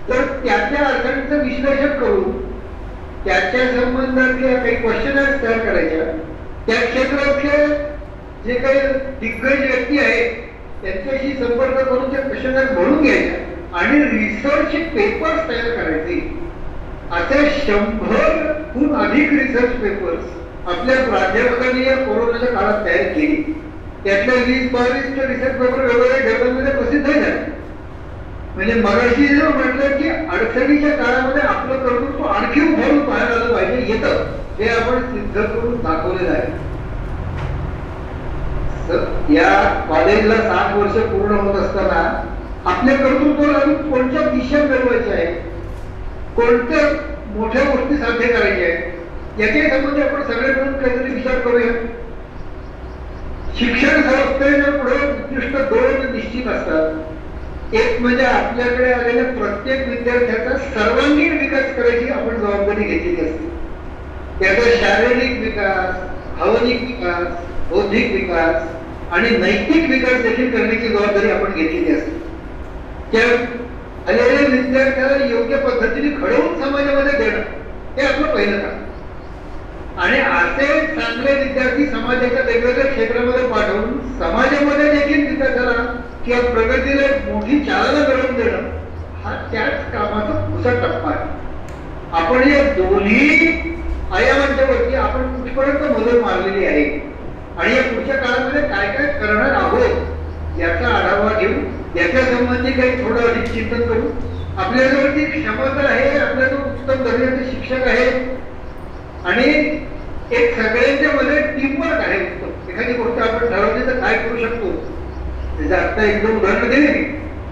तर त्या अडचणींचं विश्लेषण करून त्याच्या संबंधातल्या काही क्वेश्चनर्स तयार करायच्या, त्या क्षेत्रातले जे काही दिग्गज व्यक्ती आहेत त्यांच्याशी संपर्क करून त्या क्वेश्चनर्स भरून घ्यायच्या आणि रिसर्च पेपर्स तयार करायचे. असे 100हून अधिक रिसर्च पेपर्स आपल्या प्राध्यापकांनी या कोरोनाच्या काळात तयार केली. त्यातल्या 20-22 रिसर्च पेपर वेगवेगळ्या जर्नलमध्ये प्रसिद्ध झाले. म्हणजे मगाशी जर म्हटलं की अडचणीच्या काळामध्ये आपलं कर्तृत्व आणखी उभारून बाहेर आलं पाहिजे, येतं, हे आपण सिद्ध करून दाखवलेलं आहे. या कॉलेजला 7 वर्ष पूर्ण होत असताना आपल्या कर्तृत्वाला अजून कोणत्या दिशा मिळवायच्या आहेत, कोणत्या मोठ्या गोष्टी साध्य करायच्या आहेत, याच्या संबंधी आपण सगळे मिळून काहीतरी विचार करूया. शिक्षण संस्थेच्या पुढे उद्दिष्ट 2 निश्चित असतात. एक म्हणजे आपल्याकडे आलेल्या प्रत्येक विद्यार्थ्याचा सर्वांगीण विकास करायची आपण जबाबदारी घेतलेली असते. त्याचा शारीरिक विकास, भावनिक विकास, बौद्धिक विकास आणि नैतिक विकास देखील करण्याची जबाबदारी आपण घेतलेली असते. त्या आलेल्या विद्यार्थ्याला योग्य पद्धतीने घडवून समाजामध्ये देणं हे आपलं पहिलं काम. आणि असे चांगले विद्यार्थी समाजाच्या वेगवेगळ्या क्षेत्रामध्ये पाठवून समाजामध्ये देखील विकासाला किंवा प्रगतीला मोठी चालना मिळवून देणं हा त्याच कामाचा पुढचा टप्पा आहे. आपण या दोन्ही आयामांच्या वरती आपण कुठपर्यंत मदत मारलेली आहे आणि या पुढच्या काळामध्ये काय काय करणार आहोत याचा आढावा घेऊन याच्या संबंधी काही थोडं अधिक चिंतन करू. आपल्याजवळची क्षमता आहे, आपल्याजवळ उत्तम दर्जाचे शिक्षक आहेत आणि एक सगळ्यांच्या मध्ये टीमवर्क आहे. एखादी गोष्ट आपण ठरवली तर काय करू शकतो, त्याचं आता एकदम उदाहरण दिले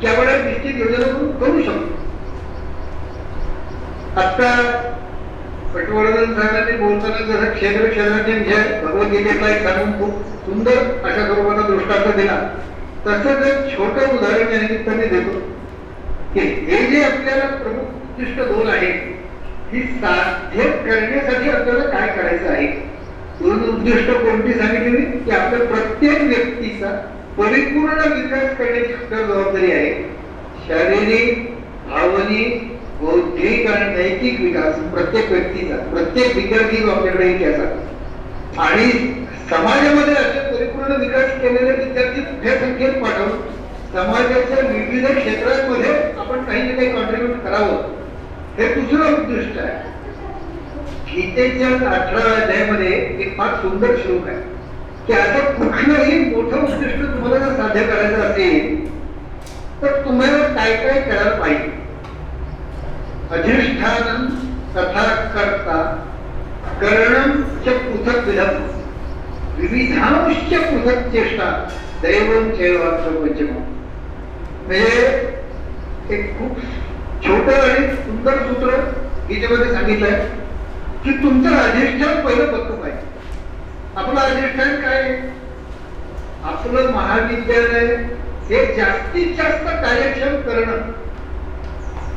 की आपण निश्चित योजना करू शकतो. आता पटवर्धन साहेबांनी बोलताना जसं क्षेत्राचे विषय भगवद्गीतेतला एक सांगून खूप सुंदर अशा स्वरूपाचा दृष्टांत दिला, तसंच एक छोटं उदाहरण या निमित्ताने देतो की हे जे आपल्याला प्रमुख उद्दिष्ट 2 आहेत ही साध्य करण्यासाठी आपल्याला काय करायचं आहे. 2 उद्दिष्ट कोणती सांगितली की आपल्या प्रत्येक व्यक्तीचा परिपूर्ण विकास करण्याची आपल्याला जबाबदारी आहे. शारीरिक, भावनिक, बौद्धिक आणि नैतिक विकास प्रत्येक व्यक्तीचा, प्रत्येक विद्यार्थी आपल्याकडे एक याचा. आणि समाजामध्ये असे परिपूर्ण विकास केलेले विद्यार्थी मोठ्या संख्येत पाठवून समाजाच्या विविध क्षेत्रांमध्ये आपण काही ना काही कॉन्ट्रीब्युट करावं, हे दुसरं उद्दिष्ट आहे. गीतेच्या 18व्या अध्यायामध्ये एक फार सुंदर श्लोक आहे की असं कुठलंही मोठं उद्दिष्ट तुम्हाला जर साध्य करायचं असेल तर तुम्हाला काय काय करायला पाहिजे. अधिष्ठानं तथा कर्ता करणं च पृथक् विधम् विविधांश्च पृथक् चेष्टा दैवं चैवात्र पंचमम्. म्हणजे एक खूप छोटं आणि सुंदर सूत्र गीतेमध्ये सांगितलंय की तुमचं अधिष्ठान पहिलं पक्क पाहिजे. आपलं अधिष्ठान काय आहे आपलं महाविद्यालय हे जास्तीत जास्त कार्यक्षम करणं,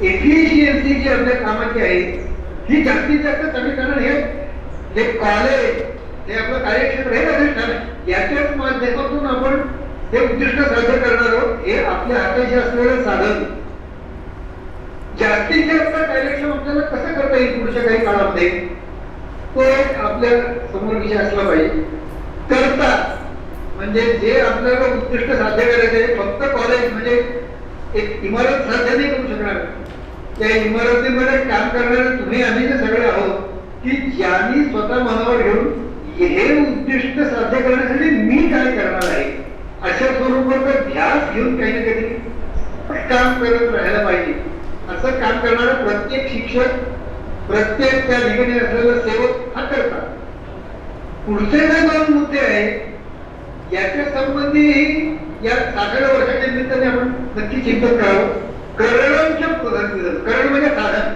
एफिशियन्सी जी आपल्या कामाची आहे ही जास्तीत जास्त कमी करणं, हे कॉलेज हे आपलं कार्यक्षेत्र हे अधिष्ठान आहे. याच्याच माध्यमातून आपण हे उद्दिष्ट साध्य करणार आहोत. हे आपल्या हाताशी असलेलं साधन जास्तीत जास्त कार्यक्षम आपल्याला कसं करता येईल पुढच्या काही काळामध्ये, तो एक आपल्या समोर विषय असला पाहिजे. करता म्हणजे जे आपल्याला उद्दिष्ट साध्य करायचं आहे, फक्त कॉलेज म्हणजे एक इमारत साध्य नाही करू शकणार. त्या इमारतीमध्ये काम करणारे तुम्ही आम्ही जे सगळे आहोत की ज्यांनी स्वतः मनावर घेऊन हे उद्दिष्ट साध्य करण्यासाठी मी काय करणार आहे अशा स्वरूपाचा ध्यास घेऊन काही ना काहीतरी काम करत राहायला पाहिजे. असं काम करणारा प्रत्येक शिक्षक, प्रत्येक त्या ठिकाणी असलेला सेवक हा करतात. पुढचे जे 2 मुद्दे आहेत याच्या संबंधी या 60व्या वर्षाच्या निमित्ताने आपण नक्की चिंतन करावं. करणच्या पद्धतीचं, करण म्हणजे साधन.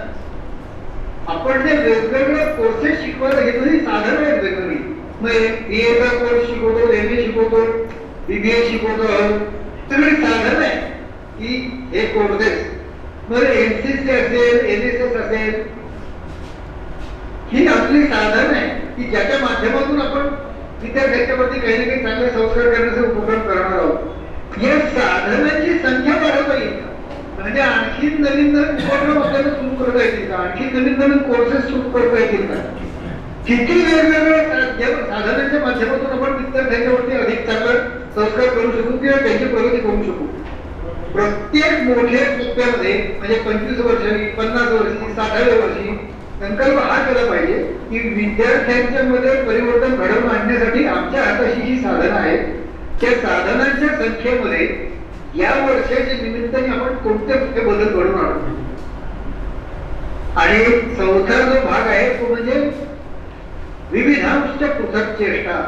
आपण जे वेगवेगळे कोर्सेस शिकवायला घेतो ही साधन आहेत वेगवेगळी. मग BA चा कोर्स शिकवतो, MA शिकवतो, BBA शिकवतो, सगळी साधन आहे की हे कोर्सेस. मग NCC असेल, NSS असेल, ही आपली साधन आहे की ज्याच्या माध्यमातून आपण विद्यार्थ्यांच्या प्रती काही ना काही चांगले संस्कार करण्याचे उपक्रम करणार आहोत. या साधनांची संख्या वाढवता येईल म्हणजे आणखी नवीन उपक्रम आपल्याला सुरू करता येतील का, आणखी नवीन कोर्सेस सुरू करता येतील का, किती वेगवेगळ्या साधनांच्या माध्यमातून आपण विद्यार्थ्यांच्यावरती अधिक चांगला संस्कार करू शकू किंवा त्यांची प्रगती करू शकू. प्रत्येक मोठ्या टप्प्यामध्ये म्हणजे 25 वर्षांनी, 50 वर्षी, 60व्या वर्षी संकल्प हा केला पाहिजे की विद्यार्थ्यांच्या मध्ये परिवर्तन घडवून आणण्यासाठी आमच्या हाताशी जी साधनं आहेत त्या साधनांच्या संख्येमध्ये या वर्षाच्या निमित्ताने आपण कोणते कुठे बदल घडवून आणू. आणि 4था जो भाग आहे तो म्हणजे विविधांश पृथक चेष्टा.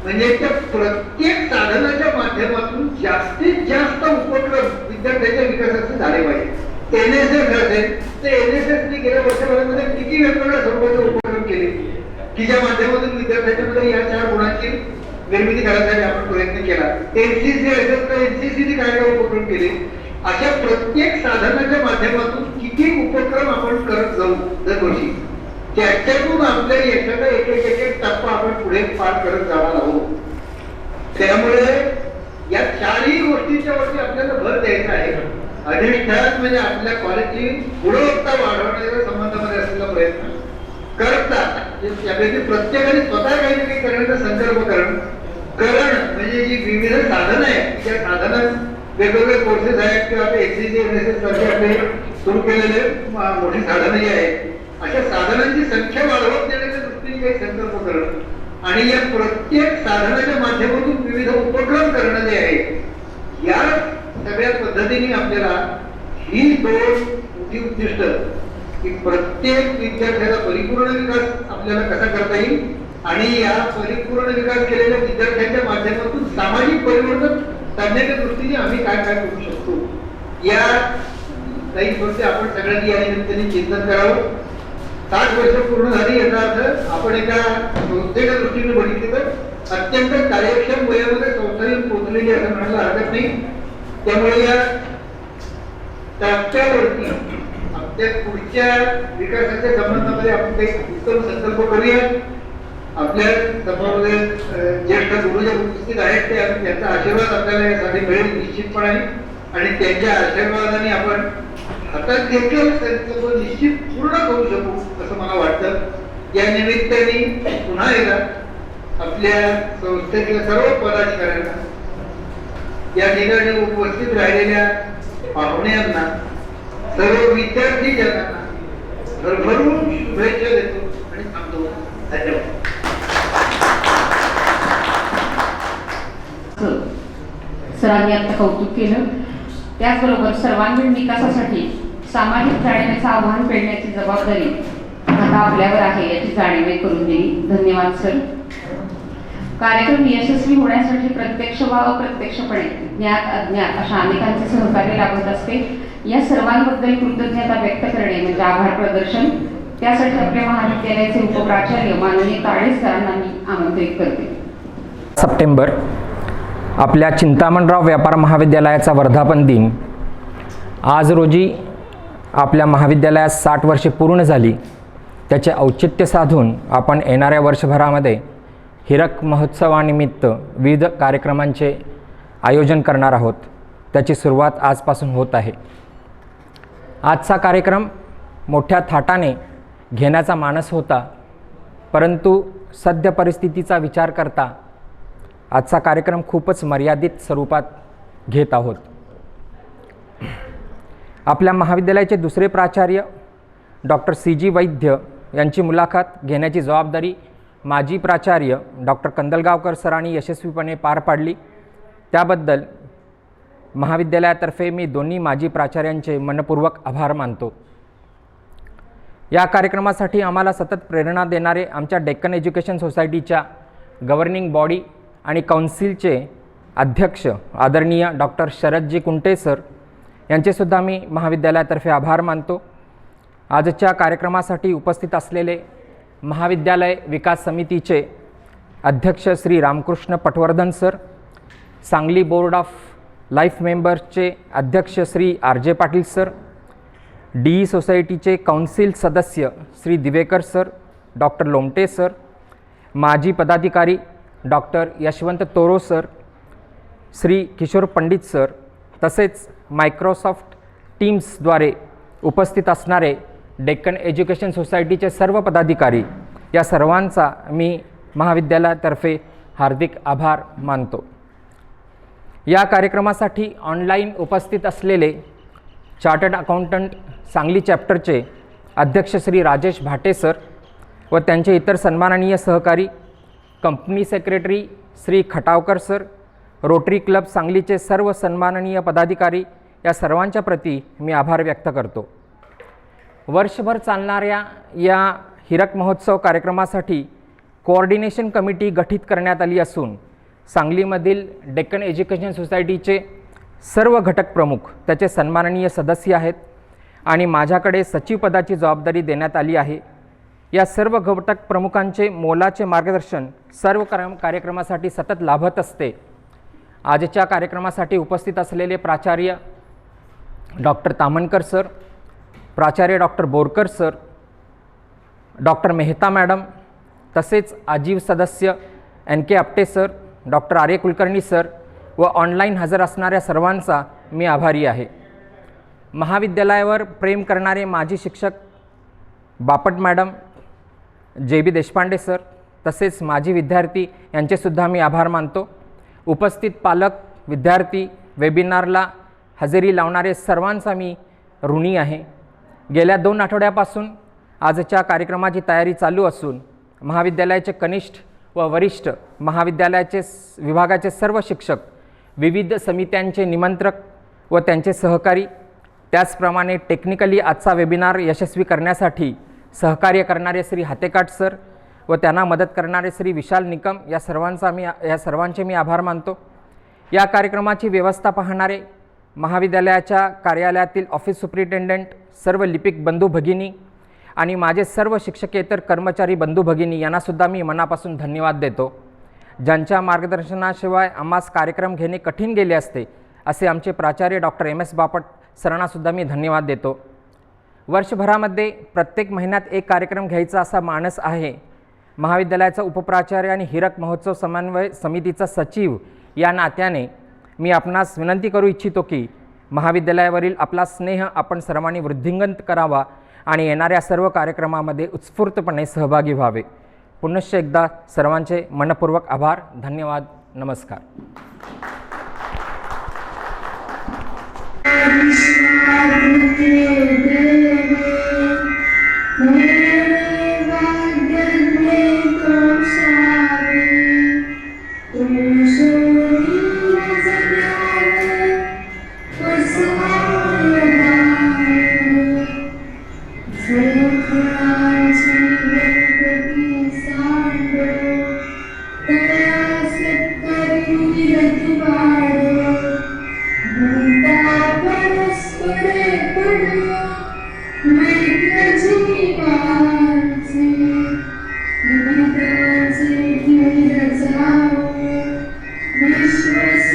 म्हणजे त्या प्रत्येक साधनाच्या माध्यमातून जास्तीत जास्त उपक्रम विद्यार्थ्यांच्या विकासाचे झाले पाहिजे. NSS असेल तर NSS गेल्या वर्षभरामध्ये किती वेगवेगळ्या स्वरूपाचे उपक्रम केले की ज्या माध्यमातून विद्यार्थ्यांच्या मध्ये या 4 गुणांची निर्मिती करण्यासाठी आपण प्रयत्न केला. NCC असेल तर NCC ने काय काय उपक्रम केले. अशा प्रत्येक साधनाच्या माध्यमातून किती उपक्रम आपण करत जाऊ दरवर्षी, त्याच्यातून आपल्या यशाचा एक टप्पा आपण पुढे पार करत जाणार आहोत. त्यामुळे या 4ही गोष्टींच्या वरती आपल्याला भर द्यायचा आहे. अधिष्ठान म्हणजे आपल्या कॉलेजची गुणवत्ता वाढवण्याच्या संबंधामध्ये असलेला प्रयत्न करतात. त्यापैकी प्रत्येकाने स्वतः काही ना काही करण्याचा संकल्प करण म्हणजे जी विविध साधनं आहेत त्या साधनात वेगवेगळे कोर्सेस आहेत किंवा आपले NCC NSS सारखे आपले सुरू केलेले मोठी साधनं जी आहेत अशा साधनांची संख्या वाढवत देण्याच्या दृष्टीने काही संकल्प करणं आणि या प्रत्येक साधनाच्या माध्यमातून विविध उपक्रम करणं जे आहे या सगळ्या पद्धतीने आपल्याला ही 2 मोठी उद्दिष्ट की प्रत्येक विद्यार्थ्याचा परिपूर्ण विकास आपल्याला कसा करता येईल आणि या परिपूर्ण विकास केलेल्या विद्यार्थ्यांच्या माध्यमातून सामाजिक परिवर्तन साधण्याच्या दृष्टीने आम्ही काय काय करू शकतो या काही गोष्टी आपण सगळ्यांनी या निमित्ताने चिंतन करावं. 60 वर्ष पूर्ण झाली याचा अर्थ आपण एका संस्थेच्या दृष्टीने बघितले तर अत्यंत कार्यक्षम वयामध्ये संस्था येऊन पोहोचलेली असं म्हणायला हरकत नाही. त्यामुळे या टप्प्यावरती आपल्या पुढच्या विकासाच्या संबंधामध्ये आपण काही उत्तम संकल्प करूया. आपल्या समोर ज्येष्ठ गुरुजन उपस्थित आहेत ते त्यांचा आशीर्वाद आपल्याला यासाठी मिळेल निश्चितपणे आणि त्यांच्या आशीर्वादाने आपण हातात घेतलेला संकल्प निश्चित पूर्ण करू शकू असं मला वाटतं. या निमित्ताने पुन्हा एकदा आपल्या संस्थेतल्या सर्व पदाधिकाऱ्यांना या ठिकाणी उपस्थित राहिलेल्या पाहुण्यांना सर्व विद्यार्थी जनांना भरभरून शुभेच्छा देतो आणि थांबतो. धन्यवाद. सरांनी आता कौतुक केलं. त्याचबरोबर सर्वांगीण विकासासाठी सामाजिक जाणीवेचं आव्हान पेलण्याची जबाबदारी आता आपल्यावर आहे याची जाणीव करून दिली. धन्यवाद सर. कार्यक्रम यशस्वी होण्यासाठी प्रत्यक्ष व अप्रत्यक्षपणे ज्ञात अज्ञात अशा अनेकांचे सहकार्य लाभत असते. या सर्वांबद्दल कृतज्ञता व्यक्त करणे म्हणजे आभार प्रदर्शन. त्यासाठी आपल्या महाविद्यालयाचे उपप्राचार्य माननीय ताडे सरांना मी आमंत्रित करते. सप्टेंबर आपल्या चिंतामणराव व्यापार महाविद्यालयाचा वर्धापन दिन आज रोजी आपल्या महाविद्यालयास 60 वर्षे पूर्ण झाली. त्याचे औचित्य साधून आपण येणाऱ्या वर्षभरामध्ये हिरक महोत्सवानिमित्त विविध कार्यक्रमांचे आयोजन करणार आहोत. त्याची सुरुवात आजपासून होत आहे. आजचा कार्यक्रम मोठ्या थाटाने घेण्याचा मानस होता, परंतु सद्य परिस्थितीचा विचार करता आजचा कार्यक्रम खूपच मर्यादित स्वरूपात घेत आहोत. आपल्या महाविद्यालयाचे दुसरे प्राचार्य डॉक्टर CG वैद्य यांची मुलाखत घेण्याची जबाबदारी माजी प्राचार्य डॉक्टर कंदलगावकर सरांनी यशस्वीपणे पार पाडली. त्याबद्दल महाविद्यालयातर्फे मी दोन्ही माजी प्राचार्यांचे मनपूर्वक आभार मानतो. या कार्यक्रमासाठी आम्हाला सतत प्रेरणा देणारे आमच्या डेक्कन एज्युकेशन सोसायटीच्या गव्हर्निंग बॉडी आणि काउन्सिलचे अध्यक्ष आदरणीय डॉक्टर शरदजी कुंटे सर यांचेसुद्धा मी महाविद्यालयातर्फे आभार मानतो. आजच्या कार्यक्रमासाठी उपस्थित असलेले महाविद्यालय विकास समितीचे अध्यक्ष Shri Ramkrishna Patwardhan sir, Sangli board of life मेंबर्सचे अध्यक्ष Shri RJ Patil sir, DE सोसायटीचे काउन्सिल सदस्य Shri Divekar sir, doctor Lomte sir, माजी पदाधिकारी doctor Yashwant Toro sir, Shri Kishore Pandit sir, तसेच मायक्रोसॉफ्ट टीम्सद्वारे उपस्थित असणारे डेक्कन एज्युकेशन सोसायटीचे सर्व पदाधिकारी, या सर्वांचा मी महाविद्यालयातर्फे हार्दिक आभार मानतो. या कार्यक्रमासाठी ऑनलाईन उपस्थित असलेले चार्टर्ड अकाउंटंट सांगली चॅप्टरचे अध्यक्ष श्री राजेश भाटे सर व त्यांचे इतर सन्माननीय सहकारी, company secretary Shri Khatavkar sir, rotary club सांगलीचे सर्व सन्माननीय पदाधिकारी, या सर्वांच्या प्रती मी आभार व्यक्त करतो. वर्षभर चालणाऱ्या या हिरक महोत्सव कार्यक्रमासाठी कोऑर्डिनेशन कमिटी गठीत करण्यात आली असून सांगलीमधील डेक्कन एज्युकेशन सोसायटीचे सर्व घटक प्रमुख त्याचे सन्माननीय सदस्य आहेत आणि माझ्याकडे सचिव पदाची जबाबदारी देण्यात आली आहे. या सर्व घटक प्रमुखांचे मोलाचे मार्गदर्शन सर्व कार्यक्रमासाठी सतत लाभत असते. आजच्या कार्यक्रमासाठी उपस्थित असलेले प्राचार्य डॉक्टर तामणकर सर, प्राचार्य doctor Borkar sir, doctor Mehta madam, तसेच आजीव सदस्य NK आपटे सर, डॉक्टर आर्य कुलकर्णी सर व ऑनलाईन हजर असणाऱ्या सर्वांचा मी आभारी आहे. महाविद्यालयावर प्रेम करणारे माजी शिक्षक Bapat madam, JB Deshpande sir, तसेच माजी विद्यार्थी यांचेसुद्धा मी आभार मानतो. उपस्थित पालक, विद्यार्थी, वेबिनारला हजेरी लावणारे सर्वांचा मी ऋणी आहे. गेल्या 2 आठवड्यापासून आजच्या कार्यक्रमाची तयारी चालू असून महाविद्यालयाचे कनिष्ठ व वरिष्ठ, महाविद्यालयाचे विभागाचे सर्व शिक्षक, विविध समित्यांचे निमंत्रक व त्यांचे सहकारी, त्याचप्रमाणे टेक्निकली आजचा वेबिनार यशस्वी करण्यासाठी सहकार्य करणारे श्री हातेकाट सर व त्यांना मदत करणारे श्री विशाल निकम, या सर्वांचे मी आभार मानतो. या कार्यक्रमाची व्यवस्था पाहणारे महाविद्यालयाच्या कार्यालयातील ऑफिस सुप्रिटेंडंट, सर्व लिपिक बंधू भगिनी आणि माझे सर्व शिक्षकेतर कर्मचारी बंधू भगिनी यांनासुद्धा मी मनापासून धन्यवाद देतो. ज्यांच्या मार्गदर्शनाशिवाय आम्हास कार्यक्रम घेणे कठीण गेले असते असे आमचे प्राचार्य डॉक्टर MS बापट सरांनासुद्धा मी धन्यवाद देतो. वर्षभरामध्ये प्रत्येक महिन्यात एक कार्यक्रम घ्यायचा असा मानस आहे. महाविद्यालयाचा उपप्राचार्य आणि हिरक महोत्सव समन्वय समितीचा सचिव या नात्याने मी आपणास विनंती करू इच्छितो की महाविद्यालयावरील आपला स्नेह आपण सर्वांनी वृद्धिंगत करावा आणि येणाऱ्या सर्व कार्यक्रमामध्ये उत्स्फूर्तपणे सहभागी व्हावे. पुनश्च एकदा सर्वांचे मनपूर्वक आभार. धन्यवाद. नमस्कार. विश्व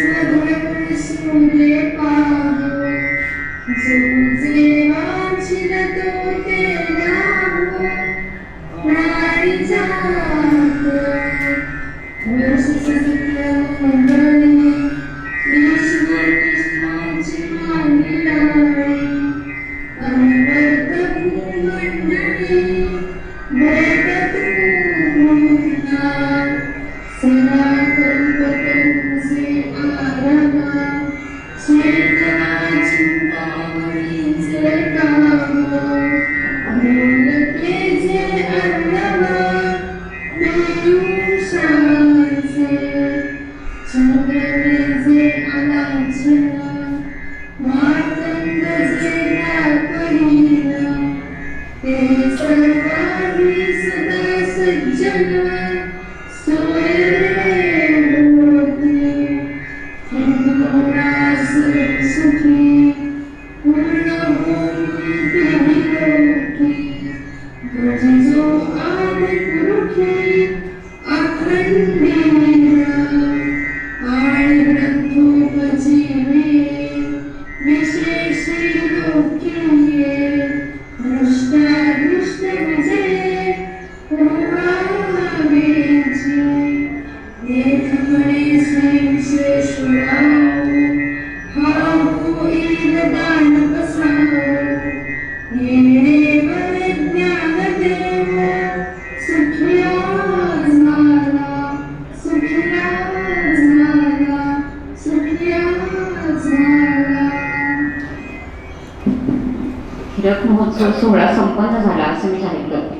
हीरक महोत्सव सोहळा संपन्न झाला असं मी सांगितलं.